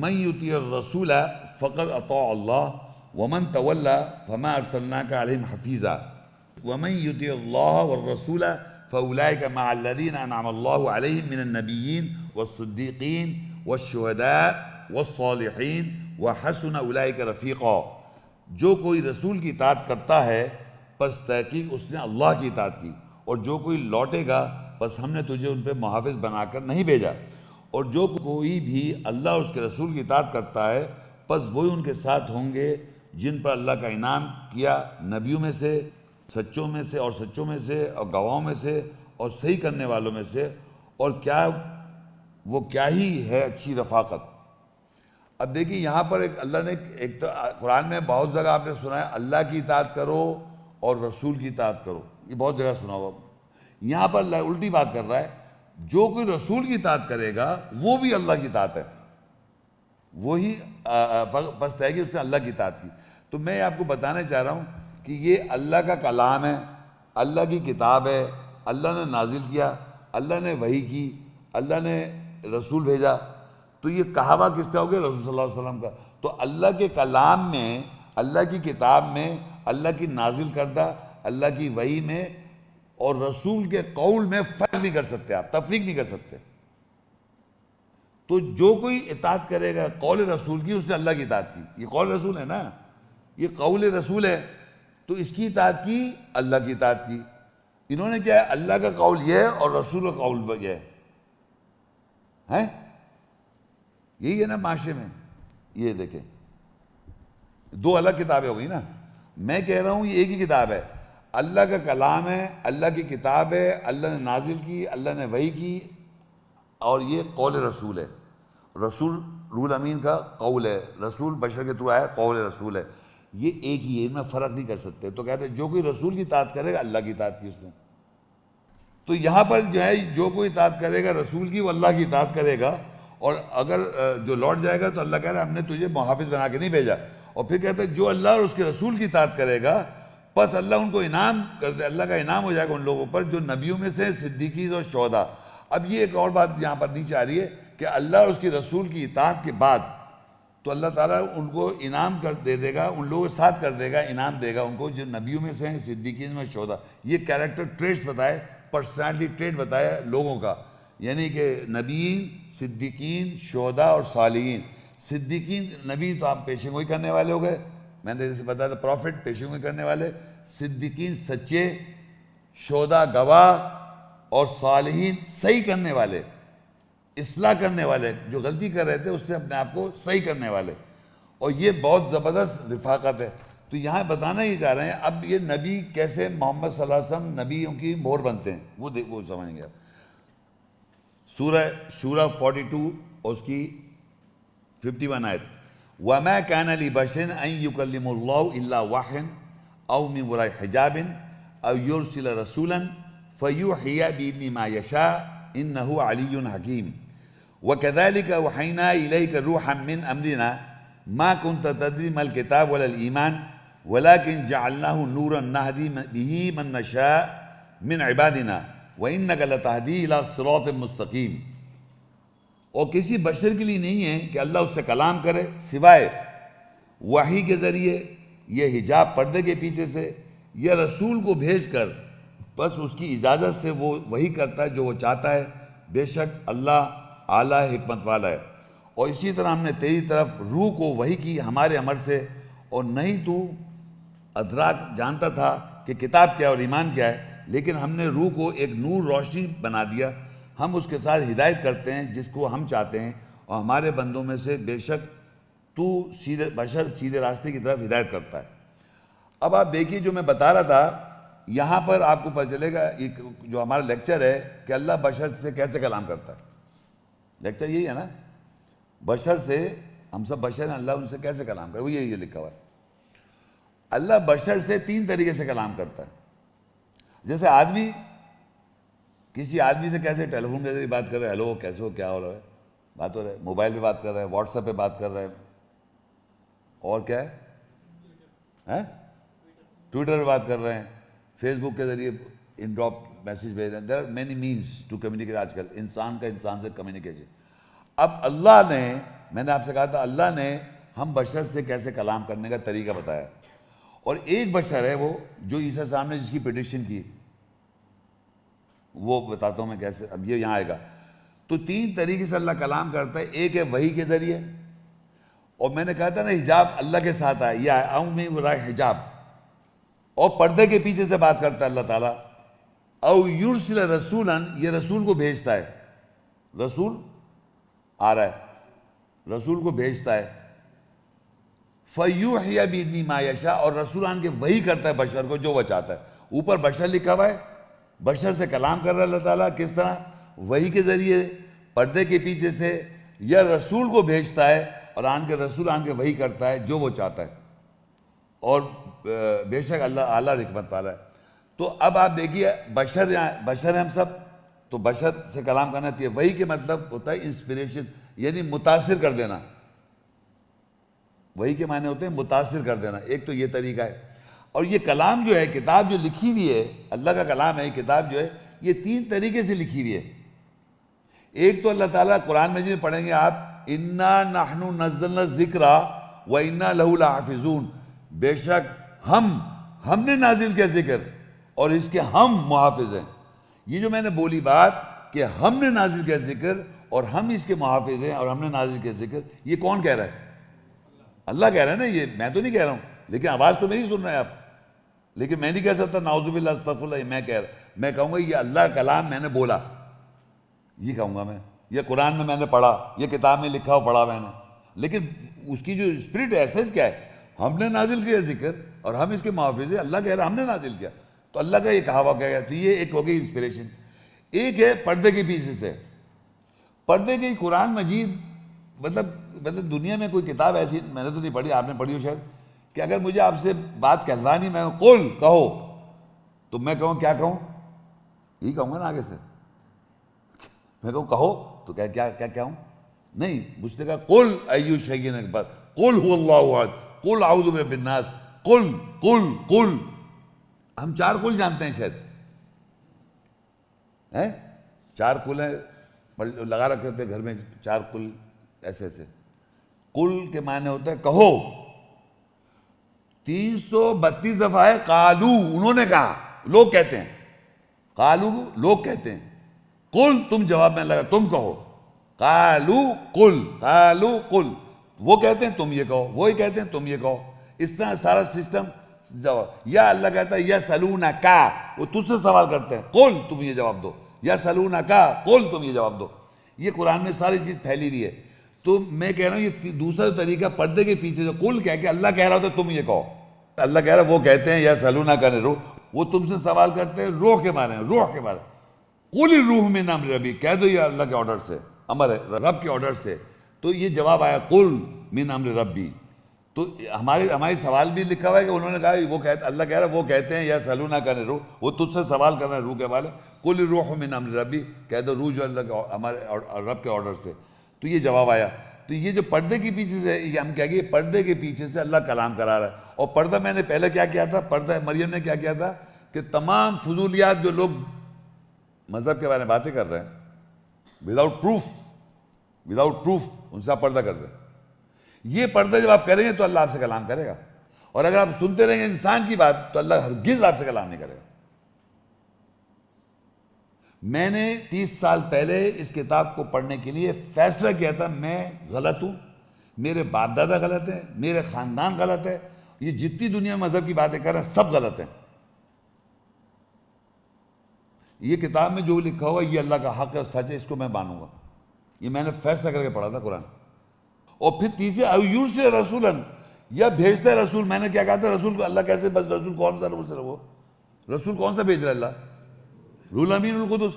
من یطیع الرسول فقد اطاع اللہ ومن تولی فما ارسلناک علیہم حفیظا ومن یطیع اللہ والرسول فاولئک مع الذین انعم اللہ علیہم من النبیین والصدیقین والشہداء والصالحین وحسن اولئک رفیقا. جو کوئی رسول کی اطاعت کرتا ہے پس تحقیق اس نے اللہ کی اطاعت کی، اور جو کوئی لوٹے گا پس ہم نے تجھے ان پہ محافظ بنا کر نہیں بھیجا. اور جو کوئی بھی اللہ اور اس کے رسول کی اطاعت کرتا ہے پس وہی ان کے ساتھ ہوں گے جن پر اللہ کا انعام کیا، نبیوں میں سے، سچوں میں سے اور سچوں میں سے اور گواہوں میں سے اور صحیح کرنے والوں میں سے، اور کیا وہ کیا ہی ہے اچھی رفاقت. اب دیکھیے یہاں پر ایک اللہ نے ایک تو قرآن میں بہت جگہ آپ نے سنا ہے اللہ کی اطاعت کرو اور رسول کی اطاعت کرو، یہ بہت جگہ سنا ہوا. یہاں پر اللہ الٹی بات کر رہا ہے، جو کوئی رسول کی اطاعت کرے گا وہ بھی اللہ کی اطاعت ہے، وہی پس ہے کہ اس نے اللہ کی اطاعت کی. تو میں آپ کو بتانا چاہ رہا ہوں کہ یہ اللہ کا کلام ہے، اللہ کی کتاب ہے، اللہ نے نازل کیا، اللہ نے وحی کی، اللہ نے رسول بھیجا. تو یہ کہاوا کس کا ہو گیا؟ رسول صلی اللہ علیہ وسلم کا. تو اللہ کے کلام میں، اللہ کی کتاب میں، اللہ کی نازل کردہ اللہ کی وحی میں اور رسول کے قول میں فرق نہیں کر سکتے آپ، تفریق نہیں کر سکتے. تو جو کوئی اطاعت کرے گا قول رسول کی، اس نے اللہ کی اطاعت کی. یہ قول رسول ہے نا، یہ قول رسول ہے، تو اس کی اطاعت کی، اللہ کی اطاعت کی. انہوں نے کیا ہے، اللہ کا قول یہ ہے اور رسول کا قول یہ ہے. یہی ہے نا معاشرے میں. یہ دیکھیں دو الگ کتابیں ہو گئی نا. میں کہہ رہا ہوں یہ ایک ہی کتاب ہے، اللہ کا کلام ہے، اللہ کی کتاب ہے، اللہ نے نازل کی، اللہ نے وحی کی، اور یہ قول رسول ہے. رسول روح الامین کا قول ہے، رسول بشر کے تو آیا قول رسول ہے. یہ ایک ہی ہے، ان میں فرق نہیں کر سکتے. تو کہتے ہیں جو کوئی رسول کی اطاعت کرے گا اللہ کی اطاعت کی اس نے. تو یہاں پر جو ہے جو کوئی اطاعت کرے گا رسول کی وہ اللہ کی اطاعت کرے گا. اور اگر جو لوٹ جائے گا تو اللہ کہہ رہا ہے ہم نے تجھے محافظ بنا کے نہیں بھیجا. اور پھر کہتا ہے جو اللہ اور اس کے رسول کی اطاعت کرے گا پس اللہ ان کو انعام کر دے، اللہ کا انعام ہو جائے گا ان لوگوں پر جو نبیوں میں سے، صدیقین اور شہداء. اب یہ ایک اور بات یہاں پر نیچے آ رہی ہے کہ اللہ اور اس کے رسول کی اطاعت کے بعد تو اللہ تعالیٰ ان کو انعام کر دے گا، ان لوگوں کے ساتھ کر دے گا، انعام دے گا ان کو جو نبیوں میں سے ہیں، صدیقین میں شہداء. یہ کیریکٹر ٹریٹس بتائے، پرسنالٹی ٹریٹ بتایا لوگوں کا، یعنی کہ نبیین، صدیقین، شہداء اور صالحین. صدیقین نبی تو آپ پیشے گوئی کرنے والے ہو گئے، میں نے جیسے بتایا تھا پروفٹ پیشے گوئی کرنے والے، صدیقین سچے، شہداء گواہ، اور صالحین صحیح کرنے والے، اصلاح کرنے والے، جو غلطی کر رہے تھے اس سے اپنے آپ کو صحیح کرنے والے. اور یہ بہت زبردست رفاقت ہے. تو یہاں بتانا ہی چاہ رہے ہیں اب یہ نبی کیسے محمد صلی اللہ علیہ وسلم نبیوں کی مہر بنتے ہیں، وہ سمجھیں گے آپ. سورہ شورى 42 اور اس کی 51 آیت، وَمَا كَانَ لِبَشَرٍ أَن يُكَلِّمَهُ اللَّهُ إِلَّا وَحْيًا أَوْ مِنْ وَرَاءِ حِجَابٍ أَوْ يُرْسِلَ رَسُولًا فَيُوحِيَ بِإِذْنِهِ مَا يَشَاءُ إِنَّهُ عَلِيٌّ حَكِيمٌ وَكَذَلِكَ أَوْحَيْنَا إِلَيْكَ رُوحًا مِنْ أَمْرِنَا مَا كُنْتَ تَدْرِي مَا الْكِتَابُ وَلَا الْإِيمَانُ وَلَكِنْ جَعَلْنَاهُ نُورًا نَهْدِي بِهِ مَن نَّشَاءُ مِنْ عِبَادِنَا وَإِنَّكَ لَتَهْدِي إِلَىٰ صِرَاطٍ مُسْتَقِيمٍ. اور کسی بشر کے لیے نہیں ہے کہ اللہ اس سے کلام کرے سوائے وحی کے ذریعے یا حجاب پردے کے پیچھے سے یا رسول کو بھیج کر، بس اس کی اجازت سے وہ وہی کرتا ہے جو وہ چاہتا ہے. بے شک اللہ اعلیٰ حکمت والا ہے. اور اسی طرح ہم نے تیری طرف روح کو وحی کی ہمارے امر سے، اور نہیں تو ادراک جانتا تھا کہ کتاب کیا اور ایمان کیا ہے، لیکن ہم نے روح کو ایک نور روشنی بنا دیا، ہم اس کے ساتھ ہدایت کرتے ہیں جس کو ہم چاہتے ہیں، اور ہمارے بندوں میں سے بے شک تو بشر سیدھے راستے کی طرف ہدایت کرتا ہے۔ اب آپ دیکھیے جو میں بتا رہا تھا، یہاں پر آپ کو پتہ چلے گا ایک جو ہمارا لیکچر ہے کہ اللہ بشر سے کیسے کلام کرتا ہے، لیکچر یہی ہے نا، بشر سے، ہم سب بشر ہیں، اللہ ان سے کیسے کلام کرتا ہے، وہ یہی لکھا ہوا ہے۔ اللہ بشر سے 3 طریقے سے کلام کرتا ہے۔ جیسے آدمی کسی آدمی سے کیسے ٹیلی فون کے ذریعے بات کر رہے ہیں، ہیلو کیسے ہو، کیا ہو رہا ہے، بات ہو رہا ہے، موبائل پہ بات کر رہے ہیں، واٹس ایپ پہ بات کر رہے ہیں، اور کیا ہے، ٹویٹر پہ بات کر رہے ہیں، فیس بک کے ذریعے ان ڈراپ میسیج بھیج رہے ہیں۔ There are many means to communicate آج کل، انسان کا انسان سے کمیونیکیشن۔ اب اللہ نے، میں نے آپ سے کہا تھا اللہ نے ہم بشر سے کیسے کلام کرنے کا طریقہ بتایا، اور ایک بشر ہے وہ جو عیسیٰ صاحب نے جس کی پریڈکشن کی، وہ بتاتا ہوں میں کیسے، اب یہ یہاں آئے گا۔ تو 3 طریقے سے اللہ کلام کرتا ہے، ایک ہے وحی کے ذریعے، اور میں نے کہا تھا نا حجاب اللہ کے ساتھ آئے، یہ آؤں میں حجاب، اور پردے کے پیچھے سے بات کرتا ہے اللہ تعالیٰ، او یرسل رسولاً، یہ رسول کو بھیجتا ہے، رسول آ رہا ہے، رسول کو بھیجتا ہے، فَيُوحِيَ بِإِذْنِهِ مَا يَشَاءُ، اور رسول آن کے وحی کرتا ہے بشر کو جو وہ چاہتا ہے۔ اوپر بشر لکھا ہوا ہے، بشر سے کلام کر رہا ہے اللہ تعالیٰ، کس طرح؟ وحی کے ذریعے، پردے کے پیچھے سے، یا رسول کو بھیجتا ہے اور رسول آن کے وحی کرتا ہے جو وہ چاہتا ہے، اور بے شک اللہ اعلیٰ حکمت والا ہے۔ تو اب آپ دیکھیے بشر ہیں ہم سب، تو بشر سے کلام کرنا چاہیے۔ وحی کے مطلب ہوتا ہے انسپریشن، یعنی متاثر کر دینا، وحی کے معنی ہوتے ہیں متاثر کر دینا، ایک تو یہ طریقہ ہے۔ اور یہ کلام جو ہے، کتاب جو لکھی ہوئی ہے، اللہ کا کلام ہے، یہ کتاب جو ہے یہ 3 طریقے سے لکھی ہوئی ہے۔ ایک تو اللہ تعالیٰ قرآن مجید میں پڑھیں گے آپ، اِنَّا نَحْنُ نَزَّلْنَا الذِّكْرَ وَإِنَّا لَهُ لَحَافِظُونَ، بے شک ہم نے نازل کیا ذکر اور اس کے ہم محافظ ہیں۔ یہ جو میں نے بولی بات کہ ہم نے نازل کیا ذکر اور ہم اس کے محافظ ہیں اور ہم نے نازل کیا ذکر، یہ کون کہہ رہا ہے؟ اللہ کہہ رہا ہے نا، یہ میں تو نہیں کہہ رہا ہوں، لیکن آواز تو میری سن رہے ہیں آپ، لیکن میں نہیں کہہ سکتا نعوذ باللہ استغفر اللہ، میں کہہ رہا، میں کہوں گا یہ اللہ کا کلام میں نے بولا، یہ کہوں گا میں، یہ قرآن میں نے پڑھا، یہ کتاب میں لکھا ہو پڑھا میں نے، لیکن اس کی جو اسپرٹ ایسنس کیا ہے؟ ہم نے نازل کیا ذکر اور ہم اس کے محافظ ہیں، اللہ کہہ رہا ہم نے نازل کیا، تو اللہ کا یہ کہا ہوا کیا گیا، تو یہ ایک ہو گئی انسپریشن۔ ایک ہے پردے کے پیچھے سے، پردے کی قرآن مجید، مطلب دنیا میں کوئی کتاب ایسی میں نے تو نہیں پڑھی، آپ نے پڑھی ہو شاید، کہ اگر مجھے آپ سے بات کہلوانی، میں قل کہو، تو میں کہوں کیا کہوں؟ یہی کہوں گا نا آگے سے، میں کہوں کہو تو کیا ہوں؟ نہیں، مجھ نے کہا قل ایو شیء اکبر، قل هو اللہ احد، قل اعوذ برب الناس، قل ہم 4 قل جانتے ہیں شاید، 4 قل ہیں، لگا رکھے تھے گھر میں 4 قل ایسے، قل کے معنی ہوتا ہے کہو۔ 332 دفعہ ہے قالو، انہوں نے کہا، لوگ کہتے ہیں، قالو لوگ کہتے ہیں، قل تم جواب میں لگا تم کہو، قالو قل وہ کہتے ہیں تم یہ کہو، وہی کہتے ہیں تم یہ کہو، اس طرح سارا سسٹم جواب۔ یا اللہ کہتا ہے یسألونکا، وہ تجھ سے سوال کرتے ہیں، قل تم یہ جواب دو، یسألونکا قل تم یہ جواب دو۔ یہ قرآن میں ساری چیز پھیلی ہوئی ہے۔ تو میں کہہ رہا ہوں یہ دوسرا طریقہ پردے کے پیچھے سے قل کہہ کے اللہ کہہ رہا ہوتا ہے تم یہ کہو، اللہ کہہ رہا ہے وہ کہتے ہیں یسألونکا روح، وہ تم سے سوال کرتے ہیں روح کے بارے میں، روح کے بارے میں، قل الروح من امر ربی، کہہ دو یہ اللہ کے آرڈر سے، امر ہے رب کے آرڈر سے، تو یہ جواب آیا قل من امر ربی۔ تو ہمارے سوال بھی لکھا ہوا ہے کہ انہوں نے کہا وہ کہتے، اللہ کہہ رہا ہے وہ کہتے ہیں یسألونکا روح، وہ تجھ سے سوال کر رہے ہیں روح کے بارے میں، قل الروح من امر ربی، کہہ دو روح جو اللہ کے ہمارے رب کے آرڈر سے، تو یہ جواب آیا۔ تو یہ جو پردے کے پیچھے سے، یہ ہم کہہ گئے پردے کے پیچھے سے اللہ کلام کرا رہا ہے۔ اور پردہ میں نے پہلے کیا کیا تھا، پردہ مریم نے کیا کیا تھا کہ تمام فضولیات جو لوگ مذہب کے بارے میں باتیں کر رہے ہیں وداؤٹ پروف ان سے آپ پردہ کر دیں۔ یہ پردہ جب آپ کریں گے تو اللہ آپ سے کلام کرے گا، اور اگر آپ سنتے رہیں گے انسان کی بات تو اللہ ہرگز آپ سے کلام نہیں کرے گا۔ میں نے 30 سال پہلے اس کتاب کو پڑھنے کے لیے فیصلہ کیا تھا میں غلط ہوں, میرے باپ دادا غلط ہیں, میرے خاندان غلط ہے, یہ جتنی دنیا مذہب کی باتیں کر رہے ہیں سب غلط ہیں. یہ کتاب میں جو لکھا ہوا یہ اللہ کا حق ہے اور سچ ہے, اس کو میں مانوں گا. یہ میں نے فیصلہ کر کے پڑھا تھا قرآن. اور پھر تیسرے ایورسل رسولن, یا بھیجتا ہے رسول. میں نے کیا کہا تھا, رسول کو اللہ کیسے, بس رسول کون سا رسول, وہ رسول کون سا بھیج رہا ہے اللہ, روح الامین القدس,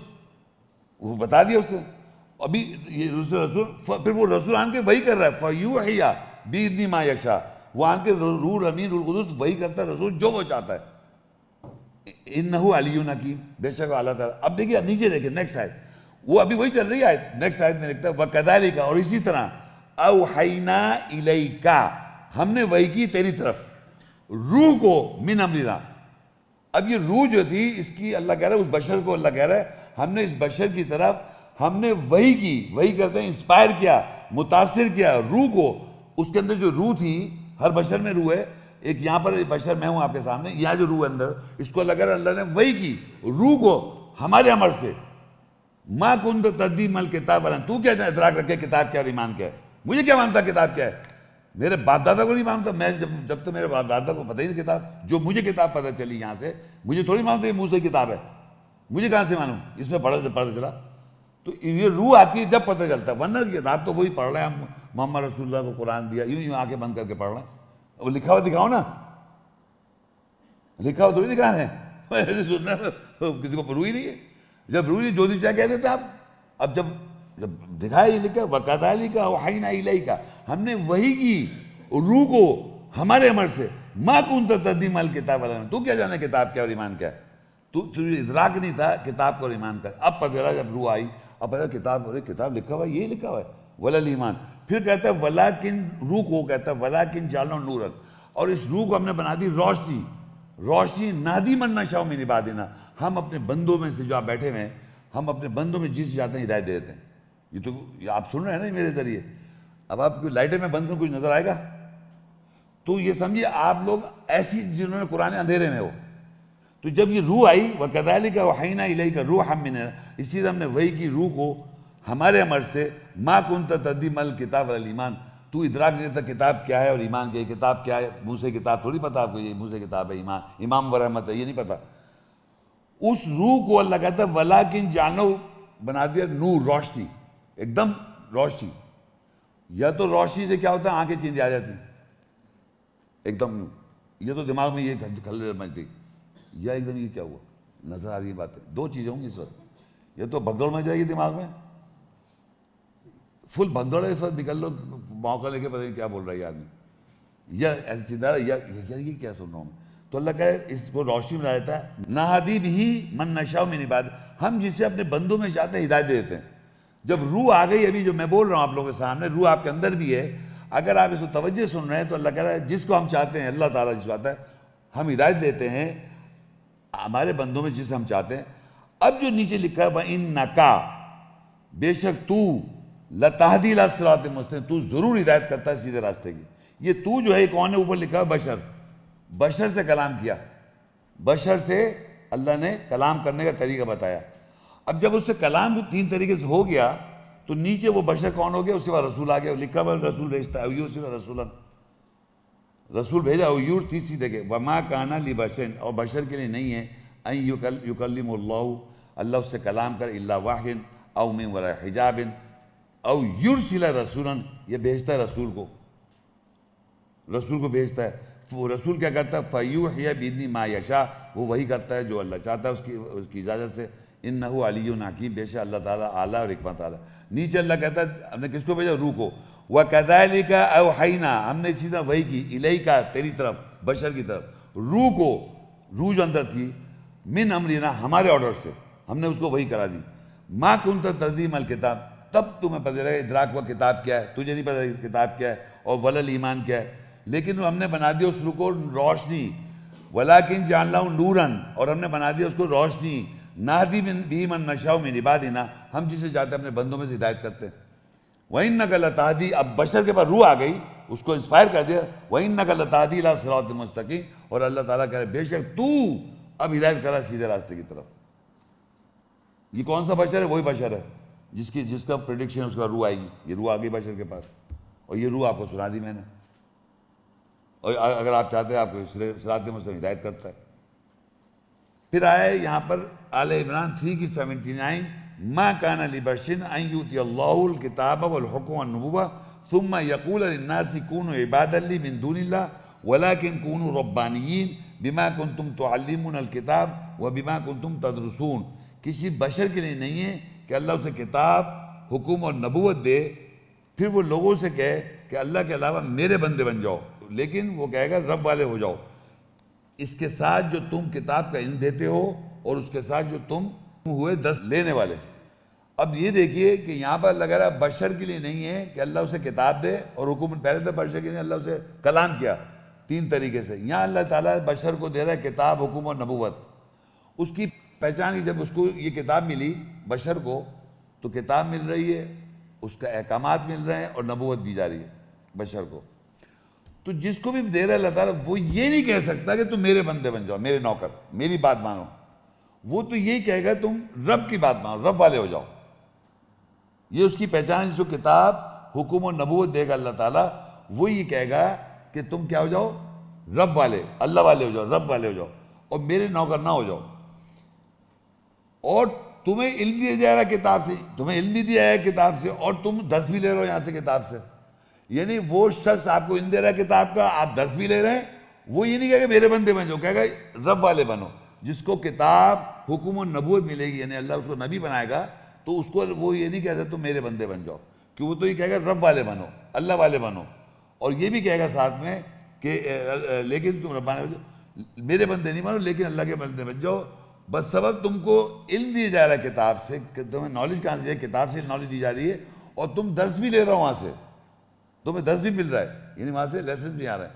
وہ بتا دیا اس نے. ابھی یہ رسول پھر وہ رسول آن کے وہی کر رہا ہے, فَيُوحِيَ بِإِذْنِ مَا يَشَاءُ, وہ آن کے روح الامین القدس وہی کرتا ہے رسول جو وہ چاہتا ہے. اِنَّهُ عَلِيٌّ حَكِيمٌ, بے شک اللہ تعالیٰ. اب دیکھیے نیچے دیکھیں نیکسٹ آیت, وہ ابھی وہی چل رہی ہے آیت. نیکسٹ آیت میں لکھتا ہے وَكَذَلِكَ, اور اسی طرح أَوْحَيْنَا إِلَيْكَ, ہم نے وحی کی تیری طرف, روح کو من امرنا. اب یہ روح جو تھی اس کی اللہ کہہ رہا ہے, اس بشر کو اللہ کہہ رہا ہے ہم نے اس بشر کی طرف ہم نے وحی کی. وحی کرتے ہیں انسپائر کیا, متاثر کیا روح کو. اس کے اندر جو روح تھی, ہر بشر میں روح ہے, ایک یہاں پر بشر میں ہوں آپ کے سامنے, یہاں جو روح اندر, اس کو اللہ کہہ رہا ہے اللہ نے وحی کی روح کو ہمارے امر سے. ما کنت تدری ما الکتاب, تو کیا ادراک رکھے کتاب کیا اور ایمان کیا ہے, مجھے کیا مانتا کتاب کیا ہے, میرے باپ دادا کو نہیں مانتا. میں جب تک میرے باپ دادا کو پتہ ہی نہیں کتاب, جو مجھے کتاب پتہ چلی یہاں سے, مجھے تھوڑی مانتا یہ موسیٰ کی کتاب ہے, مجھے کہاں سے معلوم, اس میں پڑھتا چلا. تو یہ روح آتی ہے جب پتہ چلتا ہے, ورنہ کتاب تو وہی پڑھ رہے ہیں ہم, محمد رسول اللہ کو قرآن دیا, یوں آنکھیں بند کر کے پڑھ رہے ہیں. وہ لکھا ہوا دکھاؤ نا, لکھا ہوا تھوڑی دکھا رہے ہیں, سننا کسی کو روح ہی نہیں ہے. جب روح نہیں جو دی چاہے کہہ دیتے آپ. اب جب دکھایا یہ لکھا وَكَذَلِكَ أَوْحَيْنَا إِلَيْكَ, ہم نے وحی کی روح کو ہمارے امر سے. مَا كُنْتَ تَدْرِي مَا الْكِتَابُ وَلَا الْإِيمَانُ, تو کیا جانے کتاب کیا اور ایمان کیا ہے, تو ادراک نہیں تھا کتاب کا اور ایمان کا. اب پتہ چلا جب روح آئی, اب پتہ کتاب لکھا ہوا ہے, یہ لکھا ہوا ہے وَلَا الْإِيمَانُ. پھر کہتا ہے وَلَٰكِن, روح کو کہتا ہے وَلَٰكِن جَعَلْنَاهُ نُورًا, اور اس روح کو ہم نے بنا دی روشنی. روشنی نَهْدِي مَن نَّشَاءُ مِنْ عِبَادِنَا, ہم اپنے بندوں میں سے جو آپ بیٹھے ہوئے ہیں, ہم اپنے بندوں میں جس چاہتے ہیں ہدایت دے دیتے ہیں. یہ تو آپ سن رہے ہیں نا میرے ذریعے. اب آپ کو لائٹیں میں بند کروں کچھ نظر آئے گا, تو یہ سمجھیے آپ لوگ ایسی جنہوں نے قرآن اندھیرے میں ہو. تو جب یہ روح آئی وَكَذَلِكَ أَوْحَيْنَا إِلَيْكَ رُوحًا مِّنْ, اسی طرح ہم نے وحی کی روح کو ہمارے امر سے. مَا كُنْتَ تَدْرِي مَا الْكِتَابُ وَلَا الْإِيمَانُ, تو ادراک نہیں تھا کتاب کیا ہے اور ایمان کیا ہے. کتاب کیا ہے, موسیٰ کی کتاب تھوڑی پتہ آپ کو, یہ موسیٰ کی کتاب ہے, امام و رحمت ہے, یہ نہیں پتہ. اس روح کو اللہ کہتا ہے وَلَٰكِن جَعَلْنَاهُ, بنا دیا نور, روشنی, ایک دم روشنی. یا تو روشنی سے کیا ہوتا ہے, آنکھیں چیندی آ جاتی ایک دم, یہ تو دماغ میں یہ کھل مچ گئی, یا ایک دم یہ کیا ہوا, نظر آ رہی ہے باتیں. دو چیزیں ہوں گی اس وقت, یا تو بھگدڑ مچ جائے گی دماغ میں, فل بھگدڑ ہے اس وقت, نکل لو موقع لے کے پتہ نہیں کیا بول رہا ہے آدمی, یا ایسی چیزیں, یا یہ کیا سن رہا ہوں میں. تو اللہ کہے اس کو روشنی میں دیتا ہے. نَهْدِي بِهِ مَن نَّشَاءُ مِنْ عِبَادِنَا, ہم جسے اپنے بندوں میں چاہتے ہیں ہدایت دے دیتے ہیں. جب روح آ گئی, ابھی جو میں بول رہا ہوں آپ لوگوں کے سامنے, روح آپ کے اندر بھی ہے. اگر آپ اس کو توجہ سن رہے ہیں تو اللہ کہہ رہا ہے جس کو ہم چاہتے ہیں, اللہ تعالیٰ جس کو آتا ہے, ہم ہدایت دیتے ہیں ہمارے بندوں میں جسے ہم چاہتے ہیں. اب جو نیچے لکھا ہے وَإِنَّكَ, بے شک تو, لَتَهْدِي إِلَىٰ صِرَاطٍ مُسْتَقِيمٍ, تو ضرور ہدایت کرتا ہے سیدھے راستے کی. یہ تو جو ہے کون ہے, اوپر لکھا ہے بشر, بشر سے کلام کیا, بشر سے اللہ نے کلام کرنے کا طریقہ بتایا. اب جب اس سے کلام تین طریقے سے ہو گیا تو نیچے وہ بشر کون ہو گیا, اس کے بعد رسول آ گیا, لکھا ہوا رسول بھیجتا ہے, ایورسل رسولا, رسول بھیجا, ایور تیسری جگہ وما کانا لبشر, اور بشر کے لیے نہیں ہے ان یکلم اللہ, اللہ اس سے کلام کر, الا واحد او من وراء حجاب او یرسل رسولا, یہ بھیجتا ہے رسول کو, رسول کو بھیجتا ہے. وہ رسول کیا کرتا ہے, فیوحی بإذنہ ما یشاء, وہ وہی کرتا ہے جو اللہ چاہتا ہے اس کی اجازت سے. انہ علی حکیم, بے شک اللہ تعالیٰ اعلیٰ اور حکمت والا. نیچے اللہ کہتا ہے ہم نے کس کو بھیجا, روح کو. وَكَذَلِكَ أَوْحَيْنَا, ہم نے اسی طرح وحی کی, الیکا, تیری طرف, بشر کی طرف, روح کو, روح جو اندر تھی, من امرنا, ہمارے آرڈر سے ہم نے اس کو وحی کرا دی. ما کنت تدری ما الکتاب, تب تمہیں پتہ چلے ادراک ہوا کتاب کیا ہے, تجھے نہیں پتہ کتاب کیا ہے, اور ولا الایمان کیا ہے, لیکن ہم نے بنا دیا اس روح کو روشنی. وَلَٰكِن جَعَلْنَاهُ نُورًا, اور ہم نے بنا دیا اس کو روشنی. نَهْدِي بِهِ مَن نَّشَاءُ مِنْ عِبَادِنَا, ہم جسے چاہتے ہیں اپنے بندوں میں سے ہدایت کرتے ہیں. وَإِنَّكَ لَتَهْدِي, اب بشر کے پاس روح آ گئی, اس کو انسپائر کر دیا. وَإِنَّكَ لَتَهْدِي إِلَىٰ صِرَاطٍ مُسْتَقِيمٍ, اور اللہ تعالیٰ کہہ رہے بے شک تو اب ہدایت کرا سیدھے راستے کی طرف. یہ کون سا بشر ہے؟ وہی بشر ہے جس کا پریڈکشن اس کا روح آئے گی. یہ روح آ گئی بشر کے پاس اور یہ روح آپ کو سنا دی میں نے. اور اگر آپ چاہتے ہیں آپ کو صراط مستقیم ہدایت کرتا ہے. پھر آئے یہاں پر آل عمران 3 کی 79 ما کان لبشر ان یؤتی اللہ الکتاب والحکم والنبوۃ ثم یقول للناس کونوا عبادا لی من دون اللہ ولکن کونوا ربانیین بما کنتم تعلمون الکتاب وبما کنتم تدرسون. کسی بشر کے لیے نہیں ہے کہ اللہ اسے کتاب، حکم اور نبوت دے، پھر وہ لوگوں سے کہے کہ اللہ کے علاوہ میرے بندے بن جاؤ، لیکن وہ کہے گا رب والے ہو جاؤ. اس کے ساتھ جو تم کتاب کا علم دیتے ہو اور اس کے ساتھ جو تم ہوئے 10 لینے والے. اب یہ دیکھیے کہ یہاں پر لگ رہا ہے بشر کے لیے نہیں ہے کہ اللہ اسے کتاب دے اور حکم. پہلے تو بشر کے لیے اللہ اسے کلام کیا 3 طریقے سے. یہاں اللہ تعالیٰ بشر کو دے رہا ہے کتاب، حکم اور نبوت. اس کی پہچان کی جب اس کو یہ کتاب ملی بشر کو، تو کتاب مل رہی ہے، اس کا احکامات مل رہے ہیں اور نبوت دی جا رہی ہے بشر کو. تو جس کو بھی دے رہا ہے اللہ تعالیٰ، وہ یہ نہیں کہہ سکتا کہ تم میرے بندے بن جاؤ، میرے نوکر، میری بات مانو. وہ تو یہی کہے گا تم رب کی بات مانو، رب والے ہو جاؤ. یہ اس کی پہچان. جس کو کتاب، حکم اور نبوت دے گا اللہ تعالیٰ، وہ یہ کہے گا کہ تم کیا ہو جاؤ؟ رب والے، اللہ والے ہو جاؤ، رب والے ہو جاؤ اور میرے نوکر نہ ہو جاؤ. اور تمہیں علم دیا جا رہا ہے کتاب سے، تمہیں علم بھی دیا ہے کتاب سے، اور تم 10 بھی لے رہے ہو یہاں سے کتاب سے. یعنی وہ شخص آپ کو علم دے رہا ہے کتاب کا، آپ 10 بھی لے رہے ہیں، وہ یہ نہیں کہے گا میرے بندے بن جاؤ، کہے گا رب والے بنو. جس کو کتاب، حکم اور نبوت ملے گی، یعنی اللہ اس کو نبی بنائے گا، تو اس کو وہ یہ نہیں کہہ سکتا تم میرے بندے بن جاؤ، کہ وہ تو یہ کہے گا رب والے بنو، اللہ والے بنو. اور یہ بھی کہے گا ساتھ میں کہ لیکن تم ربانے بن جاؤ، میرے بندے نہیں بنو لیکن اللہ کے بندے بن جاؤ. بس سبب تم کو علم دیا جا رہا ہے کتاب سے، تمہیں نالج کہاں سے ہے؟ کتاب سے نالج دی جا رہی ہے، اور تم 10 بھی لے رہا ہو وہاں سے، تمہیں 10 بھی مل رہا ہے، یعنی وہاں سے لیسنس بھی آ رہا ہے.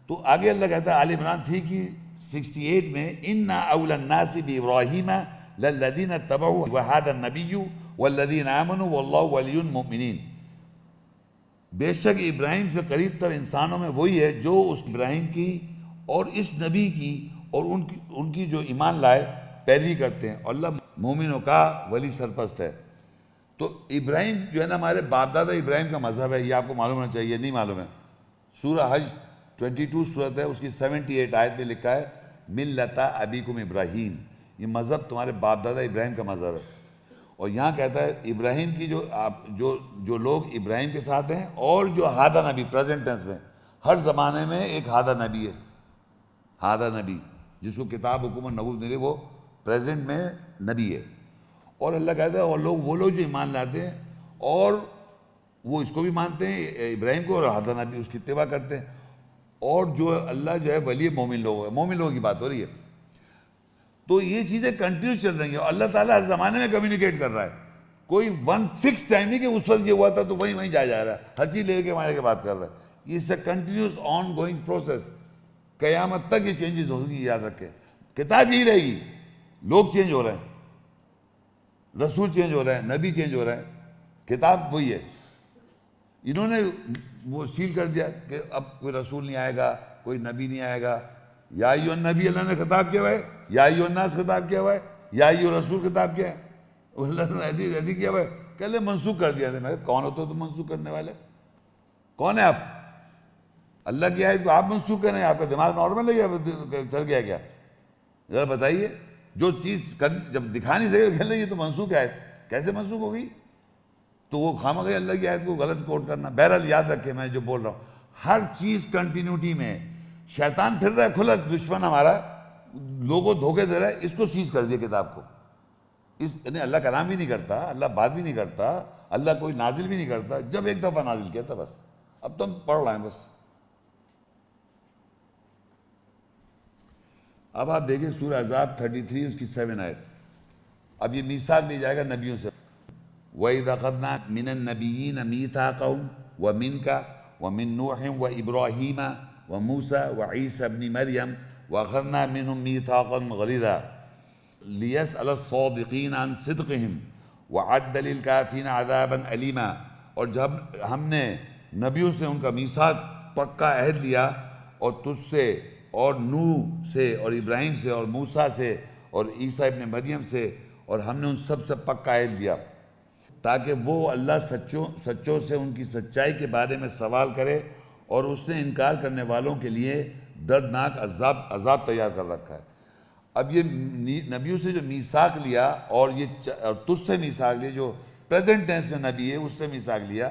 تو آگے اللہ کہتا ہے آل عمران 3 کی 68 میں اِنَّ أَوْلَى النَّاسِ بِإِبْرَاهِيمَ لَلَّذِينَ اتَّبَعُوهُ وَهَذَا النَّبِيُّ وَالَّذِينَ آمَنُوا وَاللَّهُ وَلِيُّ الْمُؤْمِنِينَ. بے شک ابراہیم سے قریب تر انسانوں میں وہی ہے جو اس ابراہیم کی اور اس نبی کی اور ان کی جو ایمان لائے پیروی کرتے ہیں، اور اللہ مومنوں کا ولی سرپرست ہے. تو ابراہیم جو ہے نا، ہمارے باپ دادا ابراہیم کا مذہب ہے، یہ آپ کو معلوم ہونا چاہیے، نہیں معلوم ہے. سورہ حج 22 صورت ہے، اس کی 78 آیت میں لکھا ہے ملۃ ابیکم ابراہیم، یہ مذہب تمہارے باپ دادا ابراہیم کا مذہب ہے. اور یہاں کہتا ہے ابراہیم کی جو لوگ ابراہیم کے ساتھ ہیں، اور جو ہادہ نبی پریزنٹ ٹینس میں، ہر زمانے میں ایک ہادہ نبی ہے. ہادہ نبی جس کو کتاب، حکم اور نبوت ملے، وہ پریزنٹ میں نبی ہے. اور اللہ کہتا ہے اور وہ لوگ جو ایمان لاتے ہیں اور وہ اس کو بھی مانتے ہیں ابراہیم کو، اور ہادہ نبی اس کی اتباع کرتے ہیں. اور جو اللہ جو ہے ولی مومن لوگ ہے، مومن لوگوں کی بات ہو رہی ہے. تو یہ چیزیں کنٹینیو چل رہی ہیں، اور اللہ تعالیٰ ہر زمانے میں کمیونیکیٹ کر رہا ہے. کوئی ون فکس ٹائم نہیں کہ اس وقت یہ ہوا تھا تو وہیں جا رہا ہے، ہر چیز لے کے وہاں کے بات کر رہا ہے. یہ کنٹینیوس آن گوئنگ پروسیس، قیامت تک یہ چینجز ہوگی. یاد رکھیں کتاب یہی رہے گی، لوگ چینج ہو رہے ہیں، رسول چینج ہو رہے ہیں، نبی چینج ہو رہے ہیں، کتاب وہی ہے. انہوں نے وہ سیل کر دیا کہ اب کوئی رسول نہیں آئے گا، کوئی نبی نہیں آئے گا. یا ایھا النبی اللہ نے خطاب کیا ہوا ہے، یا ایھا الناس خطاب کیا ہوا ہے، یا ایھا الرسول خطاب کیا ہے. اللہ نے ایسی کیا ہوا ہے کہ اللہ منسوخ کر دیا تھا. میں کون ہوتے ہو تم منسوخ کرنے والے؟ کون ہے آپ؟ اللہ کی آیت کو آپ منسوخ کریں؟ آپ کا دماغ نارمل ہے یا چل گیا کیا؟ ذرا بتائیے. جو چیز جب دکھا نہیں سکے کہ اللہ یہ تو منسوخ آیت، کیسے منسوخ ہوگی؟ تو وہ خامخواہ اللہ کی آیت کو غلط کوٹ کرنا. بہرحال یاد رکھیں میں جو بول رہا ہوں، ہر چیز کنٹینیوٹی میں. شیطان پھر رہا ہے کھلا، دشمن ہمارا لوگوں دھوکے دے رہا ہے، اس کو سیز کر دیا کتاب کو. یعنی اللہ کلام بھی نہیں کرتا، اللہ بات بھی نہیں کرتا، اللہ کوئی نازل بھی نہیں کرتا. جب ایک دفعہ نازل کیا تھا بس. اب تو ہم پڑھ رہے ہیں بس. اب آپ دیکھیں سورہ احزاب 33 اس کی 7 آیت. اب یہ میثاق دی جائے گا نبیوں سے. وَإِذْ أَخَذْنَا مِنَ النَّبِيِّينَ مِيثَاقَهُمْ وَمِنْكَ وَمِن نُوحٍ وَإِبْرَاهِيمَ وَمُوسَى وَعِيسَى ابْنِ مَرْيَمَ وَأَخَذْنَا مِنْهُمْ مِيثَاقًا غَلِيظًا لِيَسْأَلَ الصَّادِقِينَ عَنْ صِدْقِهِمْ وَعَدَّ لِلْكَافِرِينَ عَذَابًا أَلِيمًا. اور جب ہم نے نبیوں سے ان کا میثاق پکا عہد لیا، اور تجھ سے اور نوح سے اور ابراہیم سے اور موسیٰ سے اور عیسیٰ ابن مریم سے اور ہم نے ان سب سے پکا عہد لیا تاکہ وہ اللہ سچوں سے ان کی سچائی کے بارے میں سوال کرے، اور اس نے انکار کرنے والوں کے لیے دردناک عذاب تیار کر رکھا ہے۔ اب یہ نبیوں سے جو میثاق لیا، اور یہ تجھ سے میثاق لیا، جو پریزنٹ ٹینس میں نبی ہے اس سے میثاق لیا،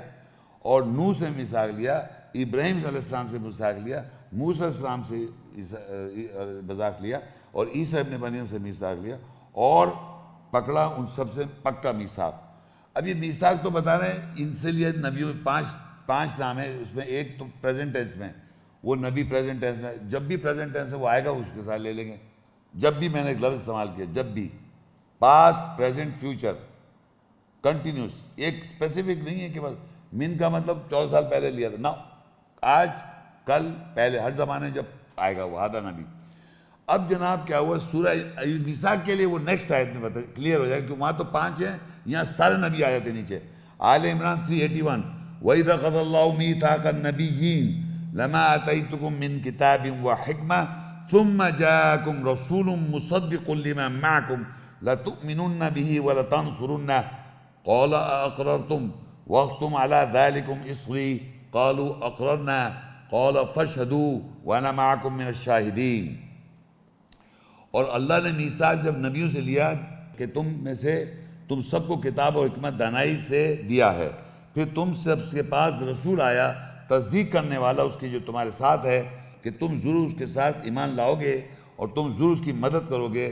اور نوح سے میثاق لیا، ابراہیم علیہ السلام سے میثاق لیا، موسیٰ علیہ السلام سے میثاق لیا، اور عیسیٰ ابن مریم سے میثاق لیا، اور پکڑا ان سب سے پکا میثاق۔ اب یہ میثاق تو بتا رہے ہیں ان سے لیے نبیوں پانچ نام ہے، اس میں ایک تو پریزنٹ ٹینس میں، وہ نبی پریزنٹ ٹینس میں، جب بھی پریزنٹ ٹینس میں وہ آئے گا اس کے ساتھ لے لیں گے۔ جب بھی میں نے ایک لفظ استعمال کیا، جب بھی، پاسٹ پریزنٹ فیوچر کنٹینیوس، ایک اسپیسیفک نہیں ہے کہ بس من کا مطلب 14 سال پہلے لیا تھا، نہ، آج، کل، پہلے، ہر زمانے جب آئے گا وہ آدھا نبی۔ اب جناب کیا ہوا، سورہ میثاق کے لیے وہ نیکسٹ آیت میں کلیئر ہو جائے کہ وہاں تو 5 ہیں، یہاں سارے نبی آ جاتے نیچے۔ آل عمران 381، وَإِذَا قَضَى اللَّهُ مِيثَاقَ النَّبِيِّينَ لَمَا آتَيْتُكُم مِّن كِتَابٍ وَحِكْمَةٍ ثُمَّ جَاءَكُمْ رَسُولٌ مُّصَدِّقٌ لِّمَا مَعَكُمْ لَتُؤْمِنُنَّ بِهِ وَلَتَنصُرُنَّهُ قَالَ أَأَقْرَرْتُمْ وَأَخْذْتُمْ عَلَىٰ ذَٰلِكُمْ إِصْرِي قَالُوا أَقْرَرْنَا قَالَ فَاشْهَدُوا وَأَنَا مَعَكُم مِّنَ الشَّاهِدِينَ۔ اور اللہ نے میثاق جب نبیوں سے لیا کہ تم سب کو کتاب و حکمت دانائی سے دیا ہے، پھر تم سب کے پاس رسول آیا تصدیق کرنے والا اس کی جو تمہارے ساتھ ہے، کہ تم ضرور اس کے ساتھ ایمان لاؤ گے اور تم ضرور اس کی مدد کرو گے۔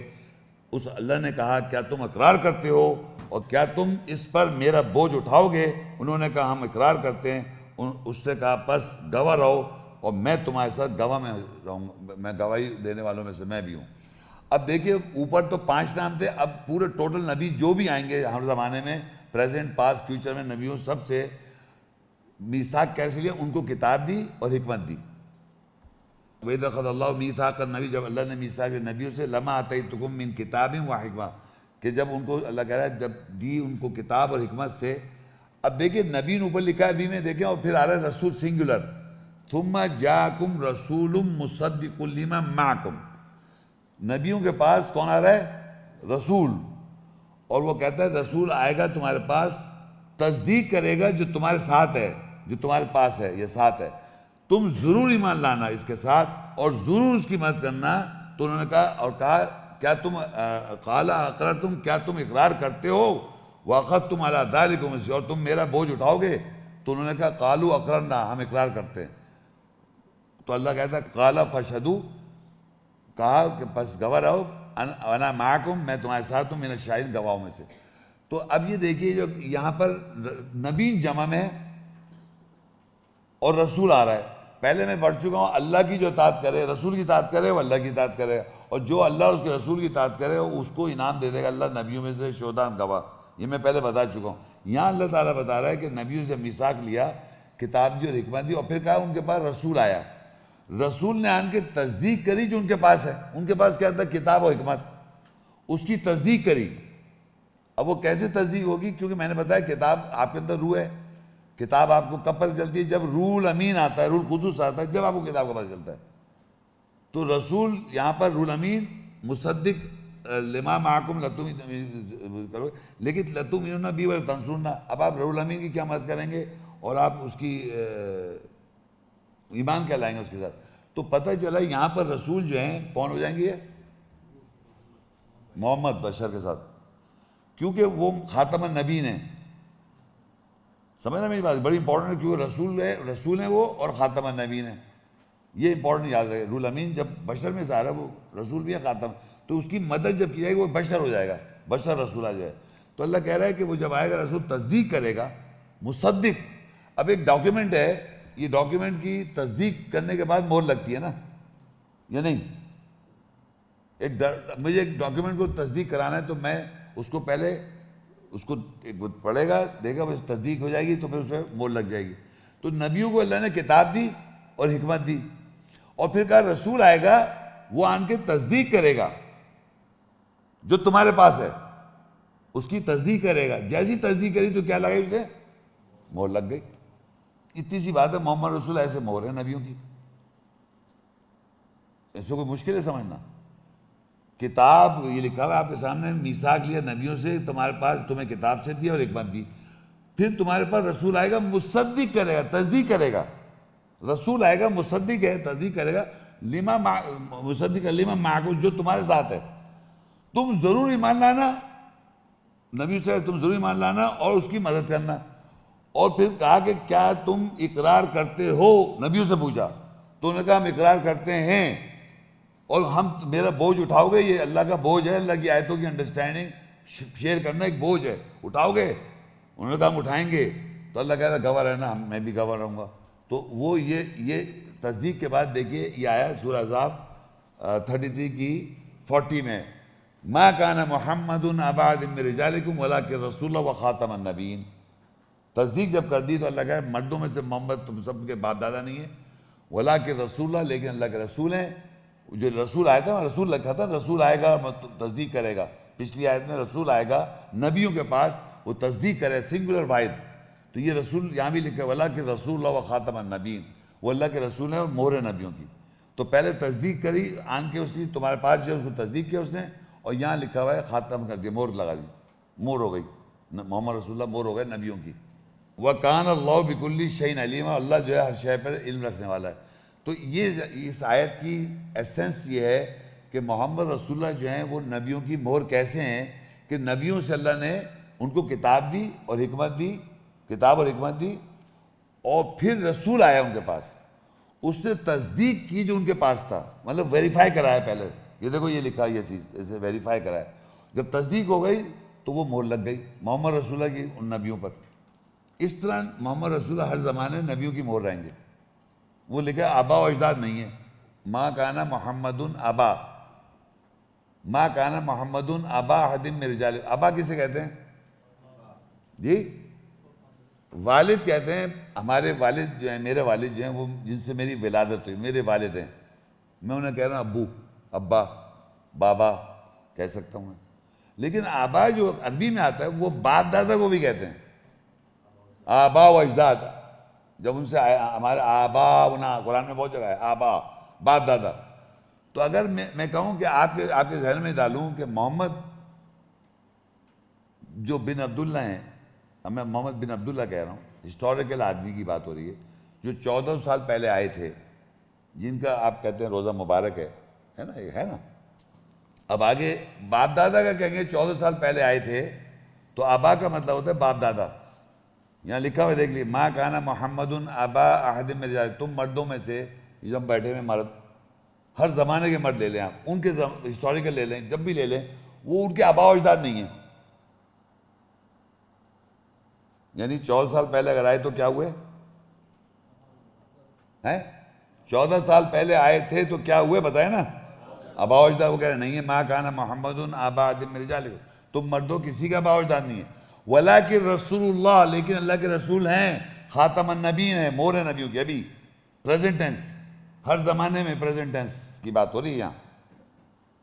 اس اللہ نے کہا کیا تم اقرار کرتے ہو اور کیا تم اس پر میرا بوجھ اٹھاؤ گے؟ انہوں نے کہا ہم اقرار کرتے ہیں۔ اس نے کہا پس گواہ رہو اور میں تمہارے ساتھ گواہ میں رہوں گا، میں گواہی دینے والوں میں سے میں بھی ہوں۔ اب دیکھیے اوپر تو 5 نام تھے، اب پورے ٹوٹل نبی جو بھی آئیں گے ہر زمانے میں، پریزنٹ پاسٹ فیوچر میں، نبیوں سب سے میثاق کیسے لیا؟ ان کو کتاب دی اور حکمت دی۔ وَإِذَا أَخَذَ اللَّهُ مِيثَاقَ النَّبِيِّينَ، جب اللہ نے میثاق نبیوں سے، لَمَا آتَيْتُكُم مِّن كِتَابٍ وَحِكْمَةٍ، کہ جب ان کو اللہ کہہ رہا ہے جب دی ان کو کتاب اور حکمت سے۔ اب دیکھیں نبی نے اوپر لکھا ہے عربی میں، دیکھیں، اور پھر آ رہا ہے رسول سنگولر، ثُمَّ جَاءَكُمْ رَسُولٌ مُّصَدِّقٌ لِّمَا مَعَكُمْ۔ نبیوں کے پاس کون آ رہا ہے؟ رسول، اور وہ کہتا ہے رسول آئے گا تمہارے پاس، تصدیق کرے گا جو تمہارے ساتھ ہے، جو تمہارے پاس ہے، یہ ساتھ ہے، تم ضرور ایمان لانا اس کے ساتھ اور ضرور اس کی مدد کرنا۔ تو انہوں نے کہا، اور کہا کیا تم قال اقررتم، کیا تم اقرار کرتے ہو، واخذتم علی ذلکم، اور تم میرا بوجھ اٹھاؤ گے؟ تو انہوں نے کہا قالوا اقررنا، ہم اقرار کرتے ہیں۔ تو اللہ کہتا ہے قال فاشهدوا، کہا کہ بس گواہ رہو، انا معکم، میں تمہارے ساتھ ہوں، من الشاہدین، گواہوں میں سے۔ تو اب یہ دیکھیے جو یہاں پر نبی جمع میں اور رسول آ رہا ہے، پہلے میں پڑھ چکا ہوں، اللہ کی جو اطاعت کرے، رسول کی اطاعت کرے، وہ اللہ کی اطاعت کرے، اور جو اللہ اور اس کے رسول کی اطاعت کرے اس کو انعام دے دے گا اللہ نبیوں میں سے شہداء گواہ۔ یہ میں پہلے بتا چکا ہوں۔ یہاں اللہ تعالیٰ بتا رہا ہے کہ نبیوں سے میثاق لیا، کتاب دی اور حکمت دی، اور پھر کہا ان کے پاس رسول آیا، رسول نے آن کے تصدیق کری جو ان کے پاس ہے۔ ان کے پاس کیا تھا؟ کتاب و حکمت، اس کی تصدیق کری۔ اب وہ کیسے تصدیق ہوگی؟ کیونکہ میں نے بتایا کتاب آپ کے اندر روح ہے، کتاب آپ کو کب پتہ چلتی ہے؟ جب روح الامین آتا ہے، روح القدس آتا ہے، جب آپ کو کتاب کا پتہ چلتا ہے۔ تو رسول یہاں پر روح الامین، مصدق لما معکم کرو، لیکن لتؤمنون بی ولتنصرون، اب آپ روح الامین کی کیا مدد کریں گے اور آپ اس کی ایمان کیا لائیں گے اس کے ساتھ؟ تو پتہ چلا یہاں پر رسول جو ہیں کون ہو جائیں گے؟ محمد بشر کے ساتھ، کیونکہ وہ خاتم النبیین ہیں۔ سمجھنا میری بات بڑی امپورٹنٹ ہے، کیونکہ رسول ہیں وہ اور خاتم النبیین ہیں، یہ امپورٹنٹ یاد رہے۔ رول امین جب بشر میں سے آ رہا ہے، وہ رسول بھی ہے خاتم، تو اس کی مدد جب کی جائے گی وہ بشر ہو جائے گا، بشر رسول آ جائے۔ تو اللہ کہہ رہا ہے کہ وہ جب آئے گا رسول تصدیق کرے گا، مصدق۔ اب ایک ڈاکیومنٹ ہے، یہ ڈاکیومنٹ کی تصدیق کرنے کے بعد مہر لگتی ہے نا، یا نہیں؟ مجھے ایک ڈاکیومنٹ کو تصدیق کرانا ہے تو میں اس کو پہلے اس کو پڑھے گا، دیکھا، بس تصدیق ہو جائے گی تو پھر اس پہ مہر لگ جائے گی۔ تو نبیوں کو اللہ نے کتاب دی اور حکمت دی، اور پھر کہا رسول آئے گا، وہ آن کے تصدیق کرے گا جو تمہارے پاس ہے، اس کی تصدیق کرے گا۔ جیسی تصدیق کری تو کیا لگائی اسے؟ مہر لگ گئی۔ اتنی سی بات ہے، محمد رسول ایسے مہر ہے نبیوں کی، اس میں کوئی مشکل ہے سمجھنا؟ کتاب یہ لکھا ہوا ہے آپ کے سامنے، میثاق لیا نبیوں سے، تمہارے پاس تمہیں کتاب سے دی اور حکمت دی، پھر تمہارے پاس رسول آئے گا مصدق کرے گا، تصدیق کرے گا، رسول آئے گا مصدق ہے، تصدیق کرے گا، مصدق لما معکم، جو تمہارے ساتھ ہے، تم ضرور ایمان لانا، نبی سے تم ضرور ایمان لانا اور اس کی مدد کرنا. اور پھر کہا کہ کیا تم اقرار کرتے ہو، نبیوں سے پوچھا تو انہوں نے کہا ہم اقرار کرتے ہیں، اور ہم میرا بوجھ اٹھاؤ گے، یہ اللہ کا بوجھ ہے، اللہ کی آیتوں کی انڈرسٹینڈنگ شیئر کرنا ایک بوجھ ہے، اٹھاؤ گے؟ انہوں نے کہا ہم اٹھائیں گے. تو اللہ کہتا ہے گواہ رہنا، میں بھی گواہ رہوں گا. تو وہ یہ تصدیق کے بعد دیکھیے یہ آیا سورہ احزاب 33 کی 40 میں، ما کان محمد ابا احد من رجالکم ولکن رسول اللہ وخاتم النبیین. تصدیق جب کر دی تو اللہ کہا مردوں میں سے محمد تم سب کے باپ دادا نہیں ہے، ولکن رسول اللہ، لیکن اللہ کے رسول ہیں. جو رسول آیا تھا رسول لکھا تھا، رسول آئے گا تصدیق کرے گا. پچھلی آیت میں رسول آئے گا نبیوں کے پاس، وہ تصدیق کرے، سنگولر واحد. تو یہ رسول یہاں بھی لکھا ہے ولکن رسول اللہ وخاتم النبیین، وہ اللہ کے رسول ہیں اور مہر ہے نبیوں کی. تو پہلے تصدیق کری آن کے اس کی، تمہارے پاس جو ہے اس کو تصدیق کیا اس نے، اور یہاں لکھا ہوا ہے خاتم کر دیا، مہر لگا دی، مہر ہو گئی، محمد رسول اللہ مہر ہو گئے نبیوں کی. وَكَانَ اللَّهُ بِكُلِّ شَيْءٍ عَلِيمًا، اللہ جو ہے ہر شے پر علم رکھنے والا ہے. تو یہ اس آیت کی ایسنس یہ ہے کہ محمد رسول اللہ جو ہیں وہ نبیوں کی مہر کیسے ہیں کہ نبیوں سے اللہ نے ان کو کتاب دی اور حکمت دی، کتاب اور حکمت دی، اور پھر رسول آیا ان کے پاس، اس سے تصدیق کی جو ان کے پاس تھا، مطلب ویریفائی کرایا پہلے، یہ دیکھو یہ لکھا یہ چیز ایسے ویریفائی کرایا. جب تصدیق ہو گئی تو وہ مہر لگ گئی محمد رسول اللہ کی ان نبیوں پر. اس طرح محمد رسول اللہ ہر زمانے نبیوں کی مہر رہیں گے. وہ لکھا ہے آبا و اجداد نہیں ہے، ما کانا محمد آبا، ما کانا محمد آبا احد من رجالکم. آبا کسے کہتے ہیں جی؟ والد کہتے ہیں. ہمارے والد جو ہیں، میرے والد جو ہیں، وہ جن سے میری ولادت ہوئی، میرے والد ہیں، میں انہیں کہہ رہا ہوں ابو، ابا، بابا کہہ سکتا ہوں میں. لیکن آبا جو عربی میں آتا ہے وہ باپ دادا کو بھی کہتے ہیں، آبا و اجداد. جب ان سے ہمارے آبا ہونا قرآن میں بہت جگہ ہے، آبا باپ دادا. تو اگر میں کہوں کہ آپ کے ذہن میں ڈالوں کہ محمد جو بن عبداللہ ہیں، اب میں محمد بن عبداللہ کہہ رہا ہوں، ہسٹوریکل آدمی کی بات ہو رہی ہے، جو 14 سال پہلے آئے تھے، جن کا آپ کہتے ہیں روزہ مبارک ہے نا، یہ ہے نا. اب آگے باپ دادا کا کہیں گے 14 سال پہلے آئے تھے، تو آبا کا مطلب ہوتا ہے باپ دادا. یہاں لکھا ہوا دیکھ لیے، ما کانا محمد آبا احد من رجالکم. تم مردوں میں سے، یہ جو ہم بیٹھے ہوئے مرد، ہر زمانے کے مرد لے لیں آپ، ان کے ہسٹوریکل لے لیں، جب بھی لے لیں، وہ ان کے آبا و اجداد نہیں ہیں. یعنی 14 سال پہلے اگر آئے تو کیا ہوئے ہیں؟ 14 سال پہلے آئے تھے تو کیا ہوئے بتائیں نا، آبا و اجداد. وہ کہہ رہے نہیں ہے، ما کانا محمد آبا احد من رجالکم، تم مردوں کسی کا آبا و اجداد نہیں ہے. ولیکن رسول اللہ، لیکن اللہ کے رسول ہیں، خاتم النبیین ہیں، مہر نبیوں کی. ابھی پریزنٹ ٹینس، ہر زمانے میں پریزنٹ ٹینس کی بات ہو رہی ہے یہاں.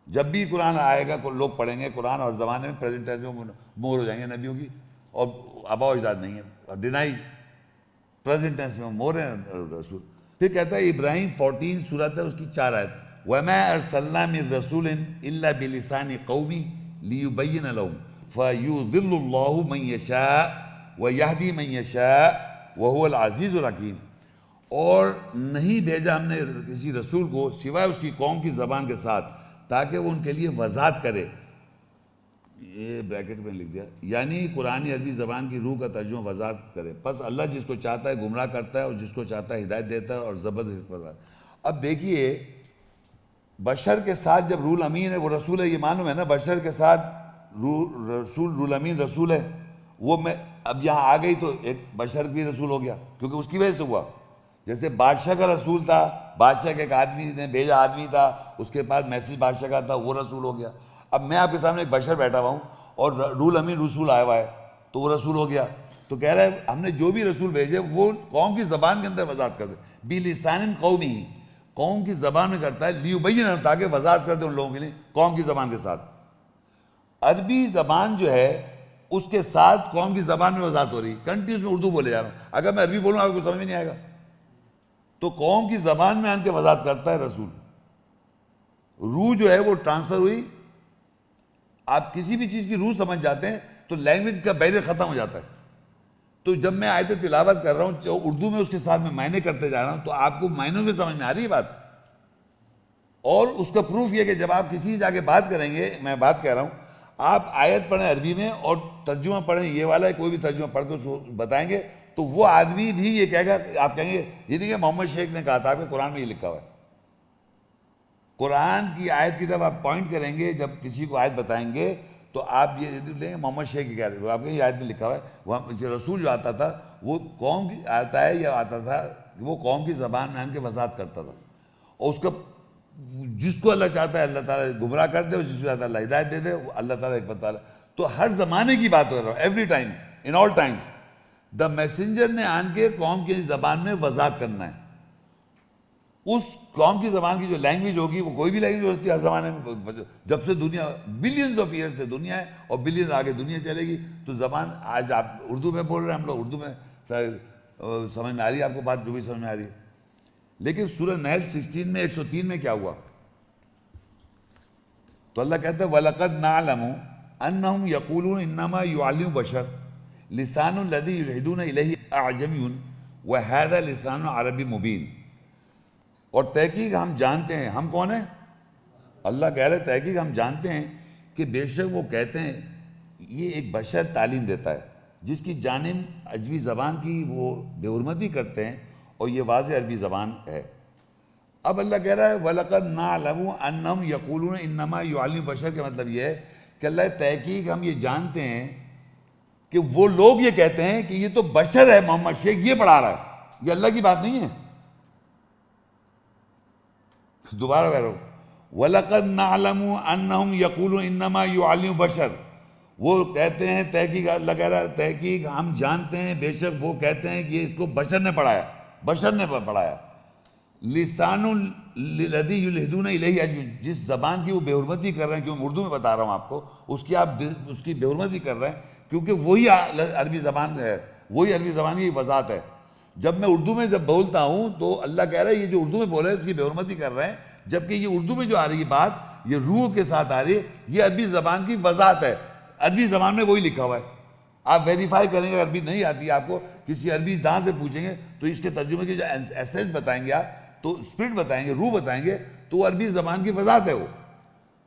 جب بھی قرآن آئے گا لوگ پڑھیں گے قرآن، اور زمانے میں پریزنٹ ٹینس میں مہر ہو جائیں گے نبیوں کی، اور آبا و اجداد نہیں ہے، ڈینائی، پریزنٹ ٹینس میں مہر ہے رسول. پھر کہتا ہے ابراہیم 14 سورت ہے، اس کی 4 آیت، وَمَا أَرْسَلْنَا مِن رَسُولٍ إِلَّا بِلِسَانِ قَوْمِهِ لِيُبَيِّنَ لَهُمْ فَيُضِلُّ اللَّهُ مَن يَشَاءُ وَيَهْدِي مَن يَشَاءُ وَهُوَ الْعَزِيزُ الْحَكِيمُ. اور نہیں بھیجا ہم نے کسی رسول کو سوائے اس کی قوم کی زبان کے ساتھ، تاکہ وہ ان کے لیے وضاحت کرے. یہ بریکٹ میں لکھ دیا، یعنی قرآن عربی زبان کی روح کا ترجمہ وضاحت کرے. پس اللہ جس کو چاہتا ہے گمراہ کرتا ہے، اور جس کو چاہتا ہے ہدایت دیتا ہے، اور زبردست وضاحت. اب دیکھیے بشر کے ساتھ جب رول امین ہے وہ رسول ہے، یہ معلوم ہے نا، بشر کے ساتھ رول امین رسول ہے. وہ میں اب یہاں آ گئی تو ایک بشر بھی رسول ہو گیا، کیونکہ اس کی وجہ سے ہوا. جیسے بادشاہ کا رسول تھا، بادشاہ کے ایک آدمی نے بھیجا آدمی تھا، اس کے پاس میسیج بادشاہ کا تھا، وہ رسول ہو گیا. اب میں آپ کے سامنے ایک بشر بیٹھا ہوا ہوں اور رول امین رسول آیا ہوا ہے، تو وہ رسول ہو گیا. تو کہہ رہا ہے ہم نے جو بھی رسول بھیجے وہ قوم کی زبان کے اندر وضاحت کر دے، بِلِسَانٍ قَوْمِهِ، قوم کی زبان میں کرتا ہے، لِيُبَيِّنَ، تاکہ وضاحت کر دے ان لوگوں کے لیے قوم کی زبان کے ساتھ. عربی زبان جو ہے اس کے ساتھ قوم کی زبان میں وضاحت ہو رہی ہے. کنٹینیوس میں اردو بولے جا رہا ہوں، اگر میں عربی بولوں آپ کو سمجھ میں نہیں آئے گا. تو قوم کی زبان میں آن کے وضاحت کرتا ہے رسول. روح جو ہے وہ ٹرانسفر ہوئی آپ کسی بھی چیز کی روح سمجھ جاتے ہیں تو لینگویج کا بیریئر ختم ہو جاتا ہے. تو جب میں آیت تلاوت کر رہا ہوں جو اردو میں اس کے ساتھ میں معنی کرتے جا رہا ہوں تو آپ کو معنوں میں سمجھ میں آ رہی ہے بات. اور اس کا پروف یہ کہ جب آپ کسی سے جا کے بات کریں گے, میں بات کہہ رہا ہوں, آپ آیت پڑھیں عربی میں اور ترجمہ پڑھیں یہ والا ہے, کوئی بھی ترجمہ پڑھ کے اس کو بتائیں گے تو وہ آدمی بھی یہ کہے گا, آپ کہیں گے یہ نہیں کہ محمد شیخ نے کہا تھا, آپ کے قرآن میں یہ لکھا ہوا ہے. قرآن کی آیت کی جب آپ پوائنٹ کریں گے, جب کسی کو آیت بتائیں گے تو آپ یہ لیں گے محمد شیخ کی کہہ رہے, آپ کہیں یہ آیت میں لکھا ہوا ہے. وہاں جو رسول جو آتا تھا وہ قوم کی آتا ہے یا آتا تھا وہ قوم کی زبان میں آن کے وضاحت کرتا تھا, اور اس کا جس کو اللہ چاہتا ہے اللہ تعالیٰ گمراہ کر دے, اور جس کو چاہتا ہے اللہ ہدایت دے دے, اللہ تعالیٰ ایک بتا. تو ہر زمانے کی بات ہو رہا ہوں, every time, in all times the messenger نے آن کے قوم کی زبان میں وضاحت کرنا ہے. اس قوم کی زبان کی جو لینگویج ہوگی وہ کوئی بھی لینگویج ہوتی ہے ہر زمانے میں, جب سے دنیا بلینز آف ایئر سے دنیا ہے اور بلینز آگے دنیا چلے گی. تو زبان آج آپ اردو میں بول رہے ہیں, ہم لوگ اردو میں سمجھ میں آ رہی ہے آپ کو بات, جو بھی سمجھ میں آ رہی ہے. لیکن سورہ نحل 16 میں 103 میں کیا ہوا؟ تو اللہ کہتا ہے وَلَقَدْ نَعْلَمُ أَنَّهُمْ يَقُولُونَ إِنَّمَا يُعَلِّمُ بَشَرٌ لِسَانُ الَّذِي يُلْحِدُونَ إِلَيْهِ أَعْجَمِيٌّ وَهَذَا لِسَانٌ عَرَبِيٌّ مُبِينٌ. اور تحقیق ہم جانتے ہیں, ہم کون ہیں؟ اللہ کہہ رہے تحقیق ہم جانتے ہیں کہ بے شک وہ کہتے ہیں یہ ایک بشر تعلیم دیتا ہے جس کی جانب عجمی زبان کی وہ بے حرمتی کرتے ہیں, اور یہ واضح عربی زبان ہے. اب اللہ کہہ رہا ہے وَلَقَدْ نَعْلَمُ أَنَّهُمْ يَقُولُونَ إِنَّمَا يُعَلِّمُ بَشَرٌ, کا مطلب یہ ہے کہ اللہ تحقیق ہم یہ جانتے ہیں کہ وہ لوگ یہ کہتے ہیں کہ یہ تو بشر ہے, محمد شیخ یہ پڑھا رہا ہے, یہ اللہ کی بات نہیں ہے. دوبارہ کہہ رہا ہوں وَلَقَدْ نَعْلَمُ أَنَّهُمْ يَقُولُونَ إِنَّمَا يُعَلِّمُ بَشَرٌ, وہ کہتے ہیں تحقیق, اللہ کہہ رہا ہے تحقیق ہم جانتے ہیں بے شک وہ کہتے ہیں کہ اس کو بشر نے پڑھایا, بشر نے پڑھایا. لسان الذی یلحدون الیہ اجمعین, جس زبان کی وہ بے حرمتی کر رہے ہیں, کیوں اردو میں بتا رہا ہوں آپ کو, اس کی آپ اس کی بے حرمتی کر رہے ہیں کیونکہ وہی عربی زبان ہے, وہی عربی زبان کی وضاحت ہے. جب میں اردو میں جب بولتا ہوں تو اللہ کہہ رہا ہے یہ جو اردو میں بول رہے ہیں اس کی بے حرمتی کر رہے ہیں, جبکہ یہ اردو میں جو آ رہی ہے بات یہ روح کے ساتھ آ رہی ہے, یہ عربی زبان کی وضاحت ہے. عربی زبان میں وہی لکھا ہوا ہے. آپ ویریفائی کریں گے, عربی نہیں آتی آپ کو, کسی عربی داں سے پوچھیں گے تو اس کے ترجمے کی جو ایسنس بتائیں گے آپ, تو اسپرٹ بتائیں گے, روح بتائیں گے, تو وہ عربی زبان کی وضاحت ہے وہ.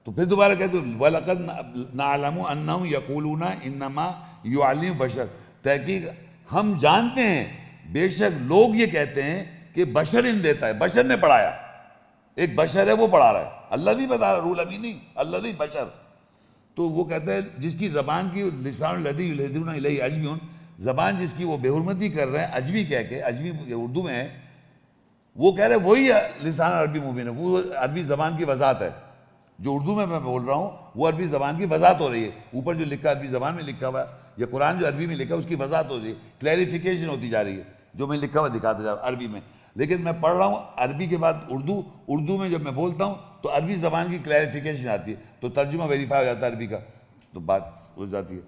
تو پھر دوبارہ کہتے ہیں وَلَقَدْ نَعْلَمُ أَنَّهُمْ يَقُولُونَ إِنَّمَا يُعَلِّمُ بَشَرٌ, تحقیق ہم جانتے ہیں بے شک لوگ یہ کہتے ہیں کہ بشر ان دیتا ہے, بشر نے پڑھایا, ایک بشر ہے وہ پڑھا رہا ہے, اللہ نہیں بتا رہا, روح الامین نہیں, اللہ نہیں, بشر. تو وہ کہتا ہے جس کی زبان کی لسان الذی یلحدون الیہ اجمعین, زبان جس کی وہ بے حرمتی کر رہے ہیں اجمی کہہ کے, اجمی اردو میں ہے, وہ کہہ رہے ہیں وہی لسان عربی مبین ہے, وہ عربی زبان کی وضاحت ہے. جو اردو میں بول رہا ہوں وہ عربی زبان کی وضاحت ہو رہی ہے, اوپر جو لکھا عربی زبان میں لکھا ہوا ہے, یا قرآن جو عربی میں لکھا ہے اس کی وضاحت ہو رہی ہے, کلیریفیکیشن ہوتی جا رہی ہے, جو میں لکھا ہوا دکھاتا جا رہا ہوں عربی میں. لیکن میں پڑھ رہا ہوں عربی کے بعد اردو, اردو میں جب میں بولتا ہوں تو عربی زبان کی کلیریفیکیشن آتی ہے, تو ترجمہ ویریفائی ہو جاتا ہے عربی کا, تو بات ہو جاتی ہے.